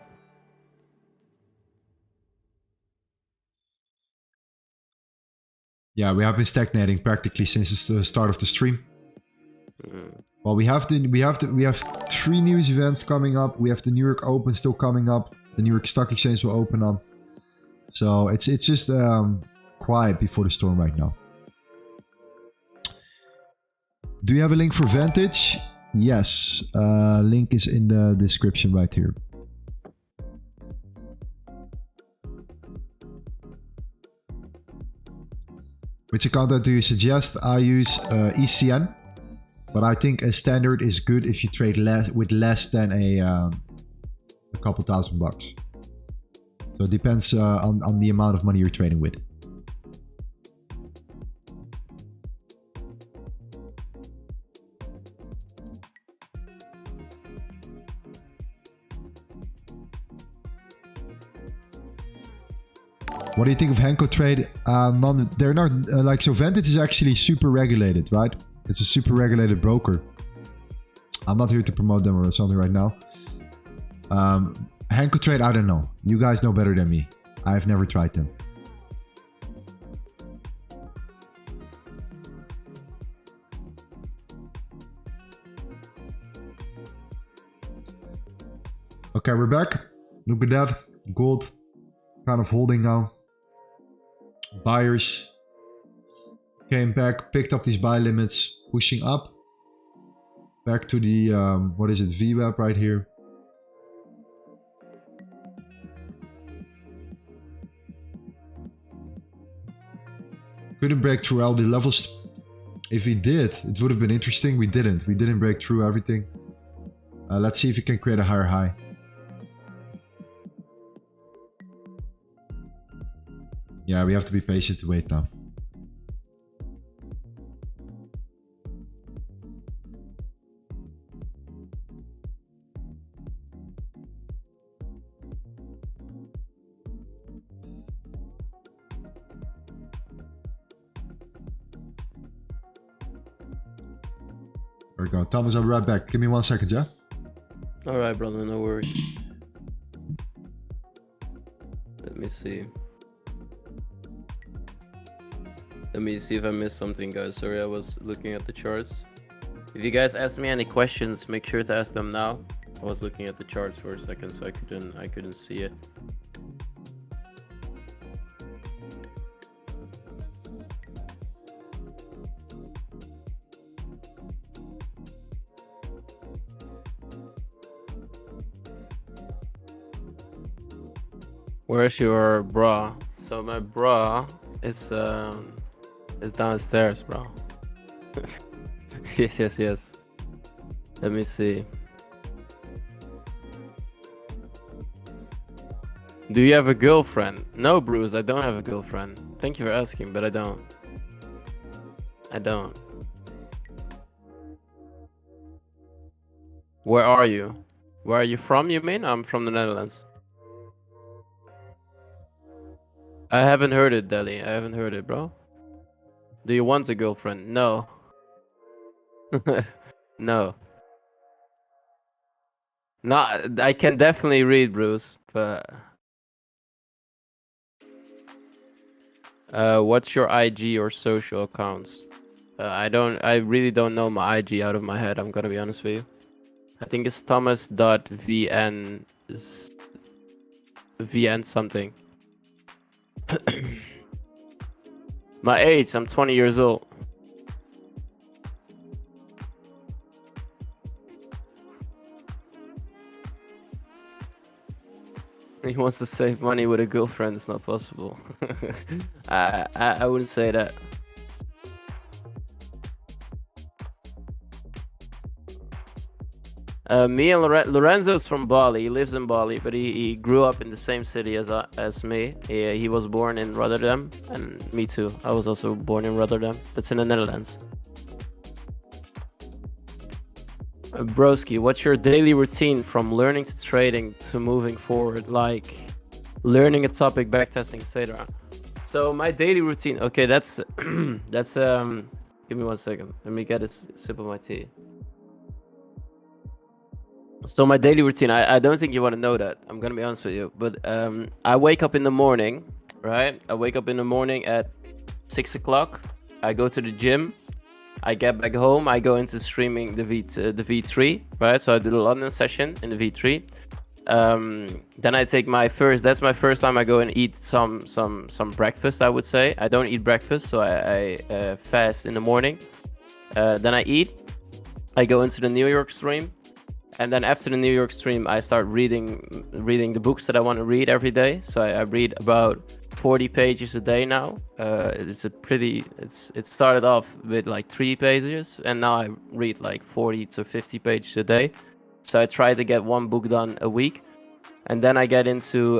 Yeah, we have been stagnating practically since the start of the stream. Well, we have 3 news events coming up. We have the New York Open still coming up. The New York Stock Exchange will open up. So it's just quiet before the storm right now. Do you have a link for Vantage? Yes, link is in the description right here. Which account do you suggest? I use ECN. But I think a standard is good if you trade with less than a couple $1,000. So it depends on the amount of money you're trading with. What do you think of Henko trade? They're not like, so Vantage is actually super regulated, right? It's a super regulated broker. I'm not here to promote them or something right now. Henko trade, I don't know. You guys know better than me. I've never tried them. Okay, we're back. Look at that. Gold kind of holding now. Buyers came back, picked up these buy limits, pushing up. Back to the, what is it, VWAP right here. Couldn't break through all the levels. If we did, it would have been interesting. We didn't. We didn't break through everything. Let's see if we can create a higher high. Yeah, we have to be patient to wait now. There we go. Thomas, I'll be right back. Give me 1 second, yeah? Alright, brother, no worries. Let me see. Let me see if I missed something, guys. Sorry, I was looking at the charts. If you guys ask me any questions, make sure to ask them now. I was looking at the charts for a second, so I couldn't see it. Where's your bra? So my bra is downstairs, bro. Yes. Let me see. Do you have a girlfriend? No, Bruce, I don't have a girlfriend. Thank you for asking, but I don't. Where are you? Where are you from, you mean? I'm from the Netherlands. I haven't heard it, Delhi. I haven't heard it, bro. Do you want a girlfriend? No. No. No, I can definitely read, Bruce, but... what's your IG or social accounts? I really don't know my IG out of my head, I'm gonna be honest with you. I think it's thomas.vn... VN something. My age, I'm 20 years old. He wants to save money with a girlfriend. It's not possible. I wouldn't say that. Me and Lorenzo's from Bali. He lives in Bali, but he grew up in the same city as me. He was born in Rotterdam, and me too. I was also born in Rotterdam. That's in the Netherlands. Broski, what's your daily routine from learning to trading to moving forward, like learning a topic, backtesting, etc.? So my daily routine. Okay, that's that's give me 1 second. Let me get a sip of my tea. So my daily routine, I don't think you want to know that. I'm gonna be honest with you, but I wake up in the morning, right? I wake up in the morning at 6 o'clock. I go to the gym. I get back home. I go into streaming the V3, right? So I do the London session in the V3. Then I take my first. That's my first time I go and eat some breakfast. I would say I don't eat breakfast, so I fast in the morning. Then I eat. I go into the New York stream, and then after the New York stream, I start reading the books that I want to read every day. So I read about 40 pages a day now. It started off with like 3 pages, and now I read like 40 to 50 pages a day. So I try to get 1 book done a week, and then I get into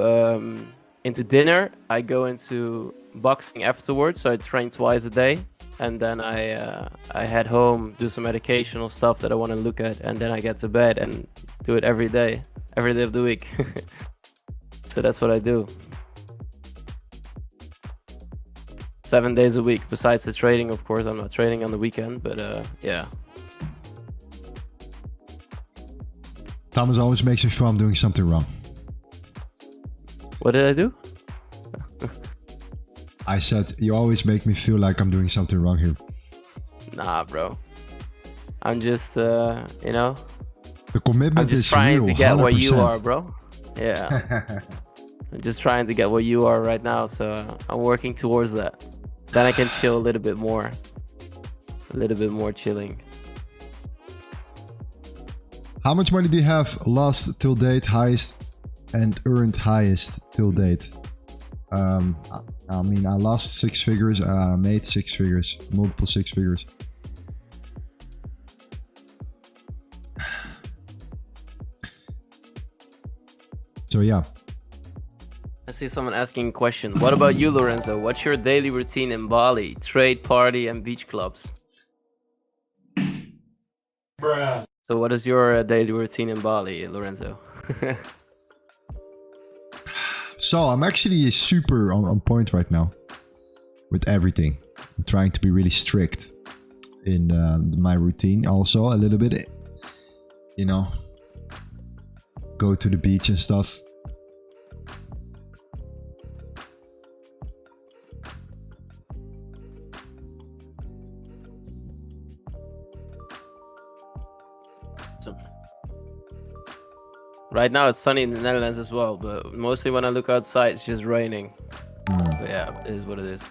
dinner. I go into boxing afterwards, so I train twice a day, and then I head home, do some educational stuff that I want to look at, and then I get to bed and do it every day of the week. So that's what I do. 7 days a week. Besides the trading, of course, I'm not trading on the weekend, but yeah. Thomas always makes me feel I'm doing something wrong. What did I do? I said, you always make me feel like I'm doing something wrong here. Nah, bro. I'm just, you know. The commitment I'm just is trying real, to get 100%. what you are, bro. Yeah. I'm just trying to get what you are right now, so I'm working towards that. Then I can chill a little bit more. A little bit more chilling. How much money do you have lost till date, highest, and earned highest till date? I mean, I lost 6 figures, made 6 figures, multiple 6 figures. So yeah. I see someone asking a question. What about you, Lorenzo? What's your daily routine in Bali? Trade, party, and beach clubs. Bruh. So what is your daily routine in Bali, Lorenzo? So I'm actually super on point right now with everything. I'm trying to be really strict in my routine. Also a little bit, you know, go to the beach and stuff. Right now it's sunny in the Netherlands as well, but mostly when I look outside, it's just raining. But yeah, it is what it is.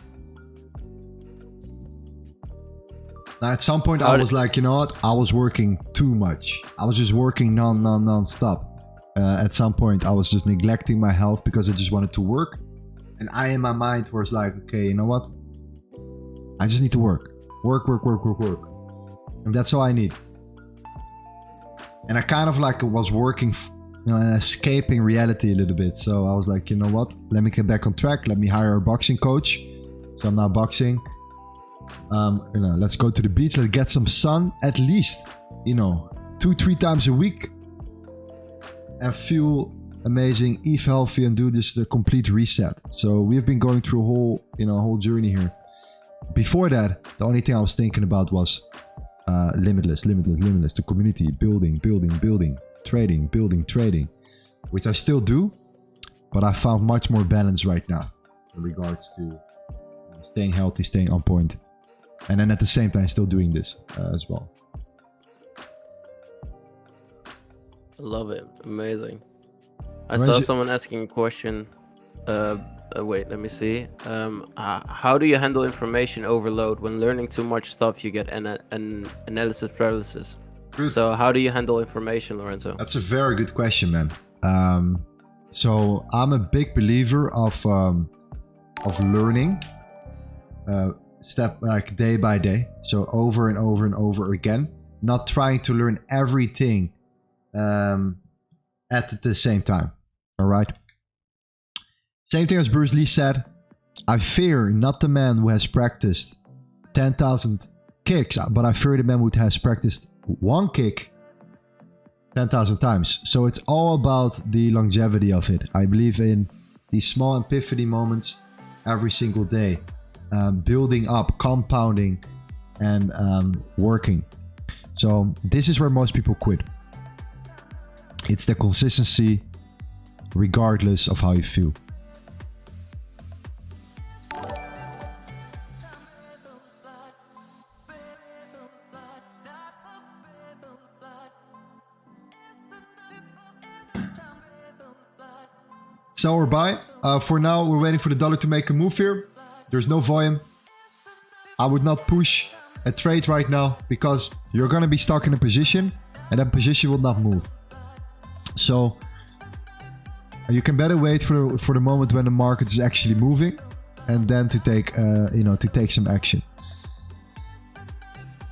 Now, at some point, I was like, you know what? I was working too much. I was just working non-stop. At some point, I was just neglecting my health because I just wanted to work. And I, in my mind, was like, okay, you know what? I just need to work. Work. And that's all I need. And I kind of like was working, you know, and escaping reality a little bit. So I was like, you know what? Let me get back on track. Let me hire a boxing coach. So I'm now boxing. You know, let's go to the beach. Let's get some sun at least, you know, 2-3 times a week. And feel amazing, eat healthy, and do this the complete reset. So we've been going through a whole journey here. Before that, the only thing I was thinking about was limitless. The community, building, trading, which I still do, but I found much more balance right now in regards to staying healthy, staying on point, and then at the same time still doing this as well. I love it. Amazing. I saw someone asking a question. Wait, let me see. How do you handle information overload when learning too much stuff? You get an analysis paralysis. Good. So how do you handle information, Lorenzo? That's a very good question, man. So I'm a big believer of learning, like day by day. So over and over again, not trying to learn everything at the same time. All right. Same thing as Bruce Lee said. I fear not the man who has practiced 10,000 kicks, but I fear the man who has practiced one kick 10,000 times. So it's all about the longevity of it. I believe in these small epiphany moments every single day, building up, compounding, and working. So this is where most people quit. It's the consistency, regardless of how you feel. Sell or buy? For now, we're waiting for the dollar to make a move here. There's no volume. I would not push a trade right now because you're going to be stuck in a position and that position will not move. So you can better wait for the moment when the market is actually moving and then to take to take some action.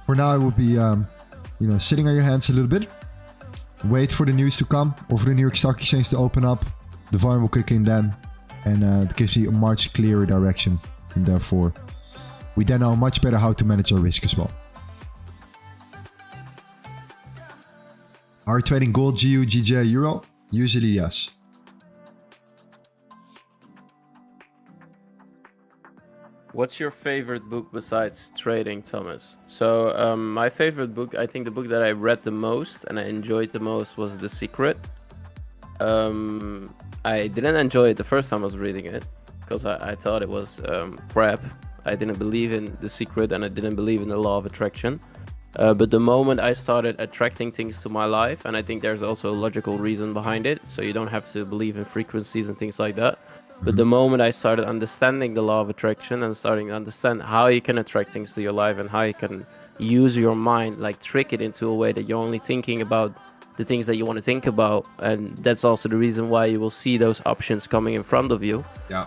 For now, it would be sitting on your hands a little bit. Wait for the news to come or for the New York Stock Exchange to open up. The volume will kick in then, and it gives you a much clearer direction, and therefore we then know much better how to manage our risk as well. Are you trading gold, GU, GJ, Euro? Usually yes. What's your favorite book besides trading, Thomas? So my favorite book, I think the book that I read the most and I enjoyed the most was The Secret. I didn't enjoy it the first time I was reading it because I thought it was crap. I didn't believe in The Secret and I didn't believe in the law of attraction. But the moment I started attracting things to my life, and I think there's also a logical reason behind it, so you don't have to believe in frequencies and things like that. But the moment I started understanding the law of attraction and starting to understand how you can attract things to your life and how you can use your mind, like trick it into a way that you're only thinking about the things that you want to think about, and that's also the reason why you will see those options coming in front of you. Yeah.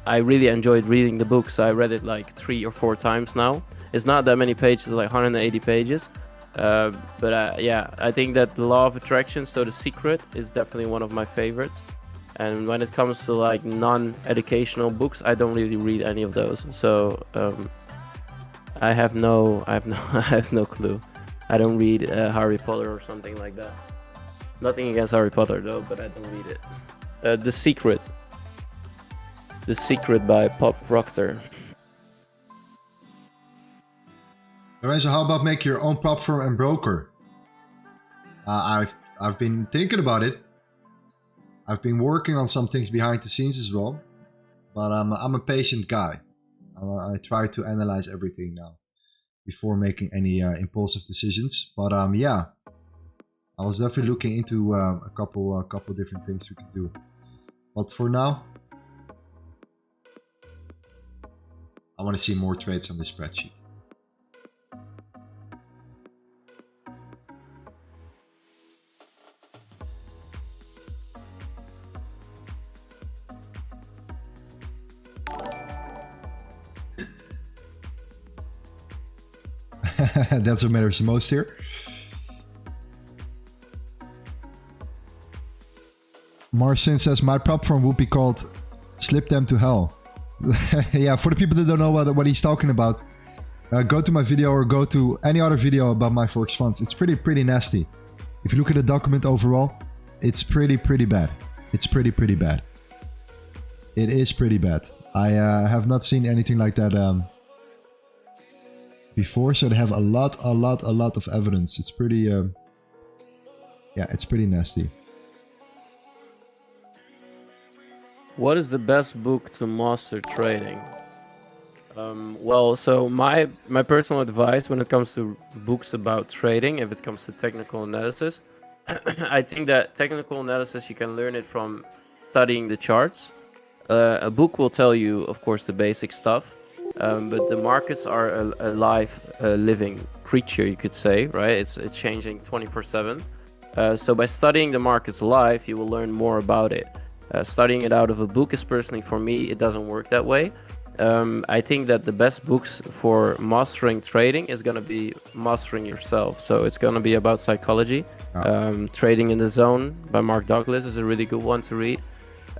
I really enjoyed reading the book, so I read it like 3 or 4 times now. It's not that many pages, like 180 pages. Yeah, I think that the law of attraction, so The Secret, is definitely one of my favorites. And when it comes to like non-educational books, I don't really read any of those. So I have no clue. I don't read Harry Potter or something like that. Nothing against Harry Potter though, but I don't read it. The Secret. The Secret by Bob Proctor. Lorenzo, how about make your own prop firm and broker? I've been thinking about it. I've been working on some things behind the scenes as well, but I'm a patient guy. I try to analyze everything now before making any impulsive decisions. But yeah, I was definitely looking into a couple different things we could do. But for now, I want to see more trades on the spreadsheet. That's what matters the most here. Marcin says, my platform would be called Slip Them to Hell. Yeah, for the people that don't know what he's talking about, go to my video or go to any other video about my Forex Funds. It's pretty nasty. If you look at the document overall, it's pretty bad. It's pretty bad. It is pretty bad. I have not seen anything like that before, so they have a lot of evidence. It's pretty, yeah, it's pretty nasty. What is the best book to master trading? Well, so my personal advice when it comes to books about trading, if it comes to technical analysis, I think that technical analysis, you can learn it from studying the charts. A book will tell you, of course, the basic stuff, but the markets are a live, living creature, you could say, right? It's changing 24/7. So by studying the markets live, you will learn more about it. Studying it out of a book is personally, for me, it doesn't work that way. I think that the best books for mastering trading is going to be mastering yourself. So it's going to be about psychology. Trading in the Zone by Mark Douglas is a really good one to read,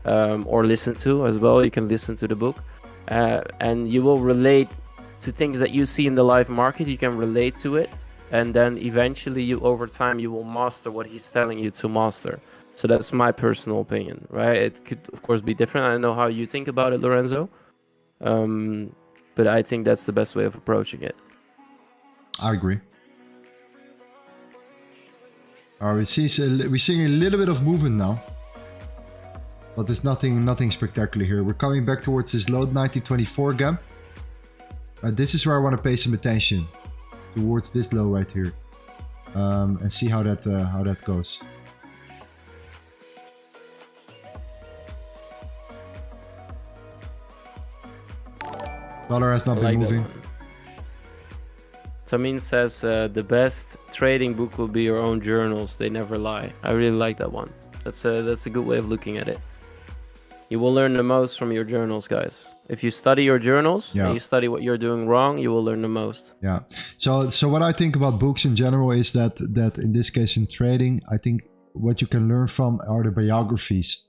or listen to as well. You can listen to the book, and you will relate to things that you see in the live market. You can relate to it, and then eventually, over time, you will master what he's telling you to master. So that's my personal opinion, right? It could, of course, be different. I don't know how you think about it, Lorenzo. But I think that's the best way of approaching it. I agree. All right, we're seeing a little bit of movement now, but there's nothing spectacular here. We're coming back towards this low 1924 gap. This is where I want to pay some attention towards this low right here, and see how that goes. Dollar has not been moving. Tamin says the best trading book will be your own journals. They never lie. I really like that one. That's a good way of looking at it. You will learn the most from your journals, guys. If you study your journals and you study what you're doing wrong, you will learn the most. Yeah. So what I think about books in general is that in this case in trading, I think what you can learn from are the biographies.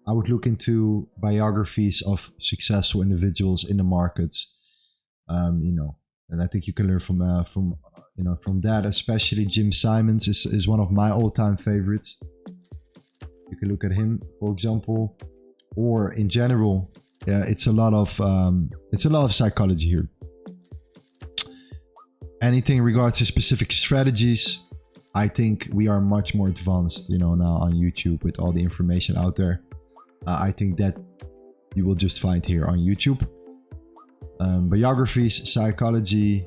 I would look into biographies of successful individuals in the markets, and I think you can learn from that. Especially Jim Simons is one of my all-time favorites. You can look at him, for example, or in general, it's a lot of psychology here. Anything in regards to specific strategies, I think we are much more advanced, now on YouTube with all the information out there. I think that you will just find here on YouTube. Biographies, psychology,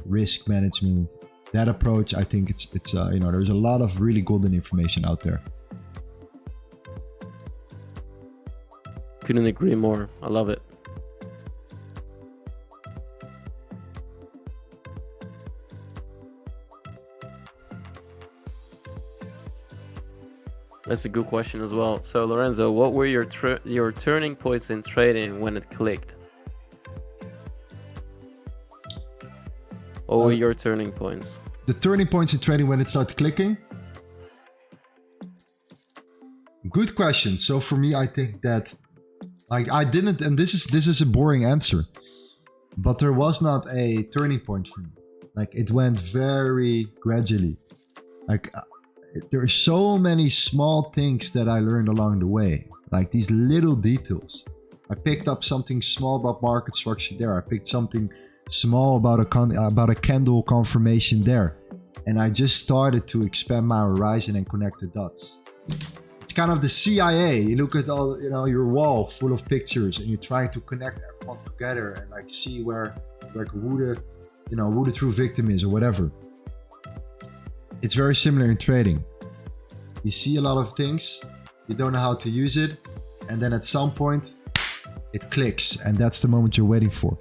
risk management, that approach, I think it's there's a lot of really golden information out there. Couldn't agree more. I love it. That's a good question as well. So Lorenzo, what were your turning points in trading when it clicked? What were your turning points? The turning points in trading when it started clicking? Good question. So for me, I think that I didn't, and this is a boring answer, but there was not a turning point for me. It went very gradually. There are so many small things that I learned along the way, these little details. I picked up something small about market structure there. I picked something small about a candle confirmation there, and I just started to expand my horizon and connect the dots. It's kind of the CIA. You look at all, your wall full of pictures, and you're trying to connect everyone together and see who the true victim is or whatever. It's very similar in trading. You see a lot of things, you don't know how to use it, and then at some point it clicks, and that's the moment you're waiting for.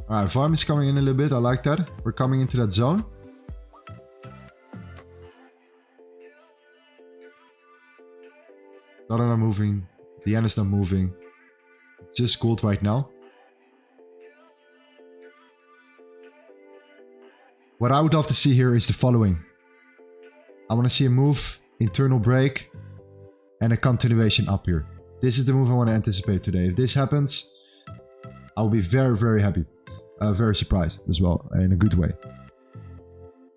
Alright, farm is coming in a little bit. I like that. We're coming into that zone. Dollar not moving. The yen is not moving. It's just gold right now. What I would love to see here is the following. I want to see a move, internal break, and a continuation up here. This is the move I want to anticipate today. If this happens, I will be very, very happy. Very surprised as well, in a good way.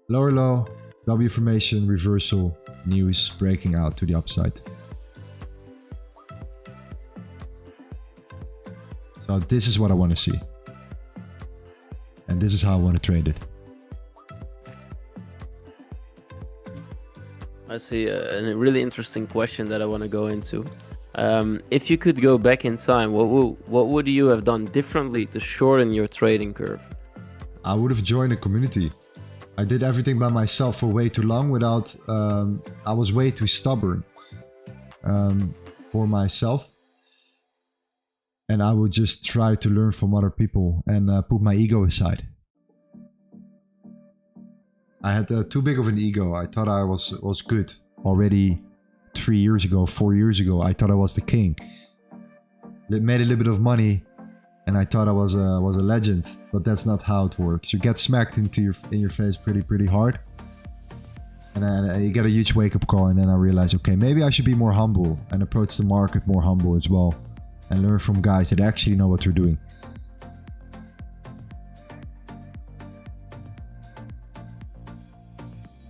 Lower low, W formation, reversal, news, breaking out to the upside. So this is what I want to see. And this is how I want to trade it. I see a really interesting question that I want to go into. If you could go back in time, what would you have done differently to shorten your trading curve? I would have joined a community. I did everything by myself for way too long without... I was way too stubborn for myself. And I would just try to learn from other people and put my ego aside. I had too big of an ego. I thought I was good already 3 years ago, 4 years ago. I thought I was the king. Made a little bit of money, and I thought I was a legend. But that's not how it works. You get smacked in your face pretty hard, and you get a huge wake up call. And then I realized, okay, maybe I should be more humble and approach the market more humble as well, and learn from guys that actually know what they're doing.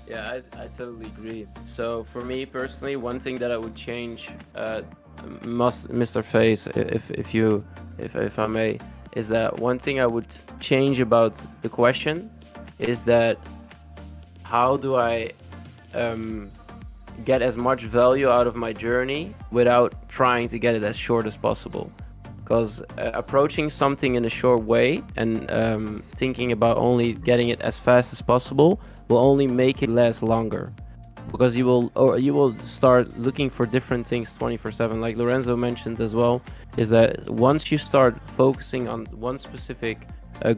Yeah, I totally agree. So for me personally, one thing that I would change, Mr. Face, if I may, is that one thing I would change about the question is that how do I get as much value out of my journey without trying to get it as short as possible? Because approaching something in a short way and thinking about only getting it as fast as possible will only make it last longer, because you will start looking for different things 24/7. Like Lorenzo mentioned as well, is that once you start focusing on one specific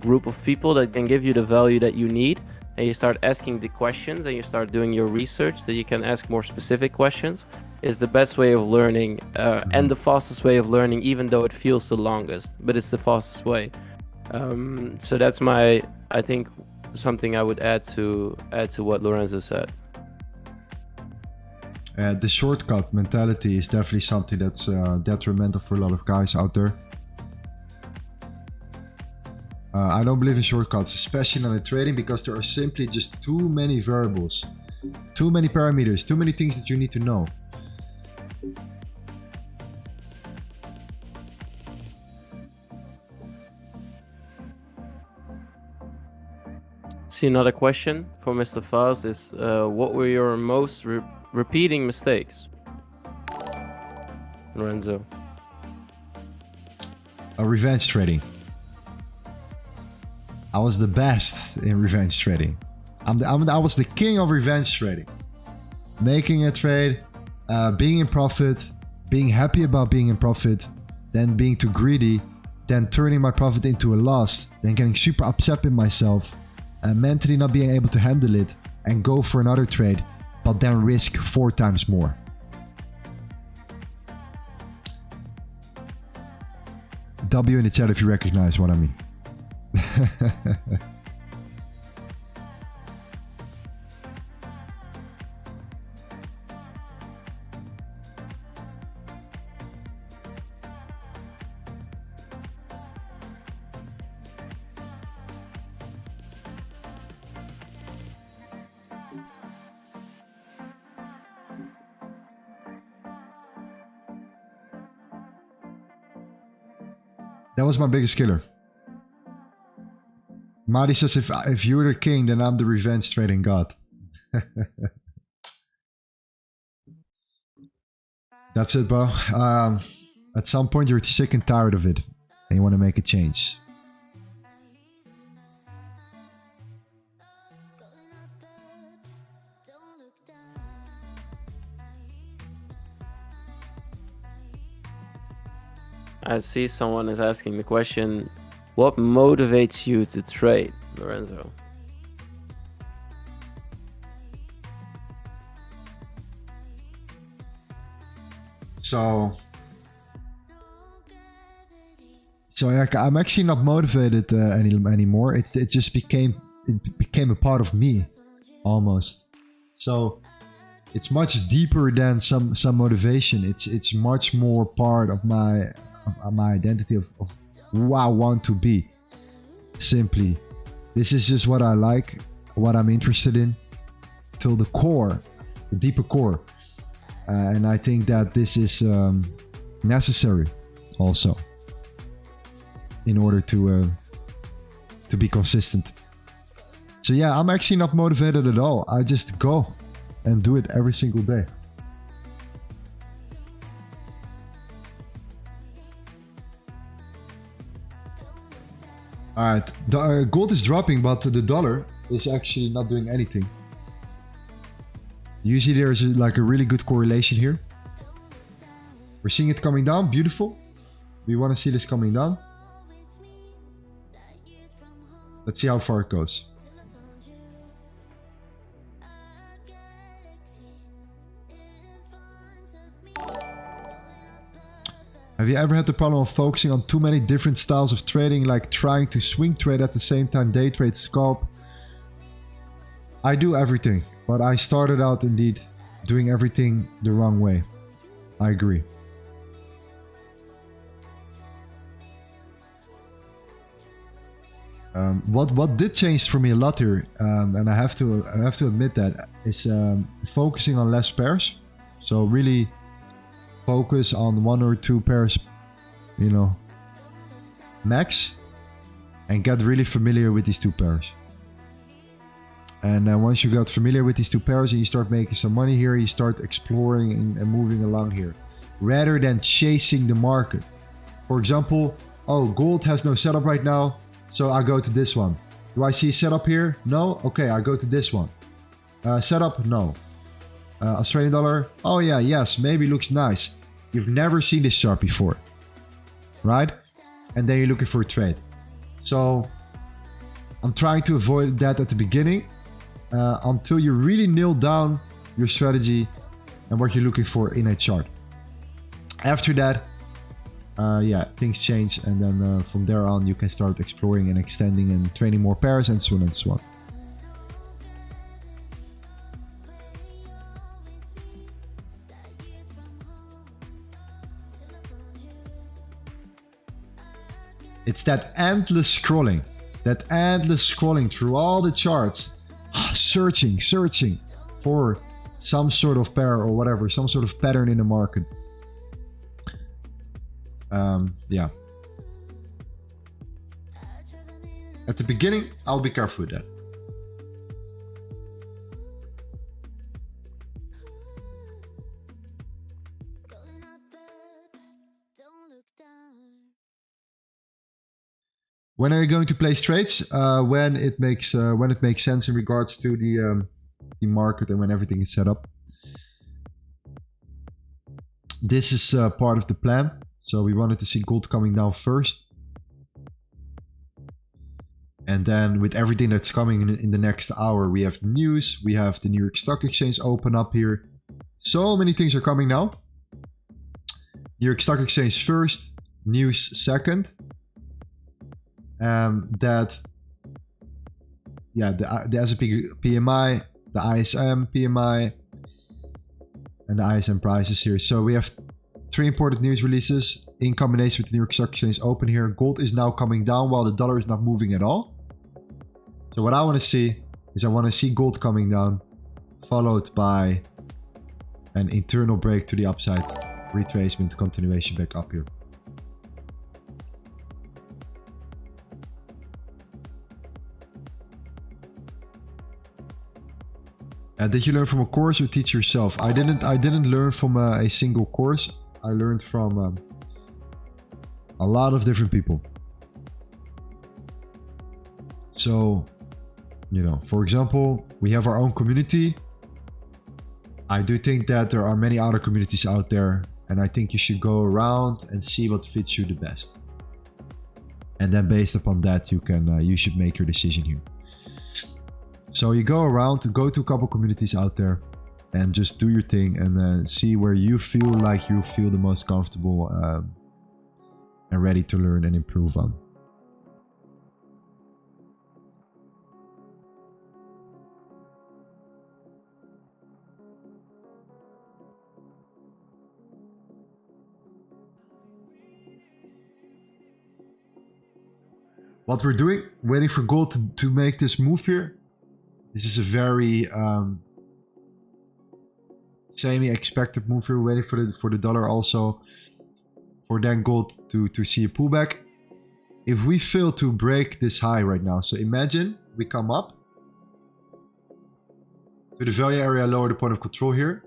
group of people that can give you the value that you need, and you start asking the questions and you start doing your research that you can ask more specific questions, is the best way of learning and the fastest way of learning, even though it feels the longest, but it's the fastest way. So that's I think something I would add to what Lorenzo said. The shortcut mentality is definitely something that's detrimental for a lot of guys out there. I don't believe in shortcuts, especially not in trading, because there are simply just too many variables, too many parameters, too many things that you need to know. See, another question for Mr. Faz is, what were your most repeating mistakes? Lorenzo. Revenge trading. I was the best in revenge trading. I was the king of revenge trading. Making a trade, being in profit, being happy about being in profit, then being too greedy, then turning my profit into a loss, then getting super upset with myself, and mentally not being able to handle it, and go for another trade, but then risk 4 times more. W in the chat if you recognize what I mean. That was my biggest killer. Madi says, if you're the king, then I'm the revenge trading god. That's it, bro. At some point, you're sick and tired of it, and you want to make a change. I see someone is asking the question, what motivates you to trade, Lorenzo? So yeah, I'm actually not motivated anymore. It just became a part of me, almost. So it's much deeper than some motivation. It's much more part of my identity of who I want to be. Simply, this is just what I like, what I'm interested in, till the core, the deeper core. And I think that this is necessary also in order to be consistent. So yeah, I'm actually not motivated at all. I just go and do it every single day. All right, the gold is dropping, but the dollar is actually not doing anything. Usually there's like a really good correlation here. We're seeing it coming down, beautiful. We want to see this coming down. Let's see how far it goes. Have you ever had the problem of focusing on too many different styles of trading, like trying to swing trade at the same time, day trade, scalp? I do everything, but I started out indeed doing everything the wrong way. I agree. What did change for me a lot here, and I have to admit that, is focusing on less pairs. So really focus on 1 or 2 pairs, you know, max, and get really familiar with these 2 pairs. And once you got familiar with these 2 pairs and you start making some money here, you start exploring and moving along here, rather than chasing the market. For example, oh, gold has no setup right now, so I go to this one. Do I see a setup here? No? Okay, I go to this one. Setup? No. Australian dollar? Oh yeah, yes, maybe looks nice. You've never seen this chart before, right? And then you're looking for a trade. So I'm trying to avoid that at the beginning until you really nail down your strategy and what you're looking for in a chart. After that, yeah, things change, and then from there on you can start exploring and extending and training more pairs and so on and so on. It's that endless scrolling through all the charts, searching for some sort of pair or whatever, some sort of pattern in the market. Yeah. At the beginning, I'll be careful with that. When are you going to place trades? When it makes sense in regards to the market and when everything is set up. This is part of the plan. So we wanted to see gold coming down first. And then with everything that's coming in the next hour, we have news. We have the New York Stock Exchange open up here. So many things are coming now. New York Stock Exchange first, news second. The S&P PMI, the ISM PMI, and the ISM prices here. So we have 3 important news releases in combination with the New York Stock Exchange open here. Gold is now coming down while the dollar is not moving at all. So what I want to see is I want to see gold coming down, followed by an internal break to the upside, retracement, continuation back up here. Did you learn from a course or teach yourself? I didn't learn from a single course. I learned from a lot of different people. So, you know, for example, we have our own community. I do think that there are many other communities out there And I think you should go around and see what fits you the best. And then based upon that, you should make your decision here. So you go around, go to a couple communities out there and just do your thing, and see where you feel like you feel the most comfortable and ready to learn and improve on. What we're doing, waiting for gold to make this move here. This is a very semi-expected move here. Waiting for the dollar also, for then gold to see a pullback. If we fail to break this high right now, so imagine we come up to the value area, lower the point of control here.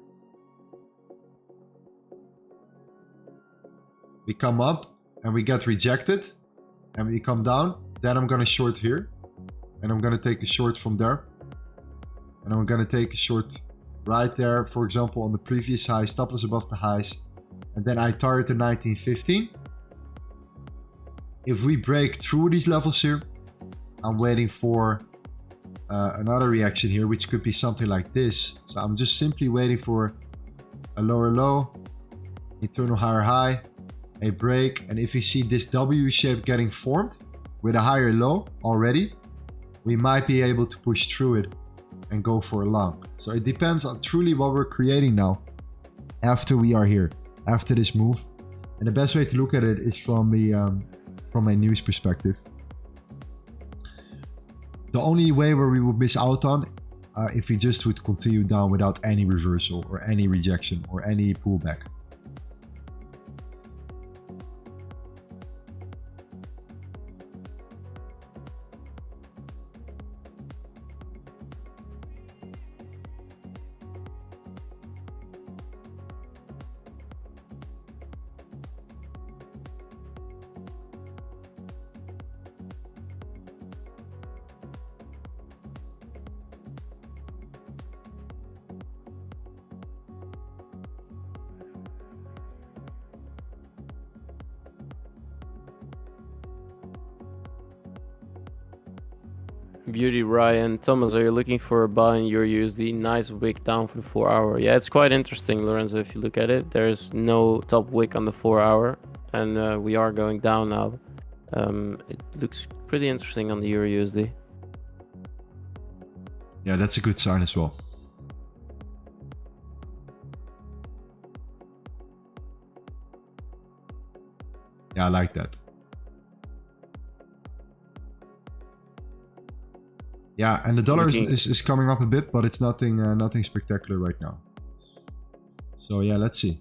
We come up and we get rejected, and we come down. Then I'm gonna short here, and I'm gonna take a short from there, and I'm gonna take a short right there, for example, on the previous high, stop loss above the highs, and then I target the 1915. If we break through these levels here, I'm waiting for another reaction here, which could be something like this. So I'm just simply waiting for a lower low, internal higher high, a break, and if we see this W shape getting formed with a higher low already, we might be able to push through it and go for a long. So it depends on truly what we're creating now after we are here, after this move. And the best way to look at it is from a news perspective. The only way where we would miss out on if we just would continue down without any reversal or any rejection or any pullback. Beauty Ryan, Thomas, are you looking for a buy in EURUSD? Nice wick down for the 4 hour. Yeah, it's quite interesting, Lorenzo, if you look at it. There's no top wick on the 4 hour, and we are going down now. It looks pretty interesting on the EURUSD. Yeah, that's a good sign as well. Yeah, I like that. Yeah, and the dollar is coming up a bit, but it's nothing nothing spectacular right now. So yeah, let's see.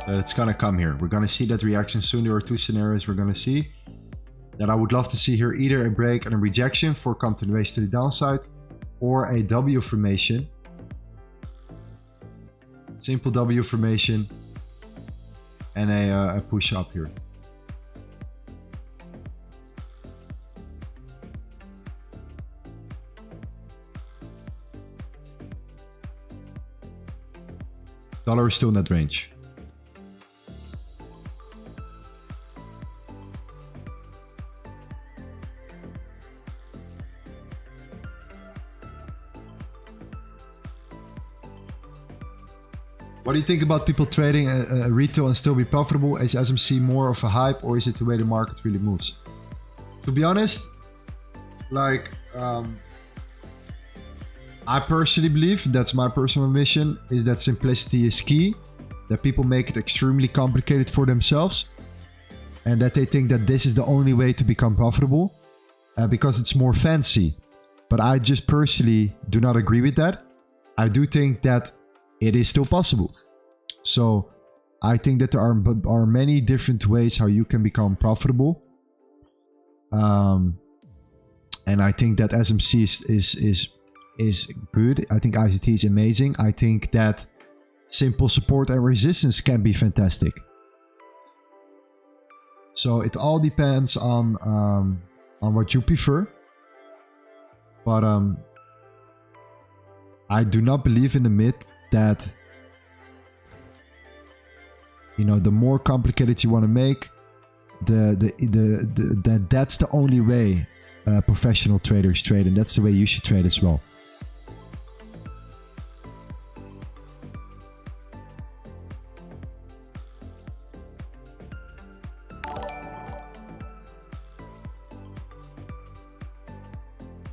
It's gonna come here. We're gonna see that reaction soon. There are two scenarios we're gonna see. That I would love to see here, either a break and a rejection for continuation to the downside, or a W formation. Simple W formation and a push up here. Dollar is still in that range. What do you think about people trading retail and still be profitable? Is SMC more of a hype, or is it the way the market really moves? To be honest, like I personally believe, that's my personal mission, is that simplicity is key. That people make it extremely complicated for themselves, and that they think that this is the only way to become profitable because it's more fancy. But I just personally do not agree with that. I do think that it is still possible. So I think that there are many different ways how you can become profitable. And I think that SMC is good. I think ICT is amazing. I think that simple support and resistance can be fantastic. So it all depends on what you prefer. But I do not believe in the myth that, you know, the more complicated you want to make, that's the only way professional traders trade, and that's the way you should trade as well.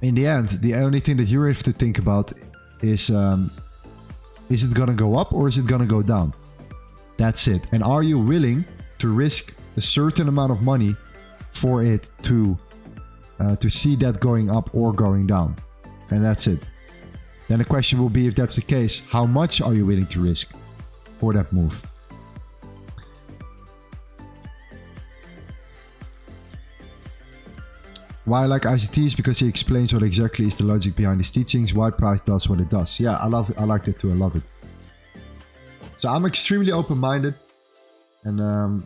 In the end, the only thing that you have to think about is it gonna go up or is it gonna go down? That's it. And are you willing to risk a certain amount of money for it to see that going up or going down? And that's it. Then the question will be, if that's the case, how much are you willing to risk for that move? Why I like ICT is because he explains what exactly is the logic behind his teachings, why price does what it does. Yeah, I like that too. I love it. So I'm extremely open-minded, and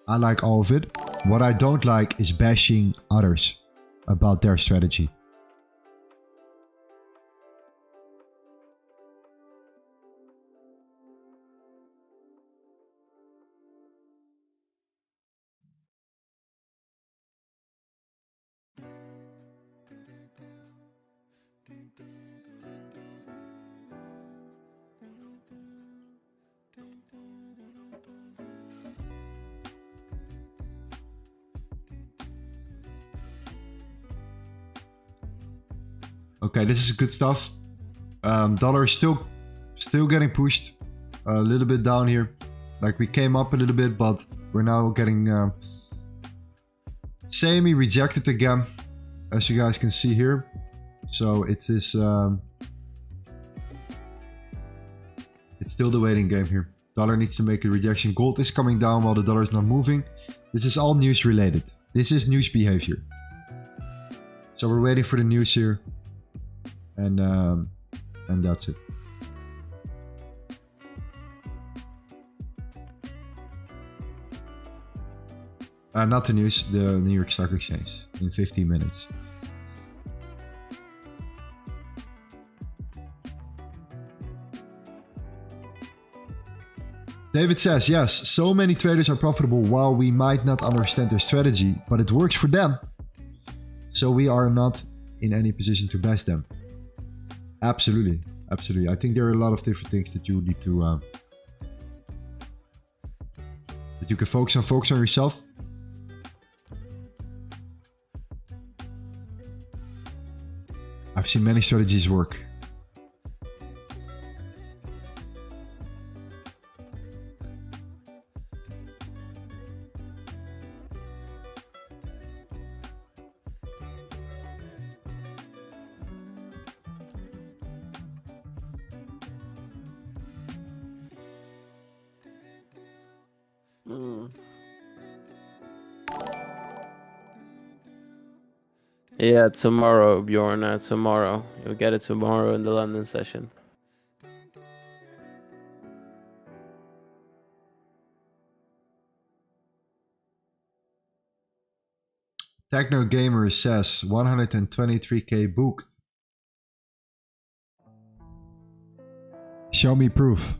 I like all of it. What I don't like is bashing others about their strategy. Okay, this is good stuff. Dollar is still getting pushed a little bit down here. Like, we came up a little bit, but we're now getting semi-rejected again, as you guys can see here. So it is it's still the waiting game here. Dollar needs to make a rejection. Gold is coming down while the dollar is not moving. This is all news related. This is news behavior. So we're waiting for the news here. And that's it. Not the news, the New York Stock Exchange in 15 minutes. David says, yes, so many traders are profitable while we might not understand their strategy, but it works for them. So we are not in any position to bash them. Absolutely, absolutely. I think there are a lot of different things that you need to that you can focus on. Focus on yourself. I've seen many strategies work. Yeah, tomorrow, Bjorn. Tomorrow. You'll get it tomorrow in the London session. Techno Gamer says 123k booked. Show me proof.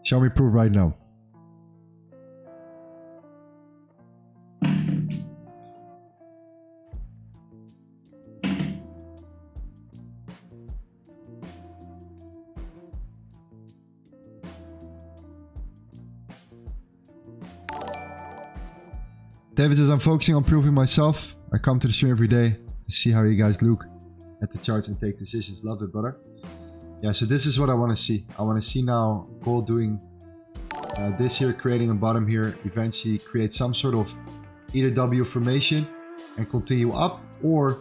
Show me proof right now. David says, I'm focusing on proving myself. I come to the stream every day to see how you guys look at the charts and take decisions. Love it, brother. Yeah, so this is what I want to see. I want to see now gold doing this here, creating a bottom here, eventually create some sort of either W formation and continue up, or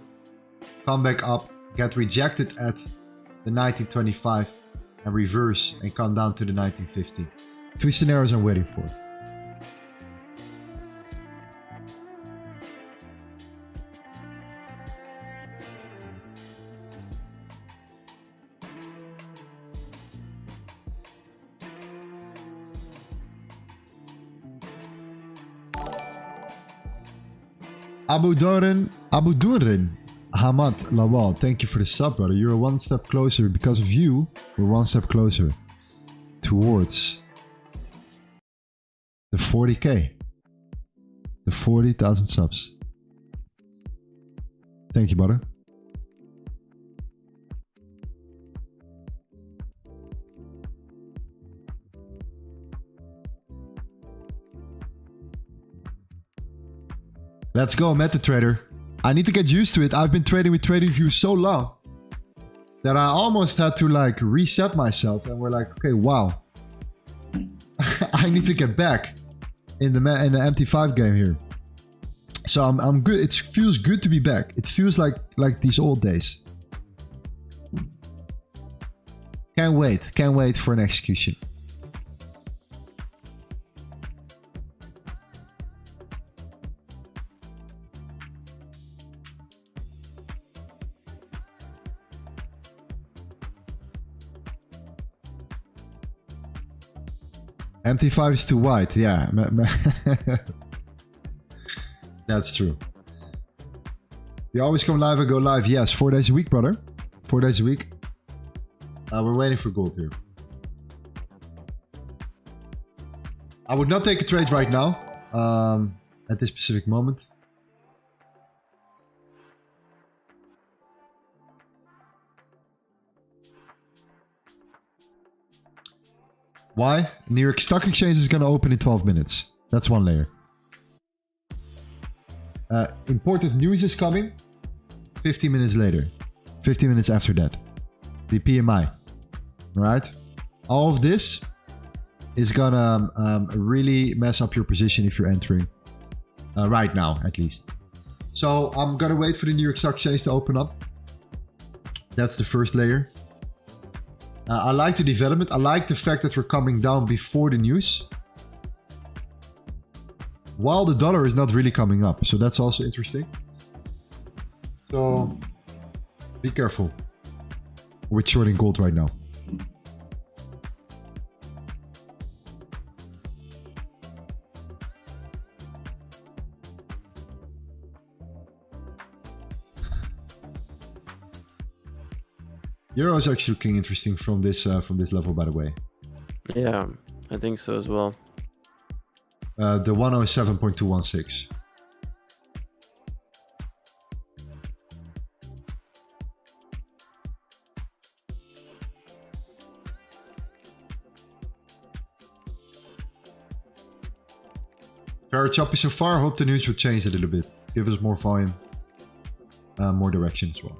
come back up, get rejected at the 1925 and reverse and come down to the 1915. Two scenarios I'm waiting for. Abu Durin Hamad Lawal, thank you for the sub, brother. You're one step closer. Because of you, we're one step closer towards the 40k. The 40,000 subs. Thank you, brother. Let's go, MetaTrader. I need to get used to it. I've been trading with TradingView so long that I almost had to like reset myself, and we're like, okay, wow. I need to get back in the MT5 game here. So I'm good. It feels good to be back. It feels like these old days. Can't wait for an execution. MT5 is too wide, yeah. That's true. You always come live and go live. Yes, 4 days a week, brother. 4 days a week. We're waiting for gold here. I would not take a trade right now, at this specific moment. Why? New York Stock Exchange is going to open in 12 minutes. That's one layer. Important news is coming 15 minutes later. 15 minutes after that. The PMI. Alright? All of this is going to really mess up your position if you're entering. Right now, at least. So I'm going to wait for the New York Stock Exchange to open up. That's the first layer. I like the development. I like the fact that we're coming down before the news, while the dollar is not really coming up. So that's also interesting. So be careful with shorting gold right now. Euro is actually looking interesting from this level, by the way. Yeah, I think so as well. The 107.216. Very choppy so far. Hope the news will change a little bit. Give us more volume, more direction as well.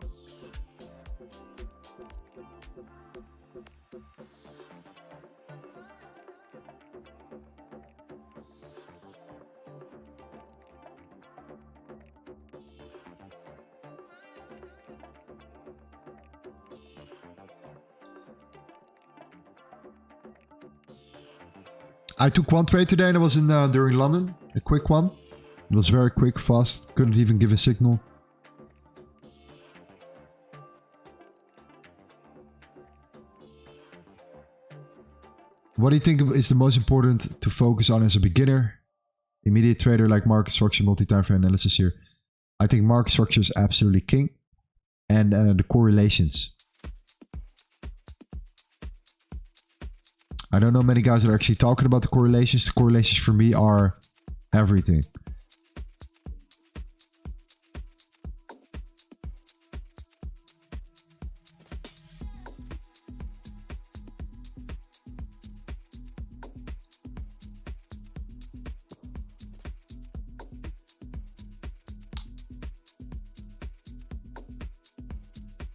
I took one trade today and it was in during London, a quick one. It was very quick, fast, couldn't even give a signal. What do you think is the most important to focus on as a beginner? Immediate trader like market structure, multi-time frame analysis here. I think market structure is absolutely king. And the correlations. I don't know many guys that are actually talking about the correlations. The correlations for me are everything.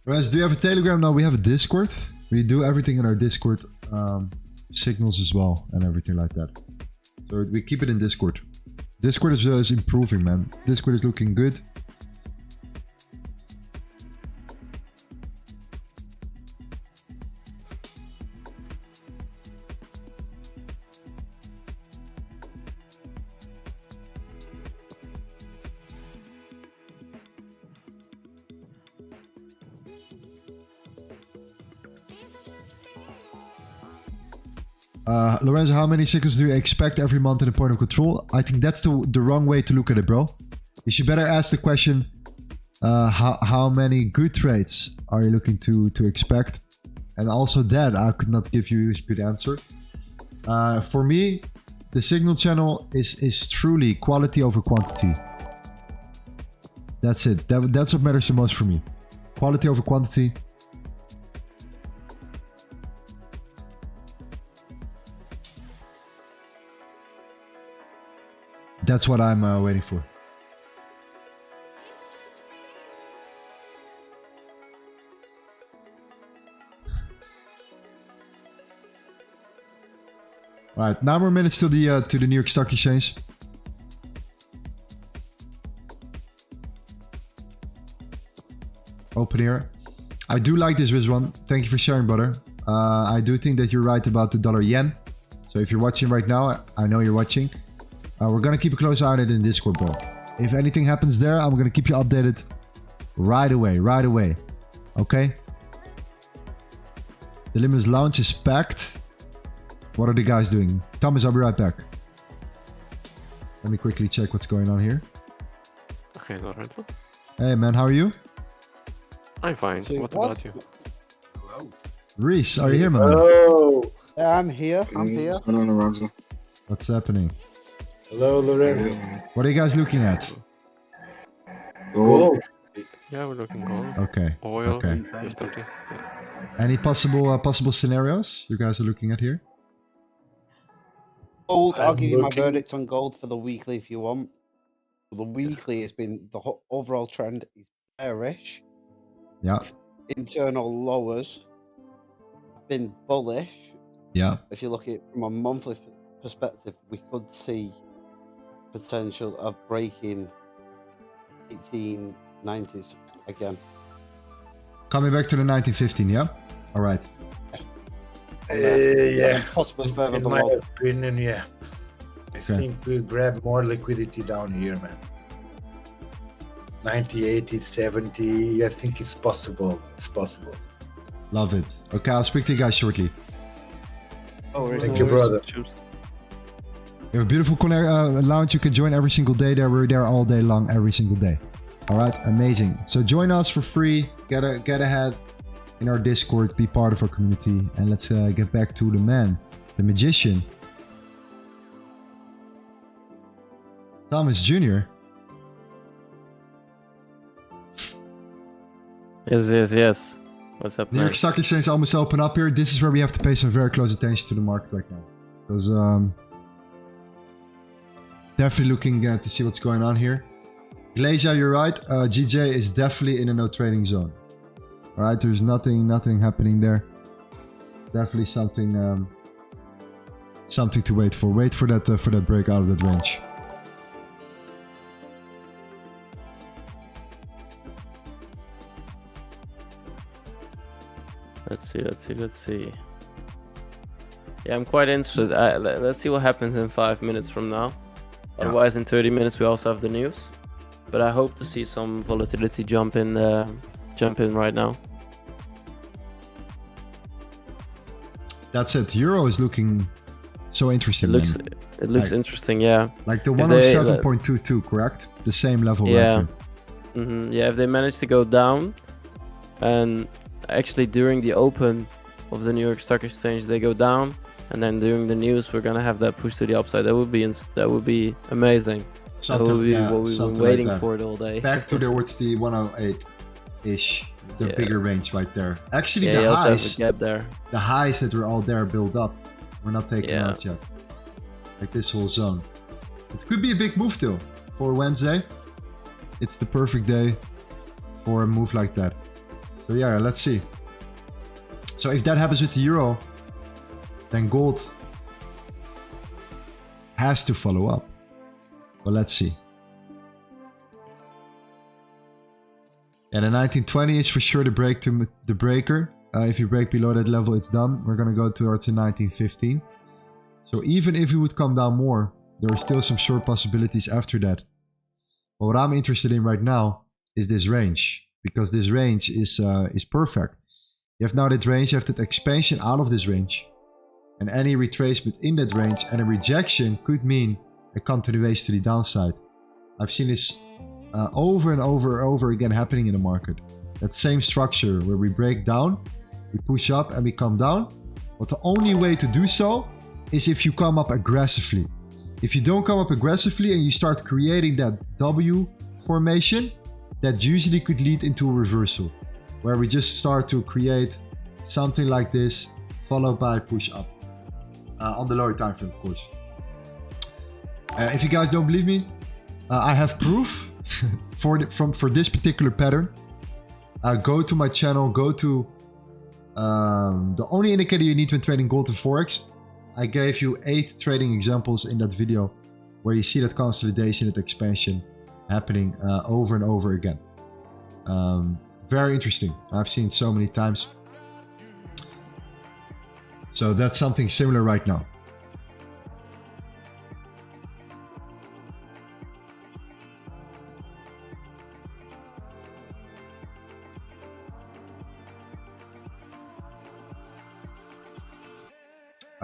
Lorenzo, do you have a Telegram? No, we have a Discord. We do everything in our Discord. Signals as well and everything like that. So we keep it in Discord. Discord is improving, man. Discord is looking good. Lorenzo, how many signals do you expect every month in a point of control? I think that's the wrong way to look at it, bro. You should better ask the question, how many good trades are you looking to expect? And also that I could not give you a good answer. For me, the signal channel is truly quality over quantity. That's it. That's what matters the most for me. Quality over quantity. That's what I'm waiting for. All right, 9 more minutes to the New York Stock Exchange. Open here. I do like this one. Thank you for sharing, brother. I do think that you're right about the dollar yen. So if you're watching right now, I know you're watching. We're gonna keep a close eye on it in Discord, bro. If anything happens there, I'm gonna keep you updated right away. Okay? The Limits Lounge is packed. What are the guys doing? Thomas, I'll be right back. Let me quickly check what's going on here. Okay, Lorenzo. Hey man, how are you? I'm fine. What about you? Hello. Reese, are you here, man? Hello. I'm here. What's going on, Lorenzo? What's happening? Hello, Lorenzo. What are you guys looking at? Gold. Yeah, we're looking gold. Okay. Oil. Okay. Just okay. Yeah. Any possible scenarios you guys are looking at here? Gold, I'll I'm give you my looking- verdict on gold for the weekly if you want. For the weekly, it's been the overall trend is bearish. Yeah. Internal lowers have been bullish. Yeah. If you look at it from a monthly perspective, we could see potential of breaking 1890s again. Coming back to the 1915, yeah? All right. Yeah. Possibly further In my below. opinion, yeah. I think we grab more liquidity down here, man. 90, 80, 70. I think it's possible. It's possible. Love it. Okay, I'll speak to you guys shortly. Oh, Thank you, brother. We have a beautiful lounge. You can join every single day there. We're there all day long, every single day. All right, amazing. So join us for free. Get ahead in our Discord. Be part of our community. And let's get back to the man, the magician. Thomas Jr. Yes. What's up, New York Stock Exchange almost open up here. This is where we have to pay some very close attention to the market right now. Because definitely looking to see what's going on here. Glacia, you're right. GJ is definitely in a no trading zone. All right, there's nothing happening there. Definitely something to wait for. Wait for that break out of that range. Let's see. Yeah, I'm quite interested. Let's see what happens in 5 minutes from now. Yeah. Otherwise, in 30 minutes, we also have the news. But I hope to see some volatility jump in right now. That's it. Euro is looking so interesting. It looks interesting, yeah. Like the If they- 107.22, correct? The same level. Yeah. Right here. Yeah, if they manage to go down, and actually during the open of the New York Stock Exchange they go down, and then during the news we're gonna have that push to the upside. That would be amazing. That would be what we've been waiting like for all day. Back towards the 108-ish, the Yes. bigger range right there. Actually, Yeah, you the also have highs, a gap there. the highs that were all there build up. We're not taking Yeah. out yet. Like this whole zone. It could be a big move still for Wednesday. It's the perfect day for a move like that. So yeah, let's see. So if that happens with the euro, then gold has to follow up. But let's see. Yeah, the 1920 is for sure the breaker. If you break below that level, it's done. We're gonna go towards the 1915. So even if we would come down more, there are still some short possibilities after that. But what I'm interested in right now is this range, because this range is perfect. You have now that range, you have that expansion out of this range, and any retracement in that range and a rejection could mean a continuation to the downside. I've seen this over and over again happening in the market. That same structure where we break down, we push up and we come down. But the only way to do so is if you come up aggressively. If you don't come up aggressively and you start creating that W formation, that usually could lead into a reversal, where we just start to create something like this, followed by push up on the lower time frame, of course. If you guys don't believe me, I have proof for this particular pattern. Go to my channel, go to the only indicator you need when trading gold and Forex. I gave you 8 trading examples in that video where you see that consolidation, that expansion happening over and over again. Very interesting. I've seen so many times. So that's something similar right now.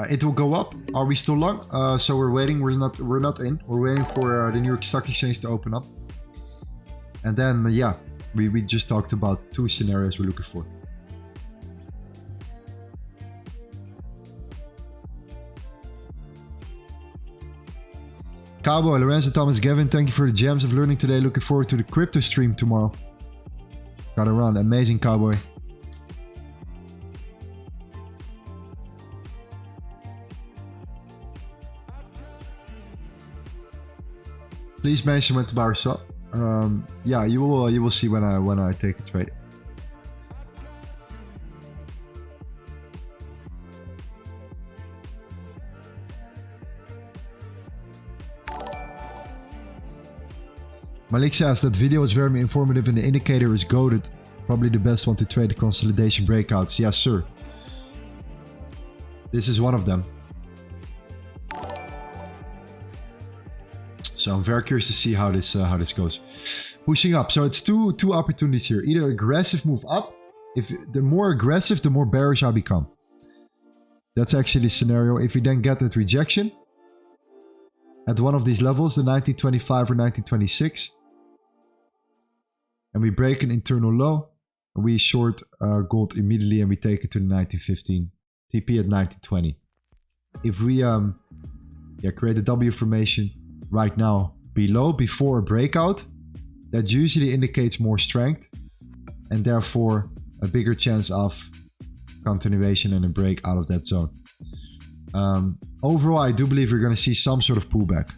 It will go up. Are we still long? So we're waiting. We're not in. We're waiting for the New York Stock Exchange to open up. And then yeah, we just talked about 2 scenarios we're looking for. Cowboy, Lorenzo, Thomas, Gavin, thank you for the gems of learning today. Looking forward to the crypto stream tomorrow. Gotta run. Amazing, Cowboy. Please mention when to buy or sell. Yeah, you will see when I take a trade. Malik says that video is very informative and the indicator is goated. Probably the best one to trade the consolidation breakouts. Yes, sir. This is one of them. So I'm very curious to see how this goes. Pushing up. So it's two opportunities here. Either aggressive move up. If the more aggressive, the more bearish I become. That's actually the scenario. If we then get that rejection at one of these levels, the 1925 or 1926, and we break an internal low, we short gold immediately and we take it to the 1915 TP at 1920. If we create a W formation right now below before a breakout, that usually indicates more strength and therefore a bigger chance of continuation and a break out of that zone. Overall, I do believe we're going to see some sort of pullback.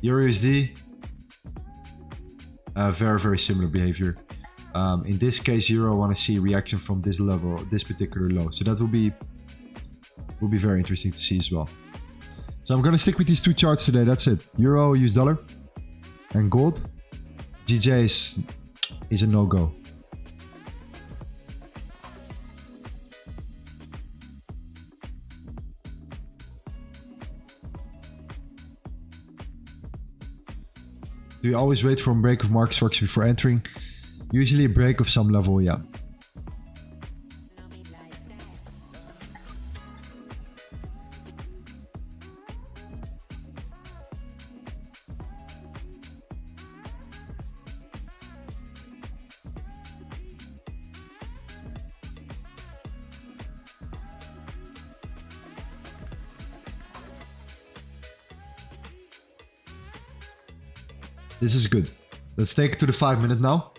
EURUSD, very, very similar behavior. In this case, Euro, I want to see a reaction from this level, this particular low. So that will be very interesting to see as well. So I'm going to stick with these 2 charts today. That's it. Euro, US dollar, and gold. GJ is a no-go. Do you always wait for a break of market structure before entering? Usually a break of some level, yeah. This is good. Let's take it to the 5-minute now.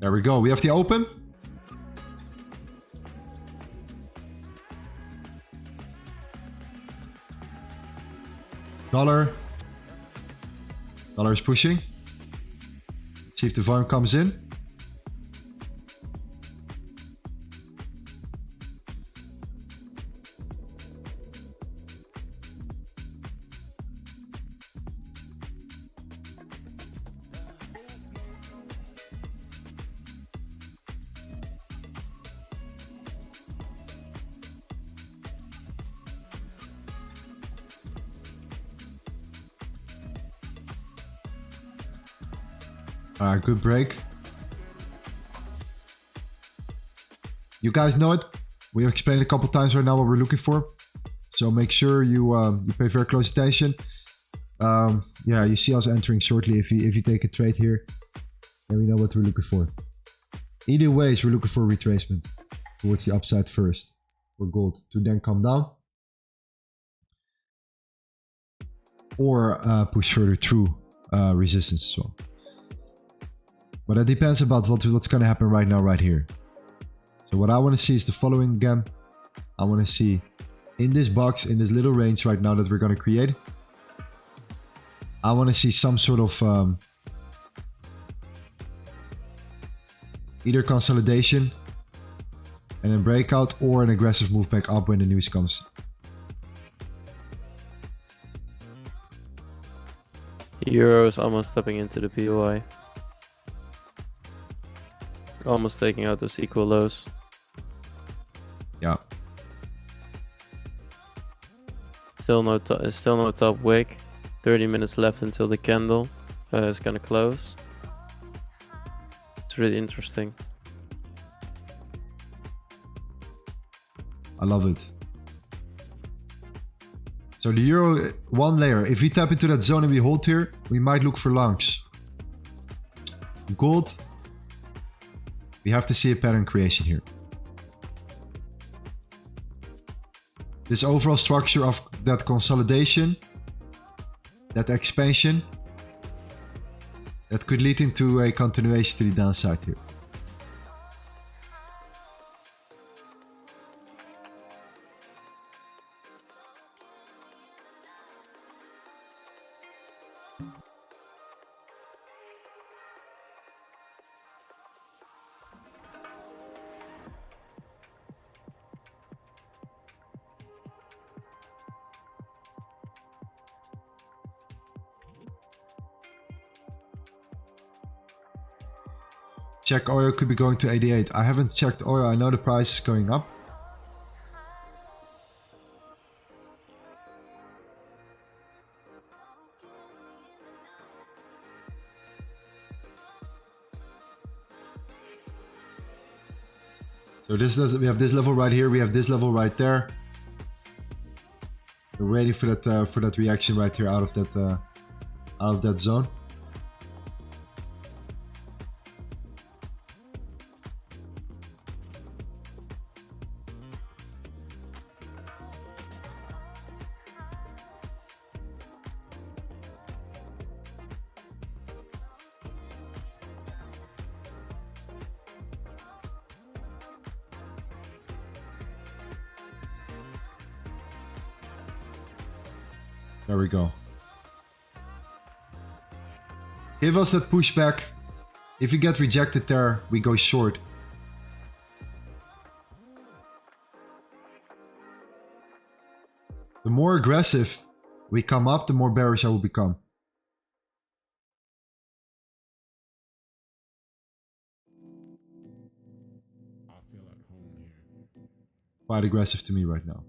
There we go. We have the open. Dollar is pushing. See if the volume comes in. Alright, good break. You guys know it. We have explained a couple times right now what we're looking for. So make sure you pay very close attention. Yeah, you see us entering shortly if you take a trade here. Then we know what we're looking for. Either ways, we're looking for retracement towards the upside first for gold to then come down. Or push further through resistance as well. But it depends about what's going to happen right now, right here. So what I want to see is the following again. I want to see in this box, in this little range right now that we're going to create. I want to see some sort of either consolidation and then breakout, or an aggressive move back up when the news comes. Euro is almost stepping into the POI. Almost taking out those equal lows. Yeah. Still no top wick. 30 minutes left until the candle is gonna close. It's really interesting. I love it. So the euro, one layer. If we tap into that zone and we hold here, we might look for longs. Gold, we have to see a pattern creation here. This overall structure of that consolidation, that expansion, that could lead into a continuation to the downside here. Check oil could be going to 88. I haven't checked oil. I know the price is going up. So we have this level right here. We have this level right there. We're waiting for that reaction right here out of that zone. There we go. Give us that pushback. If you get rejected there, we go short. The more aggressive we come up, the more bearish I will become. Quite aggressive to me right now.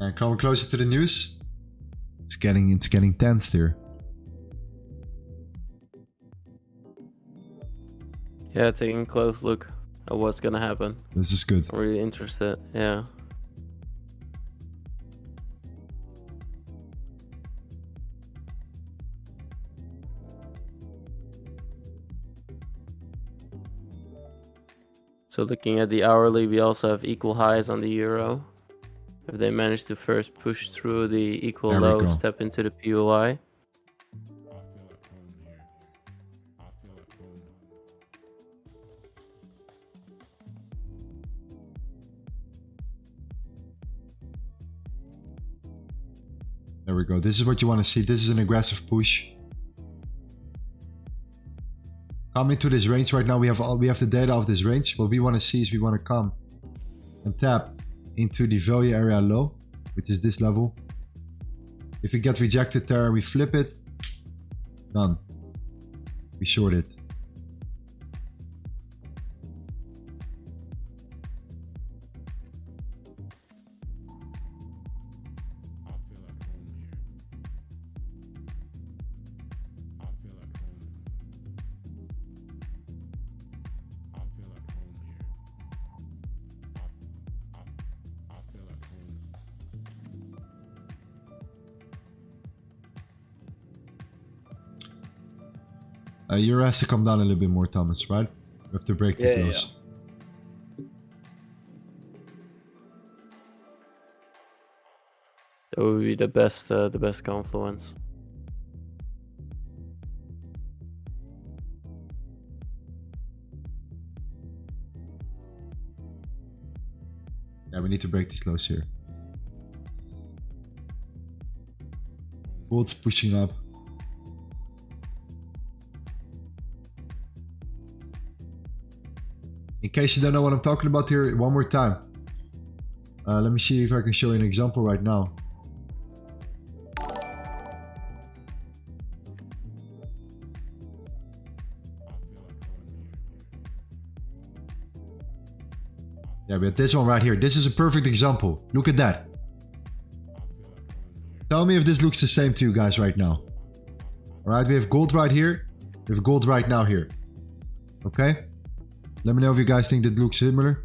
And coming closer to the news, it's getting tense here. Yeah, taking a close look at what's gonna happen. This is good. I'm really interested. Yeah. So looking at the hourly, we also have equal highs on the euro. If they manage to first push through the equal low, step into the POI. There we go. This is what you want to see. This is an aggressive push. Come into this range right now. We have the data of this range. What we want to see is we want to come and tap into the value area low, which is this level. If it gets rejected there, we flip it. Done. We short it. Euro has to come down a little bit more, Thomas, right? We have to break these lows. That would be the best confluence. Yeah, we need to break these lows here. Gold's pushing up. In case you don't know what I'm talking about here, one more time. Let me see if I can show you an example right now. Yeah, we have this one right here. This is a perfect example. Look at that. Tell me if this looks the same to you guys right now. Alright, we have gold right here. We have gold right now here. Okay? Let me know if you guys think that looks similar.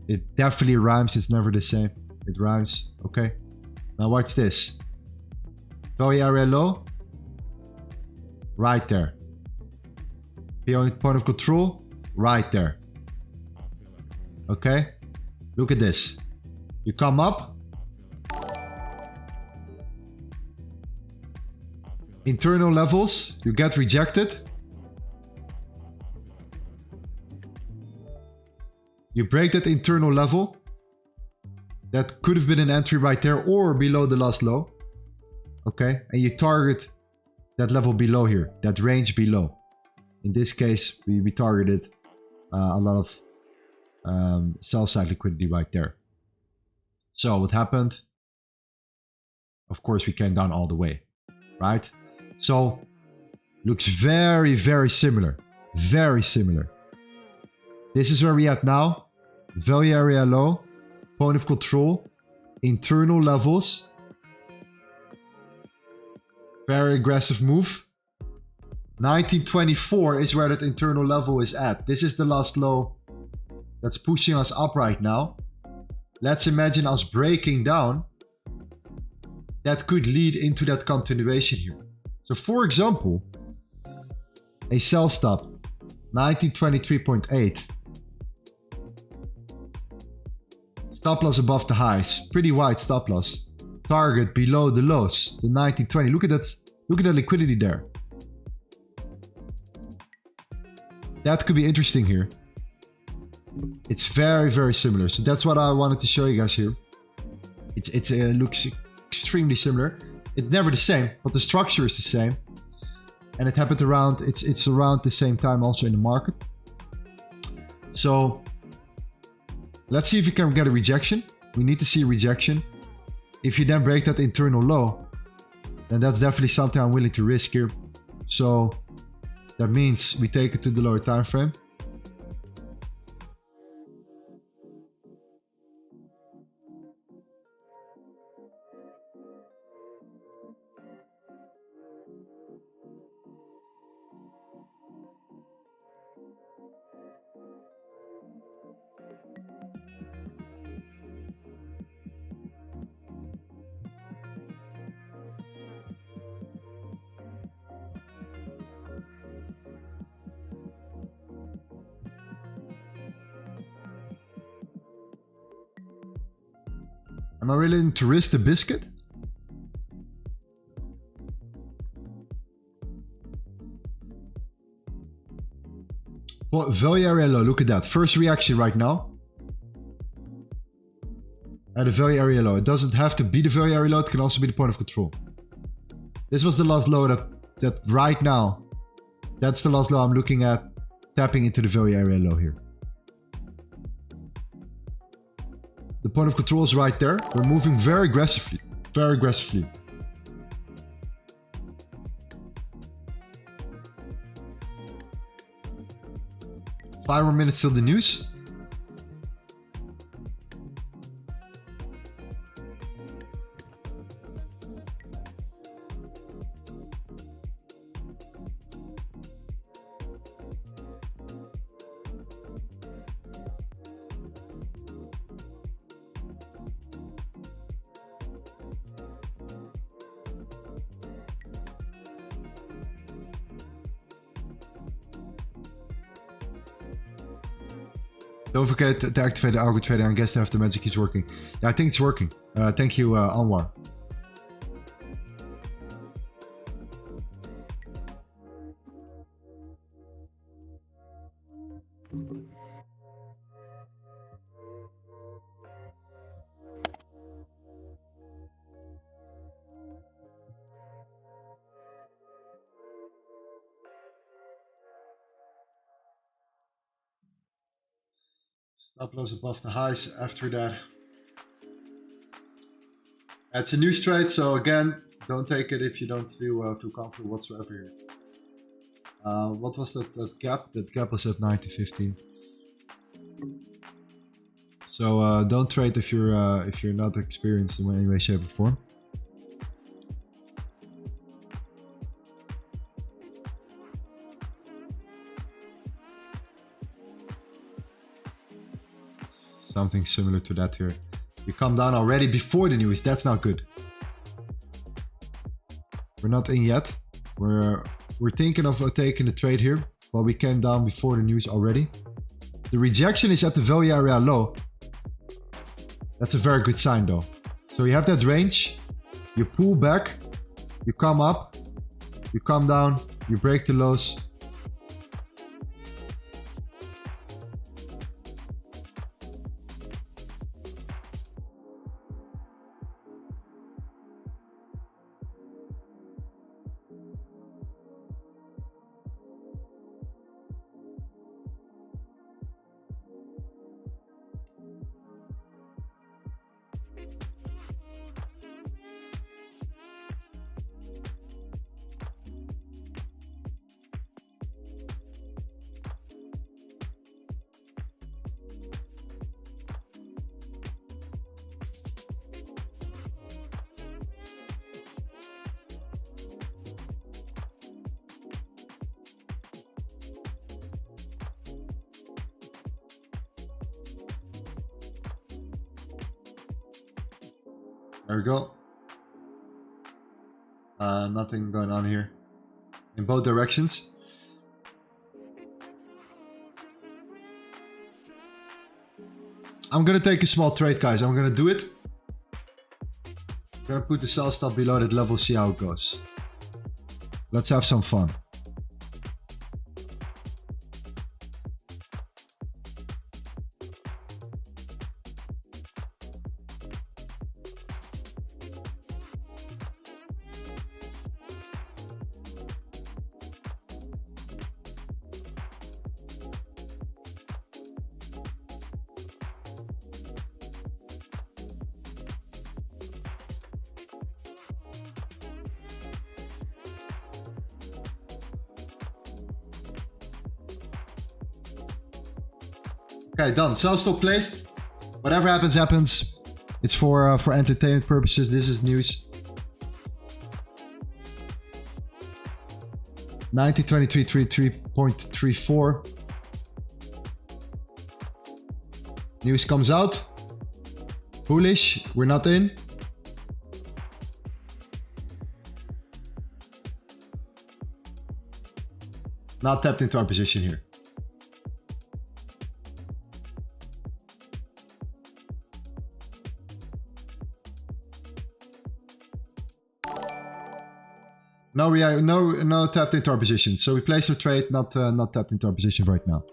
It definitely rhymes. It's never the same. It rhymes. Okay. Now watch this. Value area low. Right there. Point of control. Right there. Okay. Look at this. You come up. Internal levels. You get rejected. You break that internal level. That could have been an entry right there or below the last low. Okay. And you target that level below here. That range below. In this case, we targeted a lot of sell side liquidity right there. So what happened? Of course, we came down all the way. Right? So looks very, very similar. Very similar. This is where we at now. Value area low, point of control, internal levels. Very aggressive move. 1924 is where that internal level is at. This is the last low that's pushing us up right now. Let's imagine us breaking down. That could lead into that continuation here. So for example, a sell stop, 1923.8. Stop loss above the highs. Pretty wide stop loss. Target below the lows. The 1920. Look at that. Look at that liquidity there. That could be interesting here. It's very, very similar. So that's what I wanted to show you guys here. It looks extremely similar. It's never the same, but the structure is the same. And it happened around, it's around the same time also in the market. So let's see if we can get a rejection. We need to see a rejection. If you then break that internal low, then that's definitely something I'm willing to risk here. So that means we take it to the lower time frame. Am I willing to risk the biscuit? Well, value area low, look at that. First reaction right now. At a value area low. It doesn't have to be the value area low, it can also be the point of control. This was the last low that right now, that's the last low I'm looking at tapping into the value area low here. The point of control is right there. We're moving very aggressively. Very aggressively. 5 more minutes till the news. Don't forget to activate the algo trader and guess if the magic is working. Yeah, I think it's working. Thank you, Anwar. Stop loss above the highs after that. It's a news trade, so again, don't take it if you don't feel comfortable whatsoever here. What was that gap? That gap was at 90.15. So don't trade if you're not experienced in any way, shape, or form. Something similar to that here. You come down already before the news. That's not good. We're not in yet. We're thinking of taking the trade here, but we came down before the news already. The rejection is at the value area low. That's a very good sign though. So you have that range. You pull back. You come up. You come down. You break the lows. There we go. Nothing going on here in both directions. I'm gonna take a small trade, guys. I'm gonna do it. I'm gonna put the sell stop below that level, see how it goes. Let's have some fun. Okay, done. Sell stop placed. Whatever happens, happens. It's for entertainment purposes. This is news. 90.23.34. News comes out. Bullish. We're not in. Not tapped into our position here. No tapped into our position. So we placed a trade, not tapped into our position right now.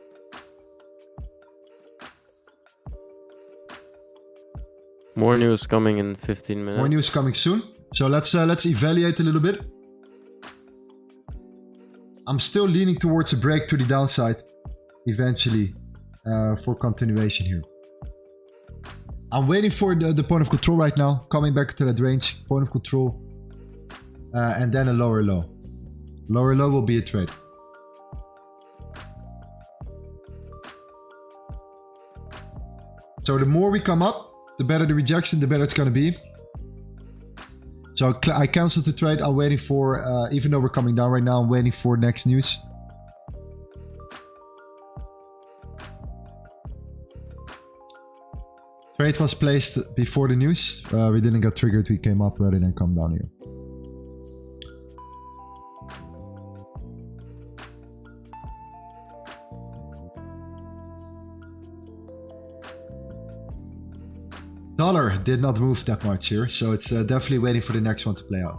More news coming in 15 minutes. More news coming soon. So let's evaluate a little bit. I'm still leaning towards a break to the downside eventually for continuation here. I'm waiting for the point of control right now. Coming back to that range, point of control. And then a lower low. Lower low will be a trade. So the more we come up, the better the rejection, the better it's going to be. So I canceled the trade. I'm waiting for, even though we're coming down right now, I'm waiting for next news. Trade was placed before the news. We didn't get triggered. We came up rather than come down here. Dollar did not move that much here, so it's definitely waiting for the next one to play out.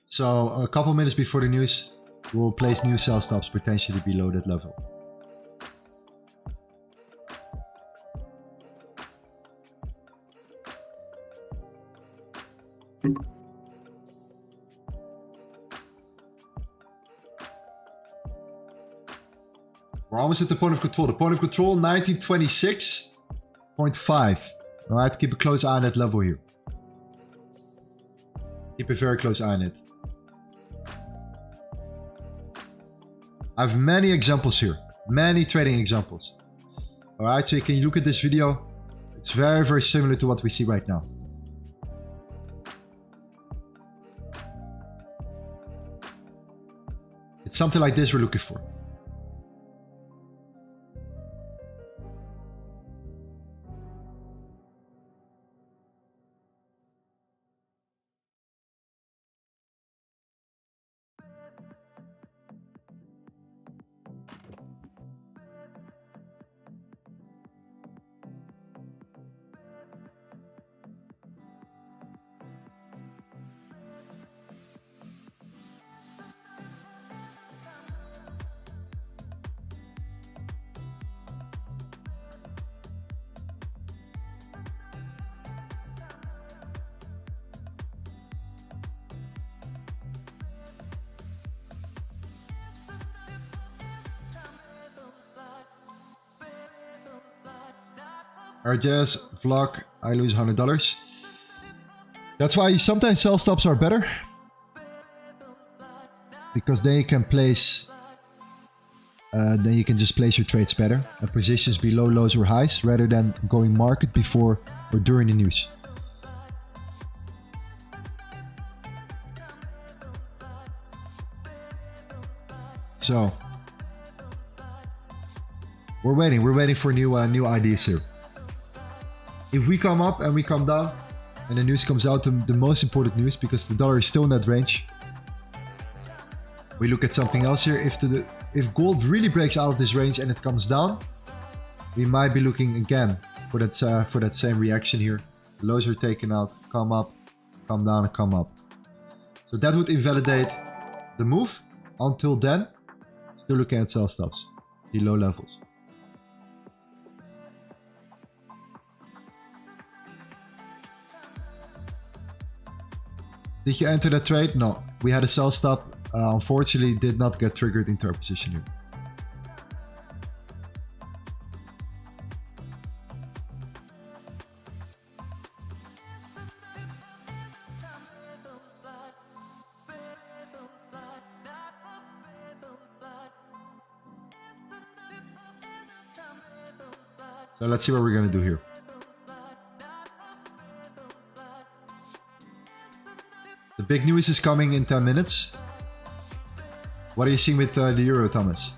So a couple minutes before the news, we'll place new sell stops potentially below that level. We're almost at the point of control. The point of control, 1926.5. Alright, keep a close eye on that level here. Keep a very close eye on it. I have many examples here. Many trading examples. Alright, so you can look at this video. It's very, very similar to what we see right now. It's something like this we're looking for. RJS vlog, I lose $100. That's why sometimes sell stops are better. Because then you can place, then you can just place your trades better. At positions below lows or highs rather than going market before or during the news. So we're waiting for new ideas here. If we come up and we come down and the news comes out, the most important news, because the dollar is still in that range. We look at something else here. If gold really breaks out of this range and it comes down, we might be looking again for that same reaction here. The lows are taken out, come up, come down, and come up. So that would invalidate the move. Until then, still looking at sell stops below levels. Did you enter that trade? No. We had a sell stop. Unfortunately, did not get triggered into our position here. So let's see what we're going to do here. The big news is coming in 10 minutes. What are you seeing with the euro, Thomas?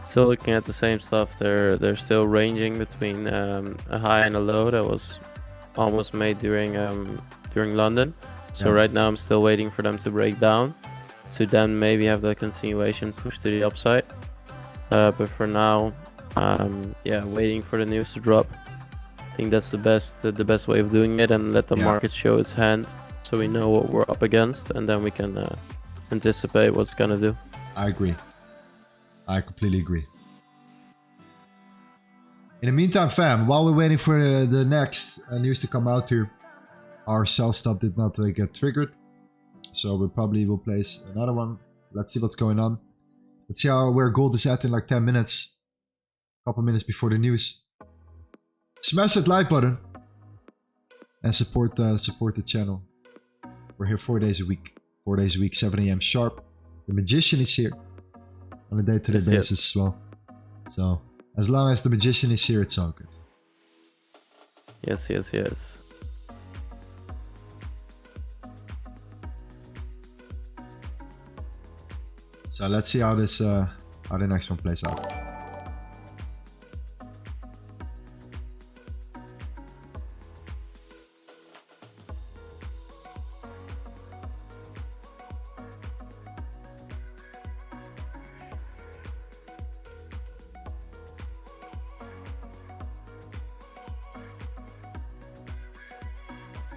Still looking at the same stuff. They're still ranging between a high and a low that was almost made during London. So right now I'm still waiting for them to break down to then maybe have the continuation push to the upside. But for now, waiting for the news to drop. I think that's the best way of doing it, and let the market show its hand. So we know what we're up against, and then we can anticipate what's gonna do. I agree. I completely agree. In the meantime, fam, while we're waiting for the next news to come out here, our sell stop did not get triggered. So we probably will place another one. Let's see what's going on. Let's see where gold is at in like 10 minutes. A couple minutes before the news. Smash that like button and support the channel. We're here 4 days a week. 4 days a week, 7 a.m. sharp. The magician is here on a day-to-day basis as well. So as long as the magician is here, it's all good. Yes, yes, yes. So let's see how this how the next one plays out.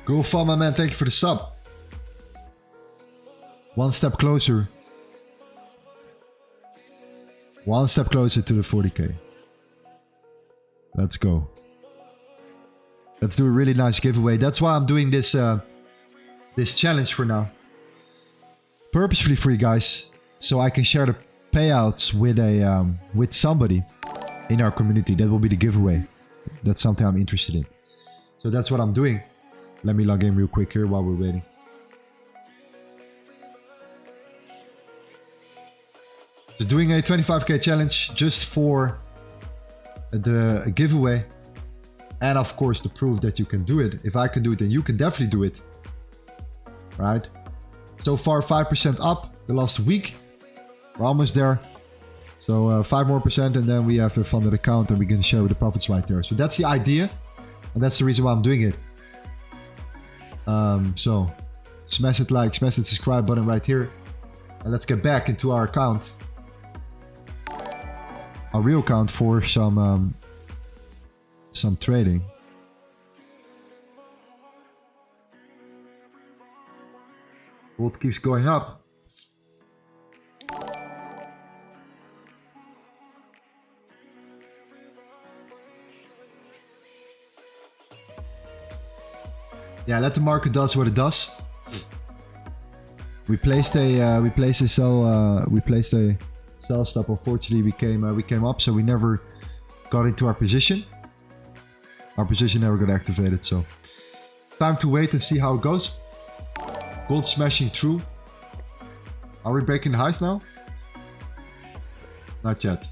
Cool fun, my man. Thank you for the sub. One step closer. One step closer to the 40k. Let's go. Let's do a really nice giveaway. That's why I'm doing this this challenge for now. Purposefully for you guys, so I can share the payouts with a with somebody in our community. That will be the giveaway. That's something I'm interested in. So that's what I'm doing. Let me log in real quick here while we're waiting. Just doing a 25k challenge just for the giveaway. And of course the proof that you can do it. If I can do it, then you can definitely do it. Right? So far 5% up the last week. We're almost there. So 5% more and then we have the funded account and we can share with the profits right there. So that's the idea. And that's the reason why I'm doing it. So smash it like, smash the subscribe button right here. And let's get back into our account. Our real account for some trading. Gold keeps going up. Yeah, let the market does what it does. We placed a sell stop. Unfortunately, we came up, so we never got into our position. Our position never got activated, so it's time to wait and see how it goes. Gold smashing through. Are we breaking the highs now? Not yet.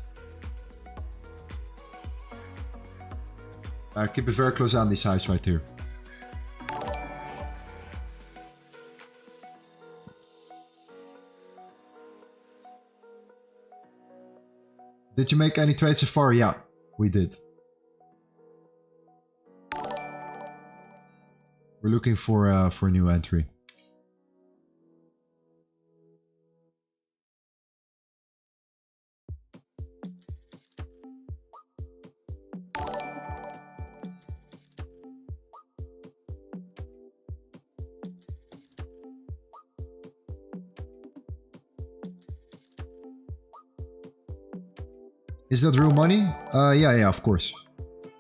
Keep it very close on these highs right here. Did you make any trades so far? Yeah, we did. We're looking for a new entry. Is that real money? Yeah, of course.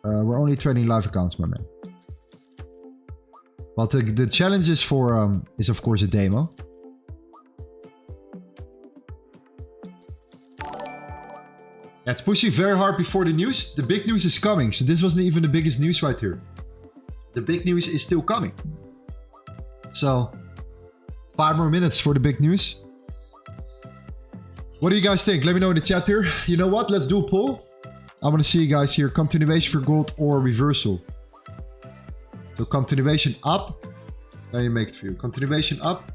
We're only trading live accounts, my man. But the challenge is for is of course a demo. Yeah, it's pushing very hard before the news. The big news is coming, so this wasn't even the biggest news right here. The big news is still coming. So 5 more minutes for the big news. What do you guys think? Let me know in the chat here. You know what? Let's do a poll. I want to see you guys here. Continuation for gold or reversal. So continuation up. Now you make it for you. Continuation up.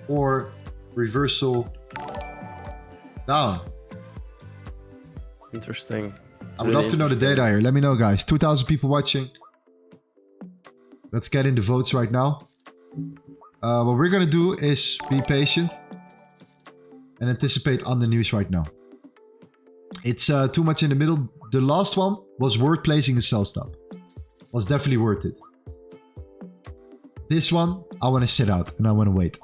Or reversal down. Interesting. I would love to know the data here. Let me know, guys. 2,000 people watching. Let's get in the votes right now. What we're going to do is be patient. And anticipate on the news right now. It's too much in the middle. The last one was worth placing a sell stop. Was definitely worth it. This one, I want to sit out and I want to wait.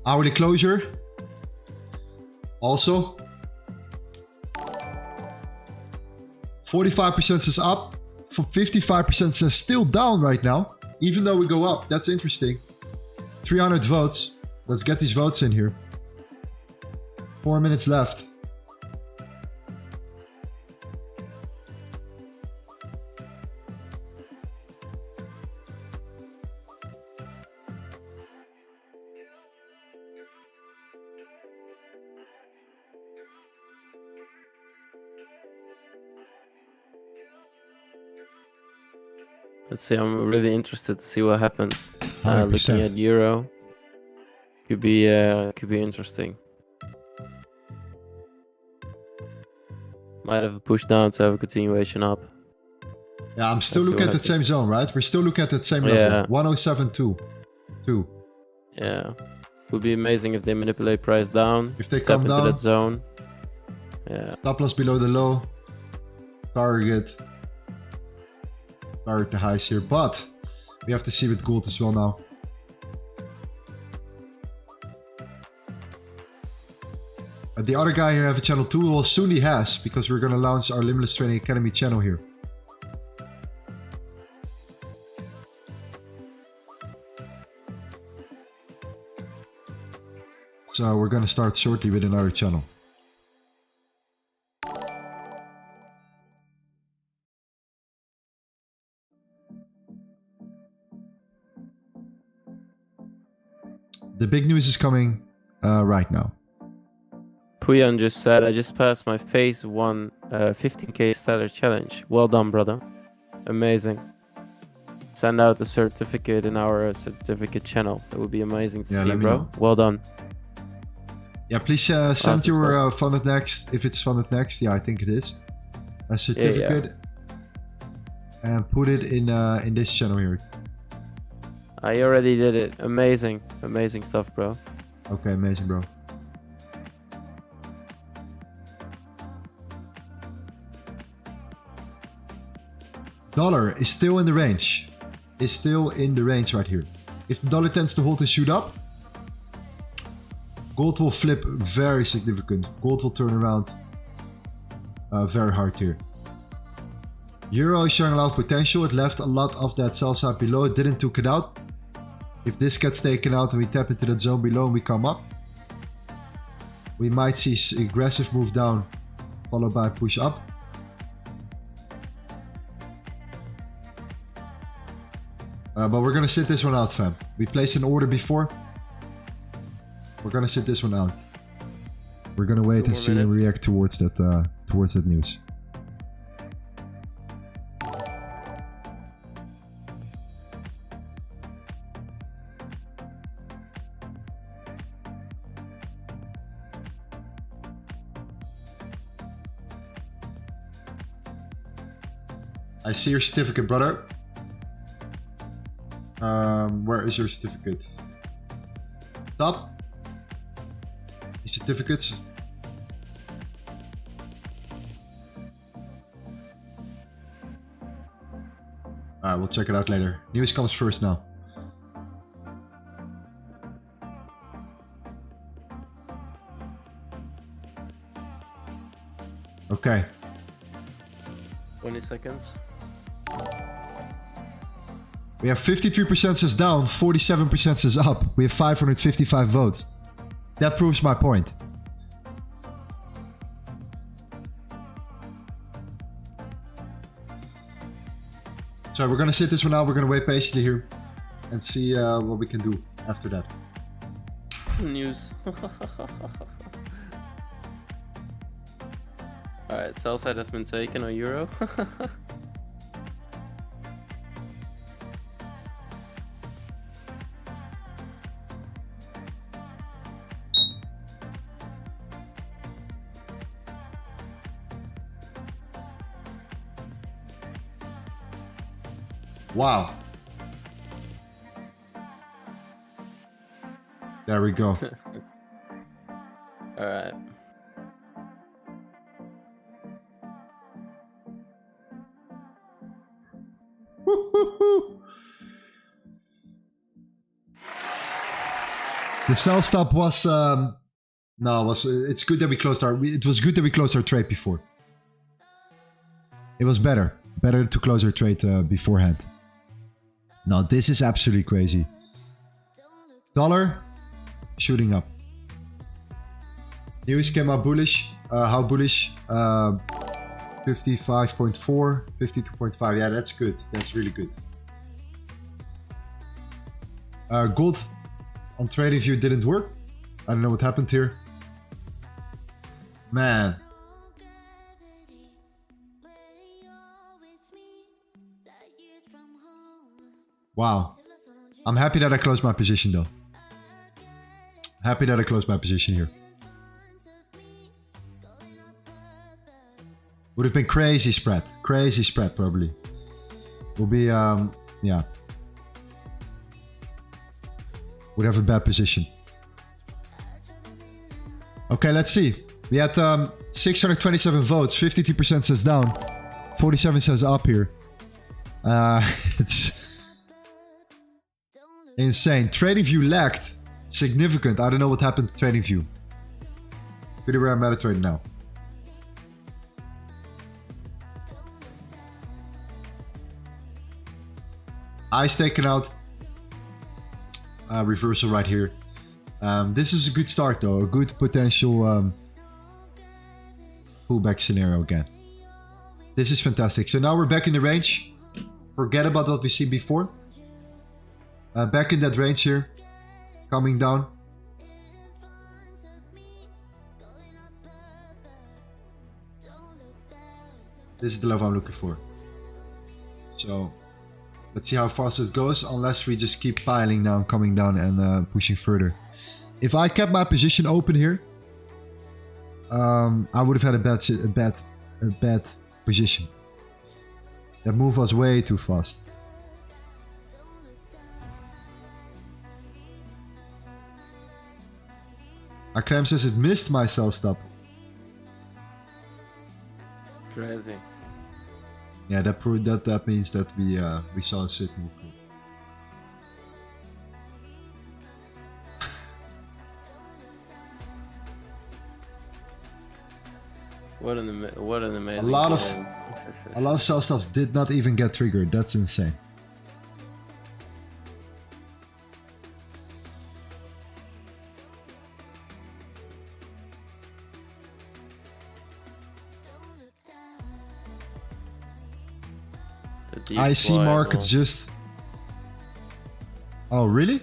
Hourly closure. Also. 45% says up, 55% says still down right now, even though we go up. That's interesting. 300 votes. Let's get these votes in here. 4 minutes left. Let's see. I'm really interested to see what happens. 100%. Looking at euro, could be interesting. Might have a push down to have a continuation up. Yeah, I'm still Let's see looking what at that same happens. zone, right? We're still looking at that same level. Yeah. 107.2. Yeah, would be amazing if they manipulate price down. If they Step come into down, that zone. Yeah. stop loss below the low. Target the highs here. But we have to see with gold as well now. The other guy here have a channel too. Well, soon he has, because we're going to launch our Limitless Trading Academy channel here. So we're going to start shortly with another channel. The big news is coming right now. Puyan just said, I just passed my phase 1 15k stellar challenge. Well done, brother. Amazing. Send out the certificate in our certificate channel. That would be amazing to Yeah, see, let me bro. know. Well done. Yeah, please send Awesome your funded next, if it's funded next. Yeah, I think it is. A certificate. And put it in this channel here. I already did it. Amazing. Amazing stuff, bro. Okay, amazing, bro. Dollar is still in the range. Is still in the range right here. If the dollar tends to hold and shoot up, gold will flip very significant. Gold will turn around very hard here. Euro is showing a lot of potential. It left a lot of that sell side below. It didn't took it out. If this gets taken out and we tap into that zone below and we come up, we might see aggressive move down followed by a push up. But we're gonna sit this one out, fam. We placed an order before. We're gonna sit this one out. We're gonna wait and see and react towards that news. I see your certificate, brother. Where is your certificate? Top. Your certificates. Alright, we'll check it out later. News comes first now. Okay. 20 seconds. We have 53% says down, 47% says up. We have 555 votes. That proves my point. So we're gonna sit this one out. We're gonna wait patiently here and see what we can do after that. News. Alright, sell side has been taken on euro. Wow. There we go. Alright. The sell stop was it's good that we closed it was good that we closed our trade before. It was better to close our trade beforehand. Now this is absolutely crazy. Dollar shooting up. News came out bullish. How bullish? 55.4, 52.5. Yeah, that's good. That's really good. Gold on TradingView didn't work. I don't know what happened here. Man. Wow. I'm happy that I closed my position though. Happy that I closed my position here. Would have been crazy spread. Crazy spread probably. Will be, yeah. Would have a bad position. Okay, let's see. We had 627 votes. 52% says down. 47 says up here. It's insane. TradingView lagged significant. I don't know what happened to TradingView. Pretty rare MetaTrader now. Eyes taken out. Reversal right here. This is a good start though. A good potential pullback scenario again. This is fantastic. So now we're back in the range. Forget about what we seen before. Back in that range here. Coming down. This is the level I'm looking for. So let's see how fast it goes, unless we just keep piling down, coming down and pushing further. If I kept my position open here, I would have had a bad position. That move was way too fast. Akrem says it missed my sell stop. Crazy. Yeah, that means that we saw a sit move. What an amazing A lot game. of sell stops did not even get triggered. That's insane. I see markets just... Oh, really?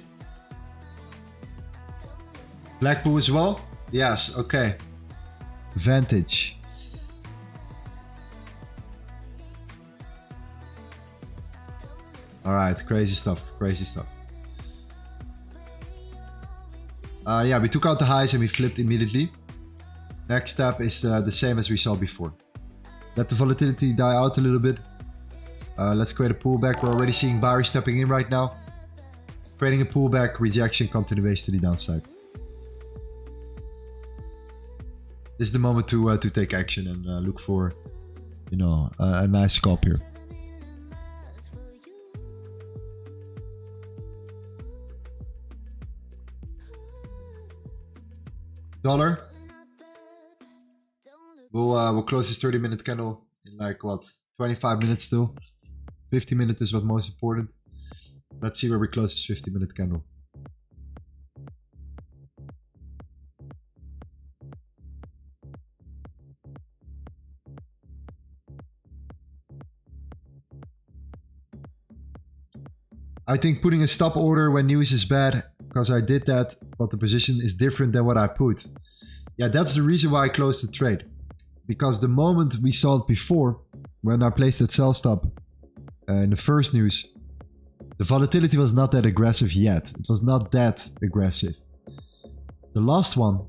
Blackpool as well? Yes, okay. Vantage. Alright, crazy stuff, crazy stuff. Yeah, we took out the highs and we flipped immediately. Next step is the same as we saw before. Let the volatility die out a little bit. Let's create a pullback. We're already seeing buyers stepping in right now. Creating a pullback, rejection, continuation to the downside. This is the moment to take action and look for, you know, a nice scalp here. Dollar. We'll close this 30-minute candle in like what, 25 minutes still. 50 minutes is what's most important. Let's see where we close this 50-minute candle. I think putting a stop order when news is bad, because I did that, but the position is different than what I put. Yeah, that's the reason why I closed the trade. Because the moment we saw it before, when I placed that sell stop in the first news, the volatility was not that aggressive yet. It was not that aggressive. The last one,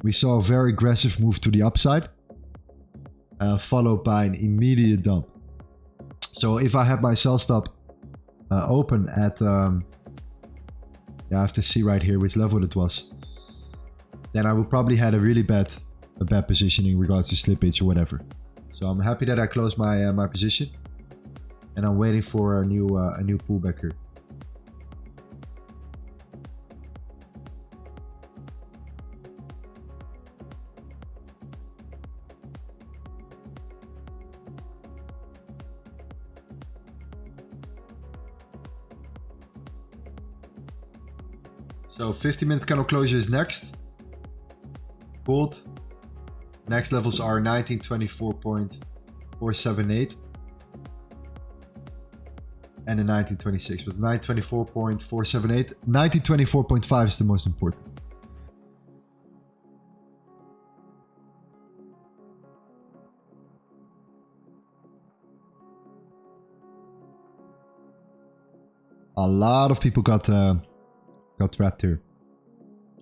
we saw a very aggressive move to the upside, followed by an immediate dump. So if I had my sell stop open at, yeah, I have to see right here which level it was, then I would probably had a really bad position in regards to slippage or whatever. So I'm happy that I closed my my position, and I'm waiting for a new pullback here. So 50-minute candle closure is next. Gold. Next levels are 1924.478 and the 1926. But 1924.478, 1924.5 is the most important. A lot of people got trapped here.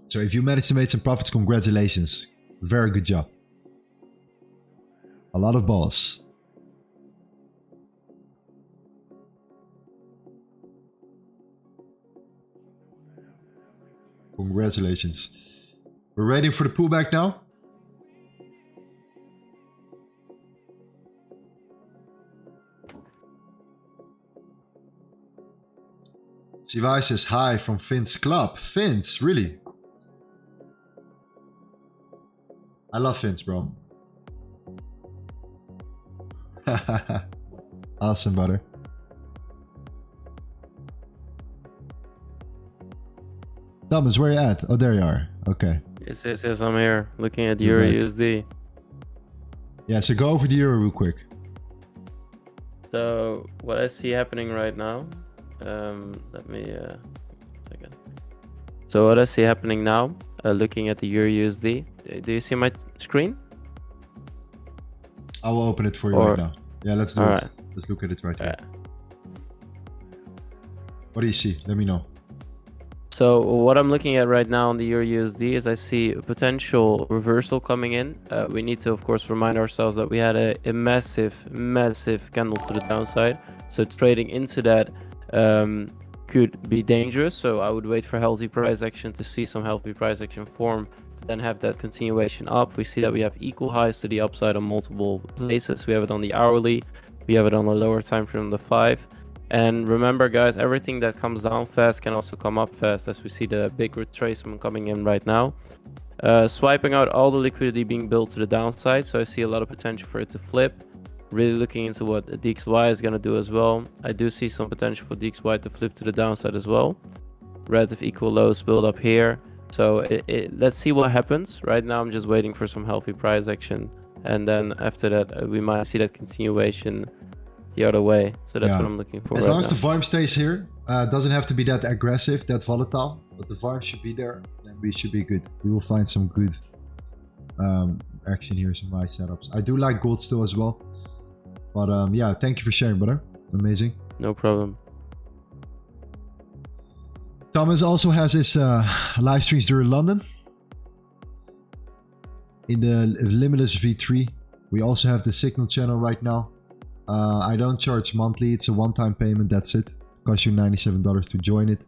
So if you managed to make some profits, congratulations. Very good job. A lot of balls. Congratulations. We're ready for the pullback now. Sivai says hi from Finn's club. Finns, really? I love Finns, bro. Awesome, brother. Thomas, where you at? Oh, there you are. Okay. Yes, I'm here looking at EURUSD. Yeah, so go over the euro real quick. So what I see happening right now, let me second. So what I see happening now, looking at the EURUSD. Do you see my screen? I will open it for you right now. Yeah, let's do it. Right. Let's look at it right here. What do you see? Let me know. So what I'm looking at right now on the EURUSD is I see a potential reversal coming in. We need to, of course, remind ourselves that we had a massive candle to the downside. So trading into that could be dangerous. So I would wait for healthy price action to see some healthy price action form to then have that continuation up. We see that we have equal highs to the upside on multiple places. We have it on the hourly. We have it on the lower time frame on the 5. And remember, guys, everything that comes down fast can also come up fast, as we see the big retracement coming in right now. Swiping out all the liquidity being built to the downside, so I see a lot of potential for it to flip. Really looking into what DXY is going to do as well. I do see some potential for DXY to flip to the downside as well. Relative equal lows build up here. So let's see what happens. Right now, I'm just waiting for some healthy price action. And then after that, we might see that continuation the other way. So that's what I'm looking for. As long as the volume stays here, doesn't have to be that aggressive, that volatile, but the volume should be there, then we should be good. We will find some good action here, some nice setups. I do like gold still as well. But yeah, thank you for sharing, brother. Amazing. No problem. Thomas also has his live streams during London. In the Limitless V3, we also have the Signal channel right now. I don't charge monthly. It's a one-time payment. That's it. Costs you $97 to join it.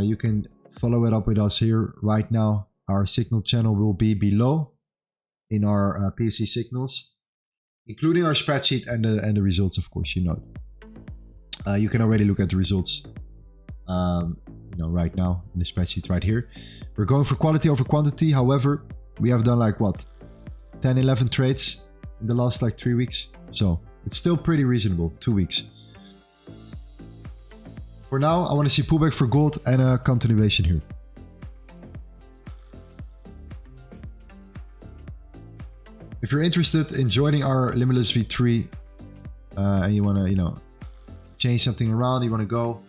You can follow it up with us here right now. Our Signal channel will be below in our PSC signals, including our spreadsheet and the results, of course, you know. You can already look at the results right now in the spreadsheet right here. We're going for quality over quantity. However, we have done like what, 10, 11 trades in the last like 3 weeks. So it's still pretty reasonable, 2 weeks. For now, I want to see pullback for gold and a continuation here. If you're interested in joining our Limitless V3 and you want to, change something around, you want to go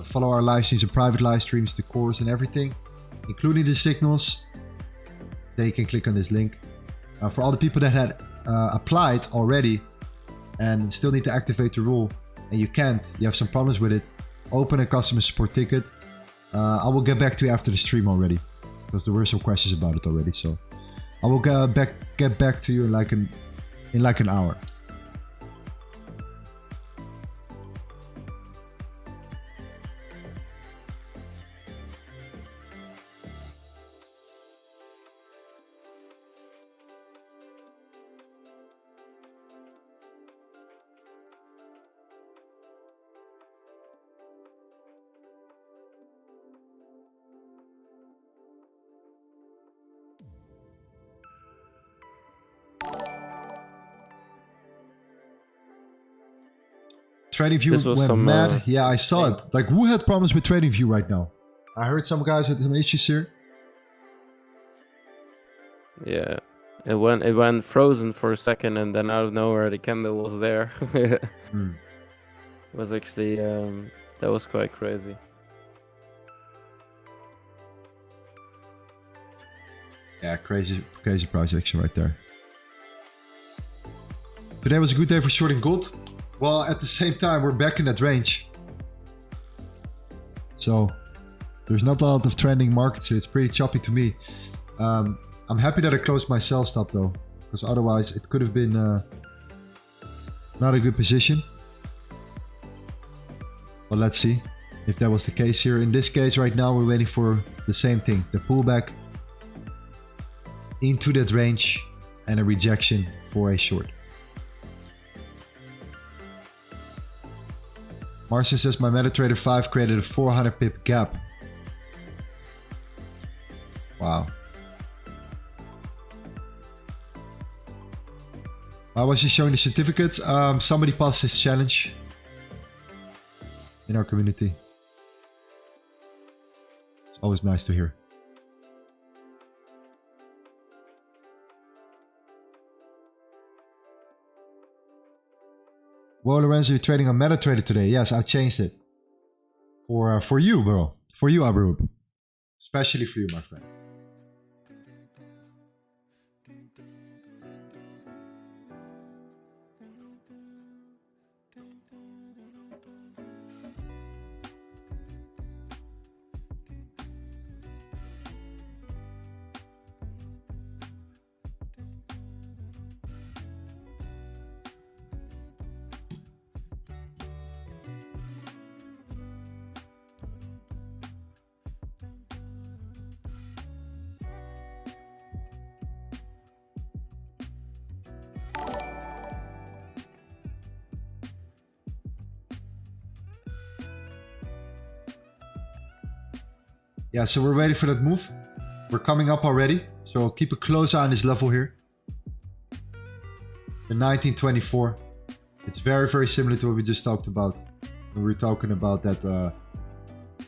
follow our live streams and private live streams, the course and everything, including the signals, then you can click on this link. For all the people that had applied already and still need to activate the rule and you can't, you have some problems with it, open a customer support ticket. I will get back to you after the stream already, because there were some questions about it already. So I will get back to you in like an hour. TradingView went mad. Yeah, I saw it. Like, who had problems with TradingView right now? I heard some guys had some issues here. Yeah, it went frozen for a second, and then out of nowhere the candle was there. It was actually that was quite crazy. Yeah, crazy price action right there. Today was a good day for shorting gold. Well, at the same time, we're back in that range. So there's not a lot of trending markets here. It's pretty choppy to me. I'm happy that I closed my sell stop though, because otherwise it could have been not a good position. But let's see if that was the case here. In this case right now, we're waiting for the same thing. The pullback into that range and a rejection for a short. Marcin says my MetaTrader 5 created a 400 pip gap. Wow. Why was he showing the certificates? Somebody passed his challenge in our community. It's always nice to hear. Whoa, Lorenzo, you're trading on MetaTrader today. Yes, I changed it. For you, bro. For you, Abrub. Especially for you, my friend. Yeah, so we're waiting for that move. We're coming up already. So keep a close eye on this level here. The 1924. It's very, very similar to what we just talked about. When we were talking about that,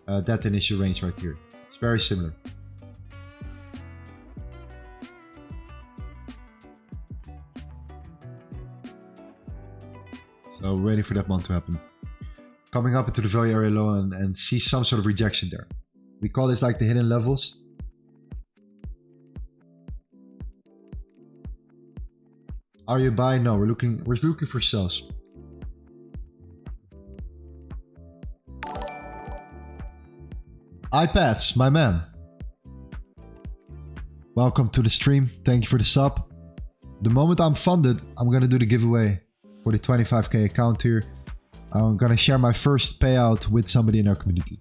that initial range right here. It's very similar. So we're waiting for that one to happen. Coming up into the value area low and see some sort of rejection there. We call this like the hidden levels. Are you buying? No, we're looking for sells. iPads, my man. Welcome to the stream. Thank you for the sub. The moment I'm funded, I'm gonna do the giveaway for the 25k account here. I'm gonna share my first payout with somebody in our community.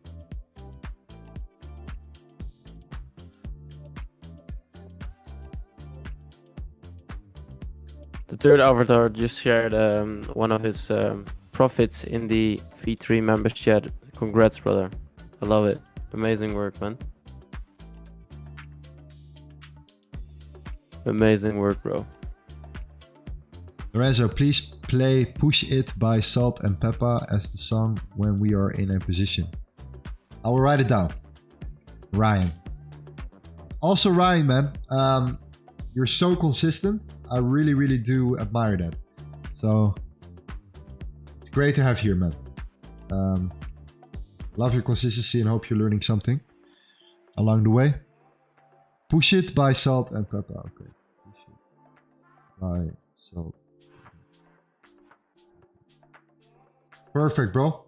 The third avatar just shared one of his profits in the V3 members chat. Congrats, brother. I love it. Amazing work, man. Amazing work, bro. Lorenzo, please play Push It by Salt and Peppa as the song when we are in a position. I will write it down. Ryan. Also, Ryan, man, you're so consistent. I really, really do admire that. So it's great to have you here, man. Love your consistency and hope you're learning something along the way. Push It by Salt and Peppa. Okay. Push It by Salt. Perfect, bro.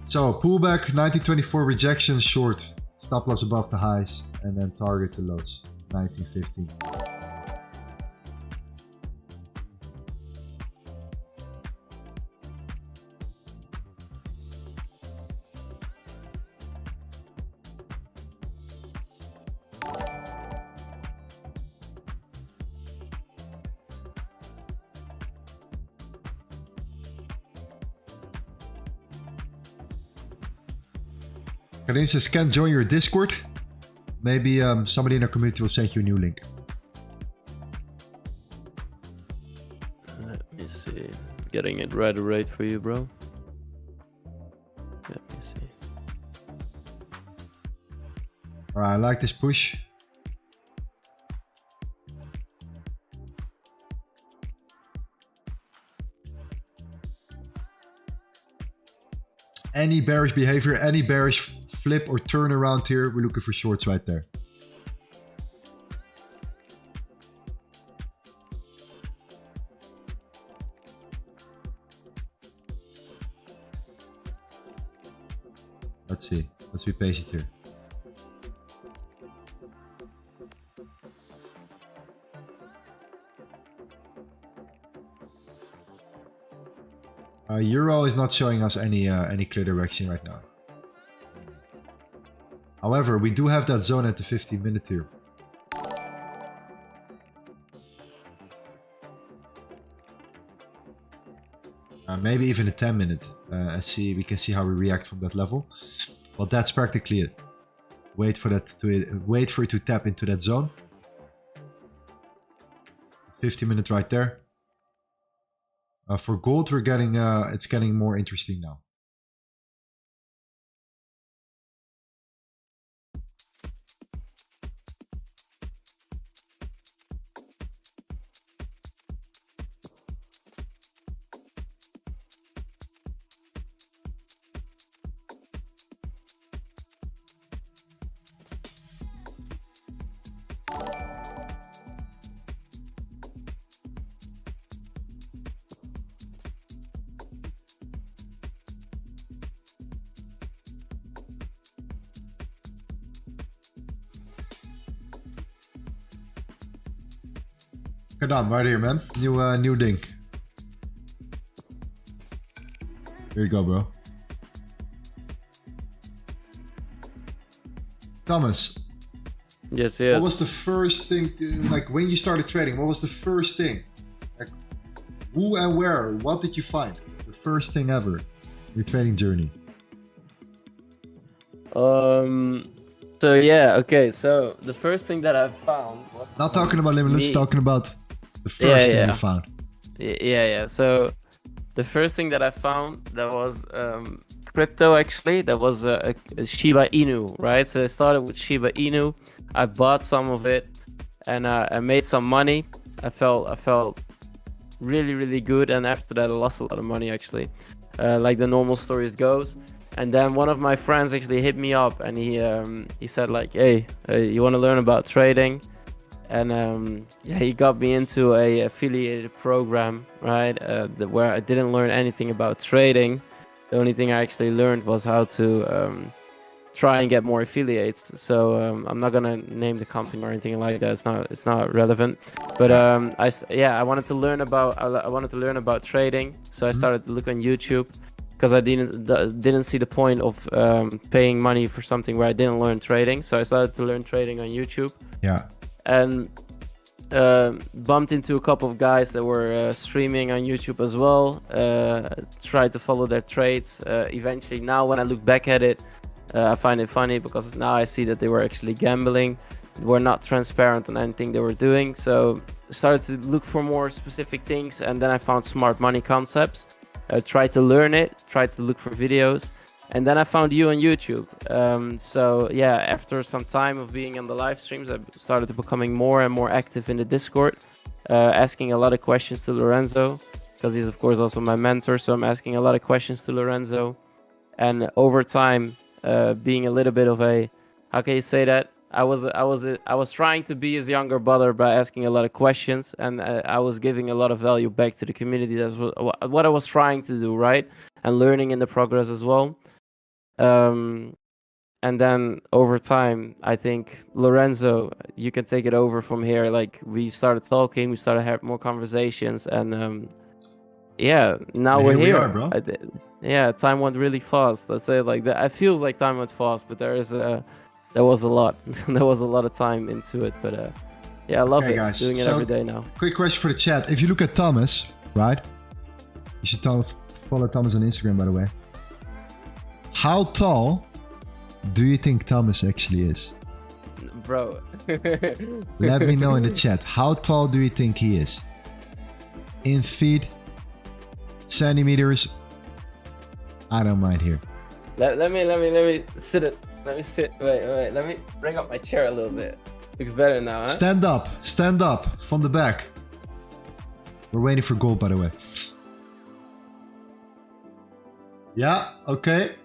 So pullback, 1924 rejection short. Stop loss above the highs and then target the lows, 1915. Karim says, can't join your Discord. Maybe somebody in our community will send you a new link. Let me see. Getting it right for you, bro. Let me see. Alright, I like this push. Any bearish behavior, any bearish flip or turn around here, we're looking for shorts right there. Let's see. Let's be patient here. Euro is not showing us any clear direction right now. However, we do have that zone at the 15-minute here. Maybe even a 10-minute. We can see how we react from that level. Well, that's practically it. Wait for it to tap into that zone. 15-minute right there. For gold, we're getting it's getting more interesting now. Kadam, right here, man. New link. Here you go, bro. Thomas. Yes. What was the first thing, like when you started trading, what was the first thing? Like, who and where? What did you find? The first thing ever, your trading journey. So yeah, okay. So the first thing that I found was Not talking about limitless, talking about the first thing you found. Yeah. So the first thing that I found, that was crypto actually. That was a Shiba Inu, right? So I started with Shiba Inu. I bought some of it, and I made some money. I felt really good, and after that I lost a lot of money actually, like the normal stories goes. And then one of my friends actually hit me up, and he said like, hey, you want to learn about trading? And yeah, he got me into a affiliated program, right? Where I didn't learn anything about trading. The only thing I actually learned was how to try and get more affiliates. So I'm not gonna name the company or anything like that. It's not relevant. But I wanted to learn about trading. So I started to look on YouTube, because I didn't see the point of paying money for something where I didn't learn trading. So I started to learn trading on YouTube. Yeah. And bumped into a couple of guys that were streaming on YouTube as well. Tried to follow their trades. Eventually, now when I look back at it, I find it funny, because now I see that they were actually gambling. They were not transparent on anything they were doing. So I started to look for more specific things, and then I found smart money concepts. Tried to learn it, tried to look for videos, and then I found you on YouTube. So yeah, after some time of being on the live streams, I started becoming more and more active in the Discord, asking a lot of questions to Lorenzo, because he's of course also my mentor. So I'm asking a lot of questions to Lorenzo, and over time, being a little bit of a, how can you say that? I was trying to be his younger brother by asking a lot of questions, and I was giving a lot of value back to the community. That's what I was trying to do, right? And learning in the progress as well. And then over time, I think Lorenzo, you can take it over from here. Like, we started talking, we started having more conversations, and yeah, now we're here. We are, bro. Yeah, time went really fast. Let's say it like that. It feels like time went fast, but there was a lot. There was a lot of time into it, but yeah, I love it. Guys. Doing it every day now. Quick question for the chat. If you look at Thomas, right? You should follow Thomas on Instagram, by the way. How tall do you think Thomas actually is? Bro. Let me know in the chat. How tall do you think he is? In feet, centimeters. I don't mind here. Let me sit it. Let me sit. Wait. Let me bring up my chair a little bit. Looks better now, huh? Stand up from the back. We're waiting for gold, by the way. Yeah, okay.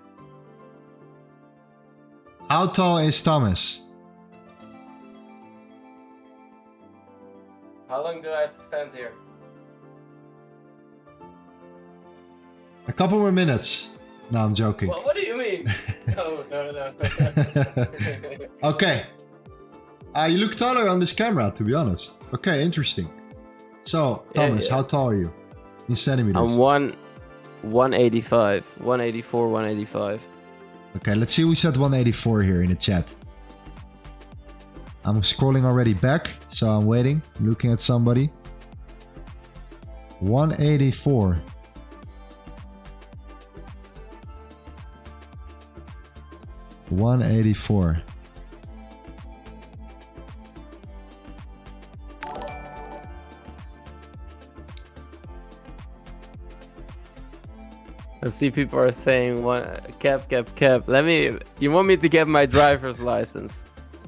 How tall is Thomas? How long do I have to stand here? A couple more minutes. No, I'm joking. What do you mean? No. Okay. You look taller on this camera, to be honest. Okay, interesting. So, Thomas, yeah. how tall are you? In centimeters? I'm 185, 184, 185. Okay, let's see who said 184 here in the chat. I'm scrolling already back, so I'm waiting. Looking at somebody. 184. $184. I see people are saying cap. You want me to get my driver's license?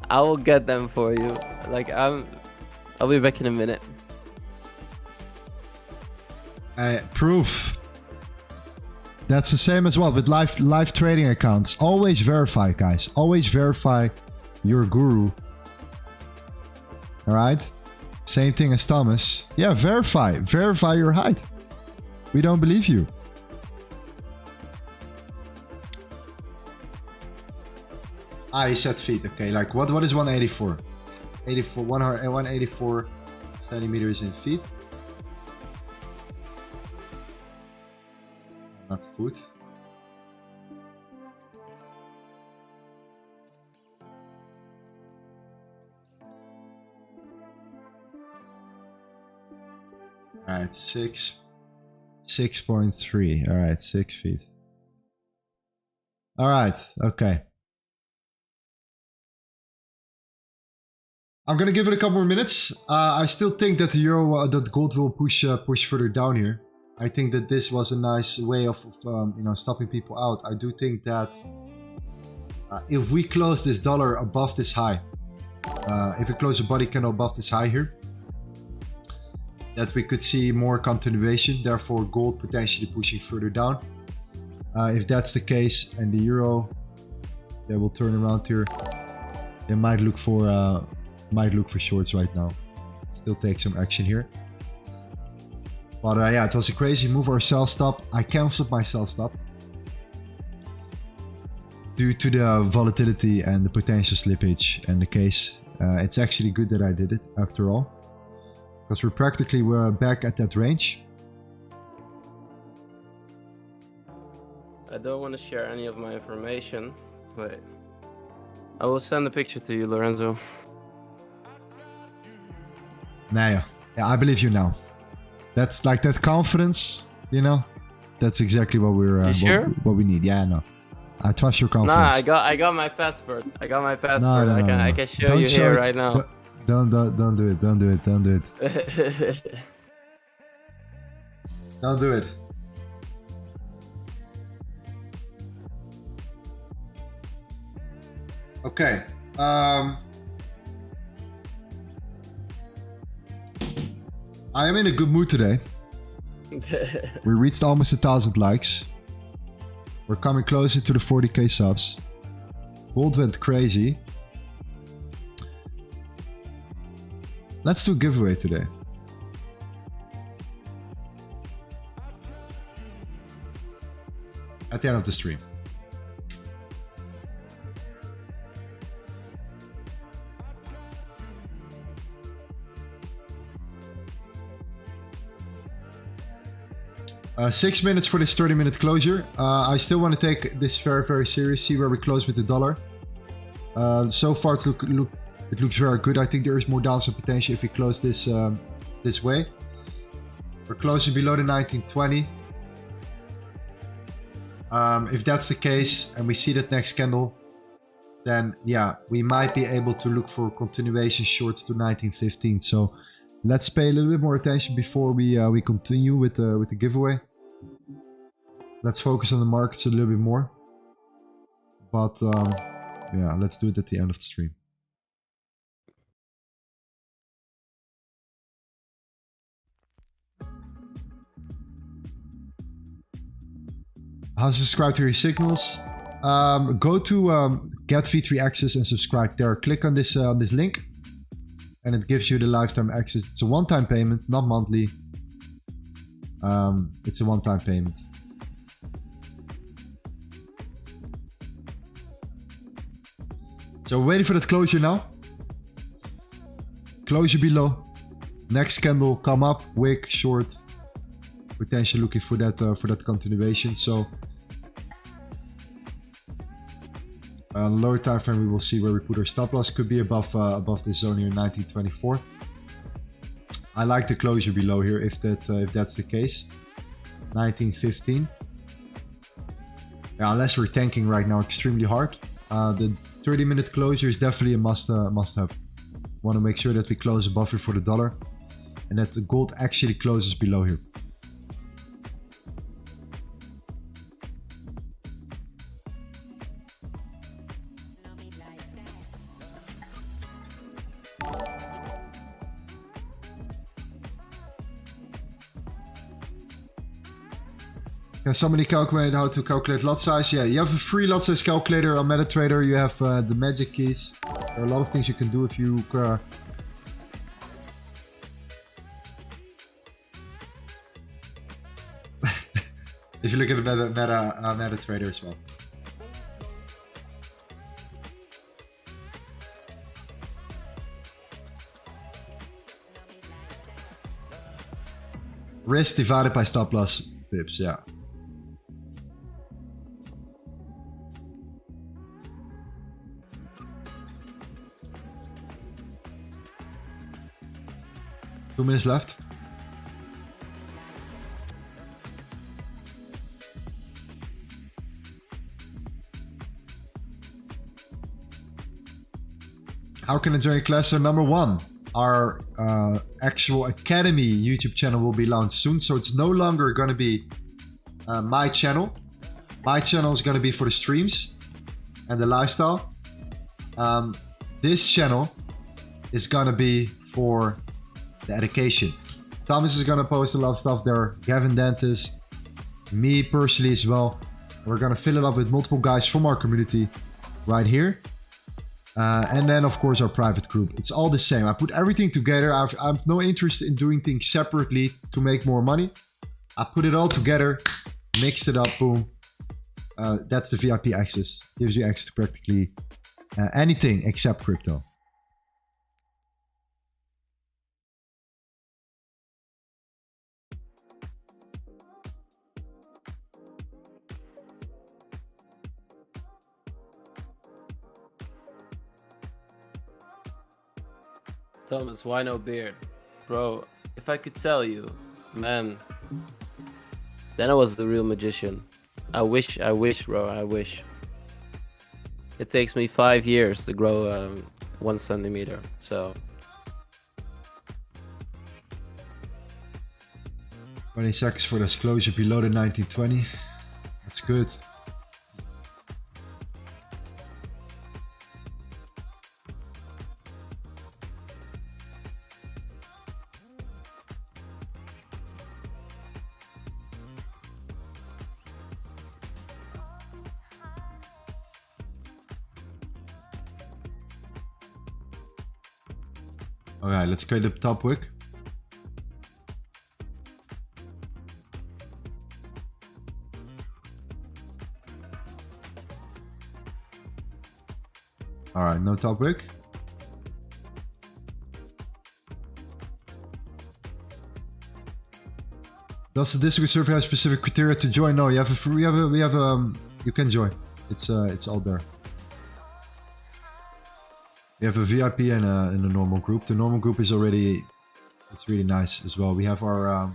I will get them for you. Like I'll be back in a minute. Proof. That's the same as well with live trading accounts. Always verify, guys. Always verify your guru. All right. Same thing as Thomas. Yeah, verify your height. We don't believe you. He said feet. Okay, like what is 184? 184 centimeters in feet. Not foot. Alright, 6.3. Alright, 6 feet. Alright, okay. I'm gonna give it a couple more minutes. I still think that the euro, that gold will push further down here. I think that this was a nice way of stopping people out. I do think that if we close this dollar above this high, if we close a body candle above this high here, that we could see more continuation. Therefore, gold potentially pushing further down. If that's the case, and the euro, they will turn around here. They might look for shorts right now. Still take some action here. But yeah, it was a crazy move. Our sell stop. I canceled my sell stop due to the volatility and the potential slippage and the case. It's actually good that I did it after all, because we're back at that range. I don't want to share any of my information. Wait. I will send a picture to you, Lorenzo. Nah, yeah, I believe you now. That's like that confidence, you know. That's exactly what we're. Sure? What we need. Yeah, no. I trust your confidence. Nah, I got my passport. I got my passport. No. I can show you here right now. Don't do it. Don't do it. Don't do it. Okay. I am in a good mood today. We reached almost 1,000 likes. We're coming closer to the 40k subs. Gold went crazy. Let's do a giveaway today. At the end of the stream. Uh, 6 minutes for this 30-minute closure. I still want to take this very, very serious. See where we close with the dollar. So far, it looks very good. I think there is more downside potential if we close this this way. We're closing below the 1920. If that's the case, and we see that next candle, then yeah, we might be able to look for continuation shorts to 1915. So let's pay a little bit more attention before we continue with the giveaway. let's focus on the markets a little bit more. But yeah, let's do it at the end of the stream. How to subscribe to your signals? Go to get V3 access and subscribe there. Click on this link, and it gives you the lifetime access. It's a one-time payment, not monthly. It's a one-time payment. So we're waiting for that closure now. Closure below. Next candle come up, wick, short. Potentially looking for that continuation. So lower time frame, we will see where we put our stop loss. Could be above this zone here, 1924. I like the closure below here if that's the case. 1915. Yeah, unless we're tanking right now extremely hard. The 30-minute closure is definitely a must-have. Want to make sure that we close above here for the dollar, and that the gold actually closes below here. Can somebody calculate how to calculate lot size? Yeah, you have a free lot size calculator on MetaTrader. You have the magic keys. There are a lot of things you can do if you if you look at the MetaTrader as well. Risk divided by stop loss pips, yeah. Two minutes left. How can I join your class? So number one, our actual Academy YouTube channel will be launched soon. So it's no longer going to be my channel. My channel is going to be for the streams and the lifestyle. This channel is going to be for the education. Thomas is gonna post a lot of stuff there. Gavin Dantis, me personally as well. We're gonna fill it up with multiple guys from our community right here. And then of course our private group. It's all the same. I put everything together. I've no interest in doing things separately to make more money. I put it all together, mixed it up, boom. That's the VIP access. Gives you access to practically anything except crypto. Thomas, why no beard? Bro, if I could tell you, man, then I was the real magician. I wish, bro, I wish. It takes me 5 years to grow 1 centimeter, so. 20 seconds for this closure below the 1920. That's good. Alright, let's create the top wick. Alright, no top wick. Does the district server have specific criteria to join? No, you have you can join. It's all there. We have a VIP and a normal group. The normal group is already, it's really nice as well. We have our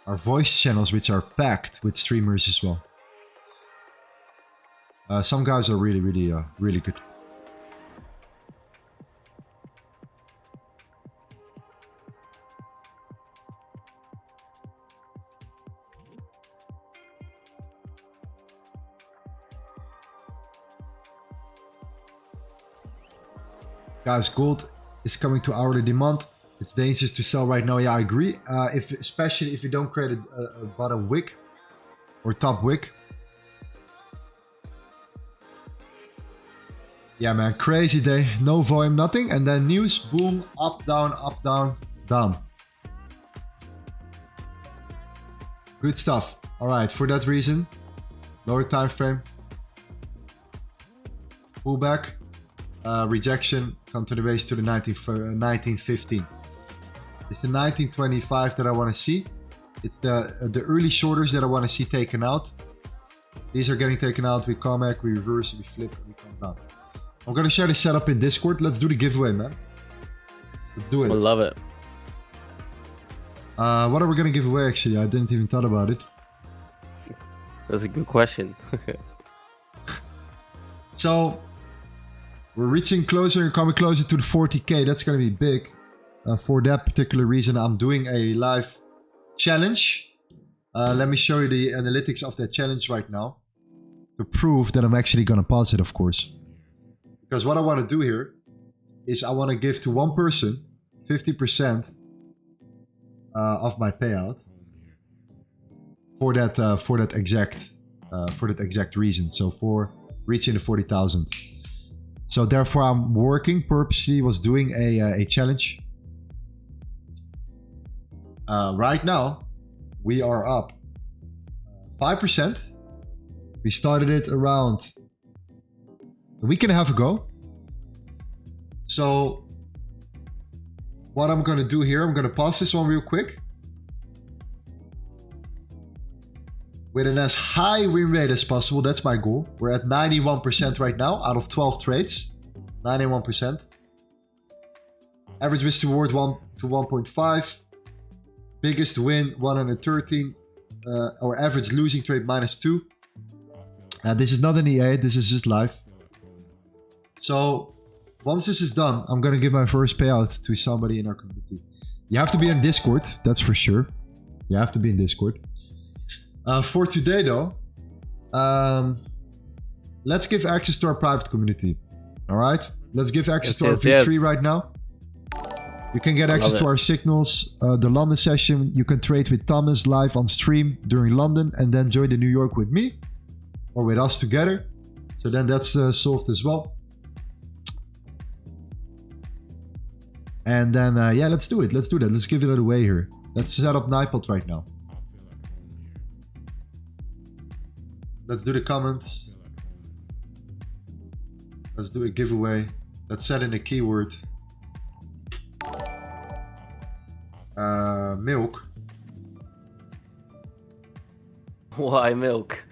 voice channels, which are packed with streamers as well. Some guys are really good. Guys, gold is coming to hourly demand. It's dangerous to sell right now. Yeah, I agree. Especially if you don't create a bottom wick or top wick. Yeah, man, crazy day. No volume, nothing. And then news, boom, up, down, down. Good stuff. All right, for that reason, lower time frame. Pullback, rejection, continuation to the 1915. It's the 1925 that I want to see. It's the early shorters that I want to see taken out. These are getting taken out. We come back, we reverse, we flip, and we come down. I'm gonna share the setup in Discord. Let's do the giveaway, man. Let's do it. I love it. What are we gonna give away? Actually, I didn't even thought about it. That's a good question. So we're reaching closer and coming closer to the 40k. That's gonna be big. For that particular reason, I'm doing a live challenge. Let me show you the analytics of that challenge right now to prove that I'm actually gonna pause it, of course. Because what I want to do here is I want to give to one person 50% of my payout for that exact reason. So for reaching the 40,000. So therefore, I'm working purposely. Was doing a challenge. Right now, we are up 5%. We started it around a week and a half ago. So what I'm going to do here, I'm going to pause this one real quick. With an as high win rate as possible. That's my goal. We're at 91% right now out of 12 trades. 91%. Average risk to reward 1 to 1.5. Biggest win 113. Or average losing trade -2. This is not an EA. This is just live. So once this is done, I'm gonna give my first payout to somebody in our community. You have to be in Discord, that's for sure. You have to be in Discord. For today though, let's give access to our private community. All right, let's give access to our V3 right now. You can get access to our signals, the London session. You can trade with Thomas live on stream during London, and then join the New York with me or with us together. So then that's solved as well. And then, yeah, let's do it. Let's do that. Let's give it away here. Let's set up Nipod right now. Let's do the comments. Let's do a giveaway. Let's set in a keyword. Milk. Why milk?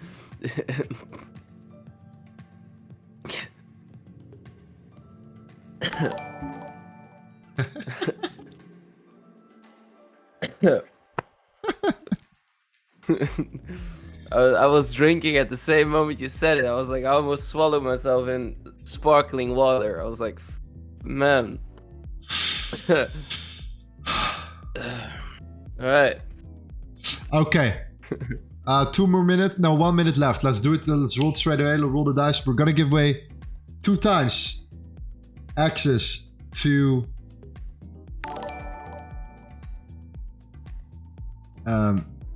I was drinking at the same moment you said it. I was like, I almost swallowed myself in sparkling water. I was like, man. All right. Okay. 2 more minutes. No, 1 minute left. Let's do it. Let's roll straight away. Let's roll the dice. We're gonna give away 2 times access to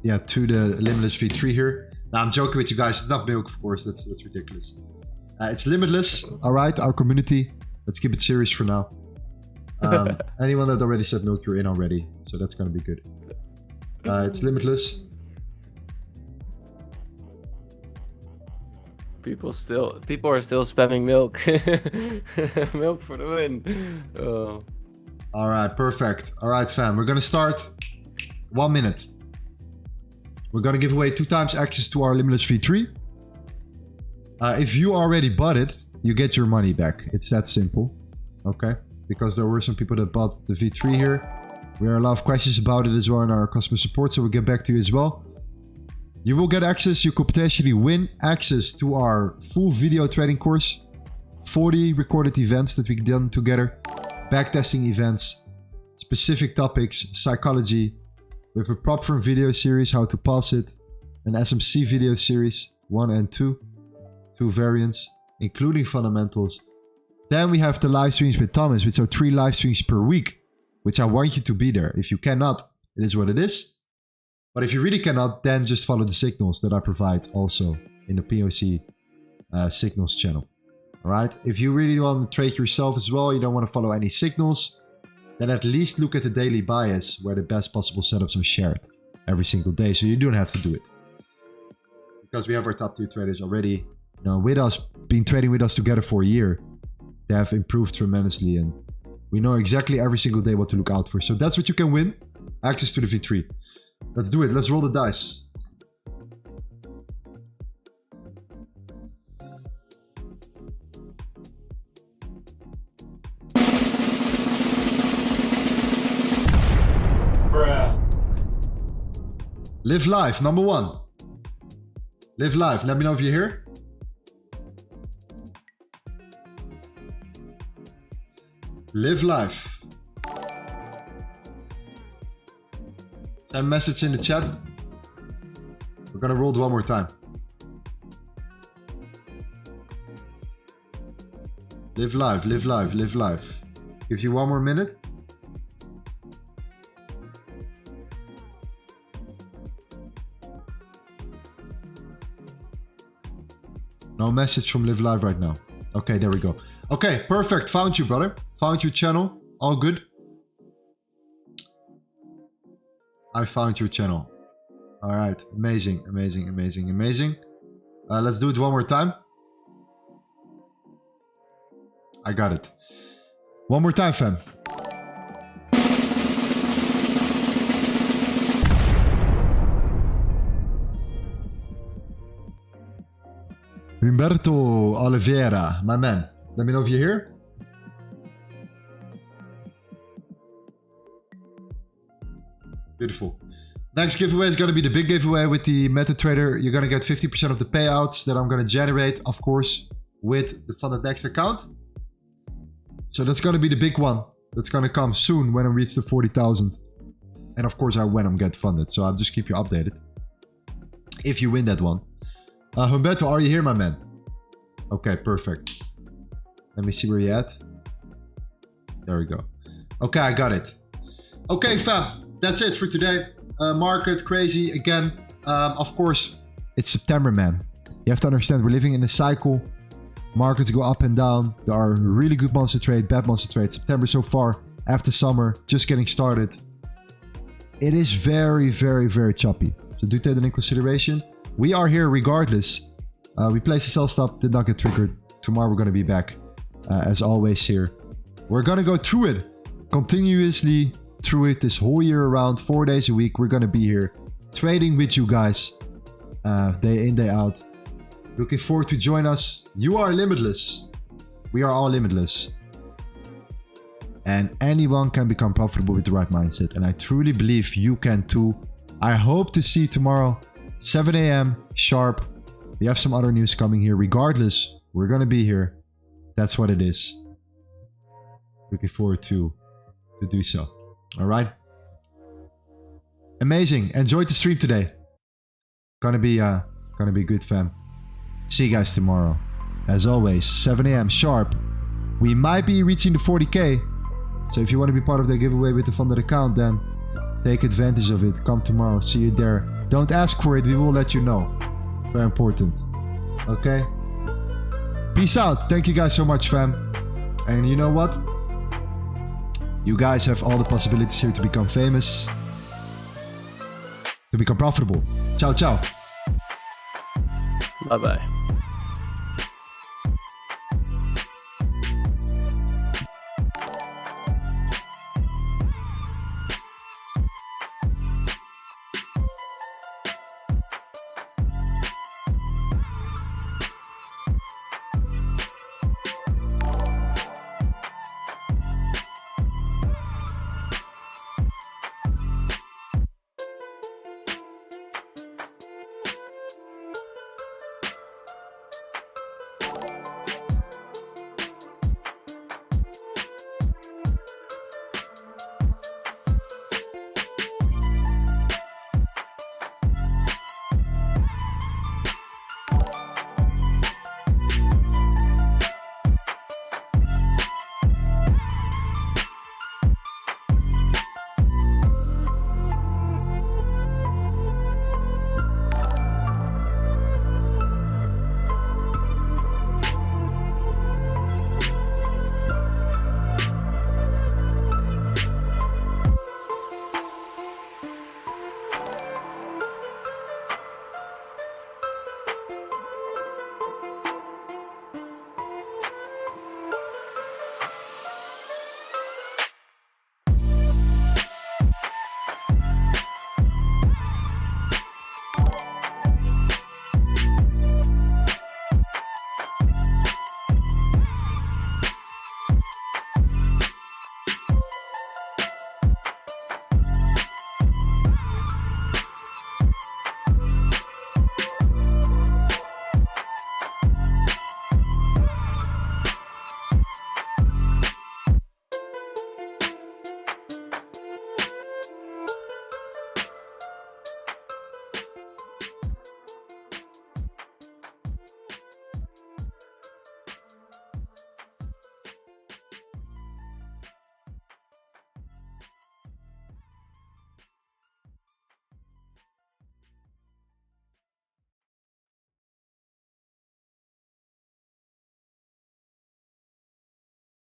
yeah, to the limitless V3 here. Now I'm joking with you guys. It's not milk, of course. That's ridiculous. It's limitless. All right, our community. Let's keep it serious for now. Anyone that already said milk, you're in already. So that's gonna be good. It's limitless. People are still spamming milk. Milk for the win. Oh. All right, perfect. All right, fam. We're gonna start 1 minute. We're gonna give away 2 times access to our limitless V3. If you already bought it, you get your money back. It's that simple. Okay? Because there were some people that bought the V3 here. We are a lot of questions about it as well in our customer support, so we'll get back to you as well. You will get access. You could potentially win access to our full video trading course. 40 recorded events that we've done together. Backtesting events. Specific topics. Psychology. We have a prop firm video series, how to pass it. An SMC video series, 1 and 2. 2 variants, including fundamentals. Then we have the live streams with Thomas, which are 3 live streams per week, which I want you to be there. If you cannot, it is what it is. But if you really cannot, then just follow the signals that I provide also in the POC signals channel. All right. If you really want to trade yourself as well, you don't want to follow any signals, then at least look at the daily bias where the best possible setups are shared every single day. So you don't have to do it. Because we have our top tier traders already, you know, with us, been trading with us together for a year. They have improved tremendously and we know exactly every single day what to look out for. So that's what you can win. Access to the V3. Let's do it. Let's roll the dice. Live life, number 1. Live life. Let me know if you're here. Live life. Send a message in the chat. We're gonna roll it one more time. Live life, live life, live life. Give you one more minute. No message from Live Live right now. Okay, there we go. Okay, perfect. Found you, brother. Found your channel. All good. I found your channel. All right. Amazing, amazing, amazing, amazing. Let's do it one more time. I got it. One more time, fam. Humberto Oliveira, my man. Let me know if you're here. Beautiful. Next giveaway is going to be the big giveaway with the MetaTrader. You're going to get 50% of the payouts that I'm going to generate, of course, with the Funded Next account. So that's going to be the big one. That's going to come soon when I reach the 40,000. And of course, when I'm get funded. So I'll just keep you updated if you win that one. Humberto, are you here, my man? Okay, perfect. Let me see where you're at. There we go. Okay, I got it. Okay, fam. That's it for today. Market, crazy again. Of course, it's September, man. You have to understand, we're living in a cycle. Markets go up and down. There are really good months to trade, bad months to trade. September so far, after summer, just getting started. It is very, very, very choppy. So do take that in consideration. We are here regardless. We placed a sell stop, did not get triggered. Tomorrow we're going to be back, as always here. We're going to go through it, continuously through it this whole year around, 4 days a week. We're going to be here, trading with you guys, day in, day out. Looking forward to join us. You are limitless. We are all limitless. And anyone can become profitable with the right mindset. And I truly believe you can too. I hope to see you tomorrow, 7 a.m. sharp. We have some other news coming here. Regardless, we're going to be here. That's what it is. Looking forward to do so. All right. Amazing. Enjoyed the stream today. Gonna be good, fam. See you guys tomorrow. As always, 7 a.m. sharp. We might be reaching the 40K. So if you want to be part of the giveaway with the funded account, then take advantage of it. Come tomorrow. See you there. Don't ask for it. We will let you know. Very important. Okay? Peace out. Thank you guys so much, fam. And you know what? You guys have all the possibilities here to become famous. To become profitable. Ciao, ciao. Bye-bye.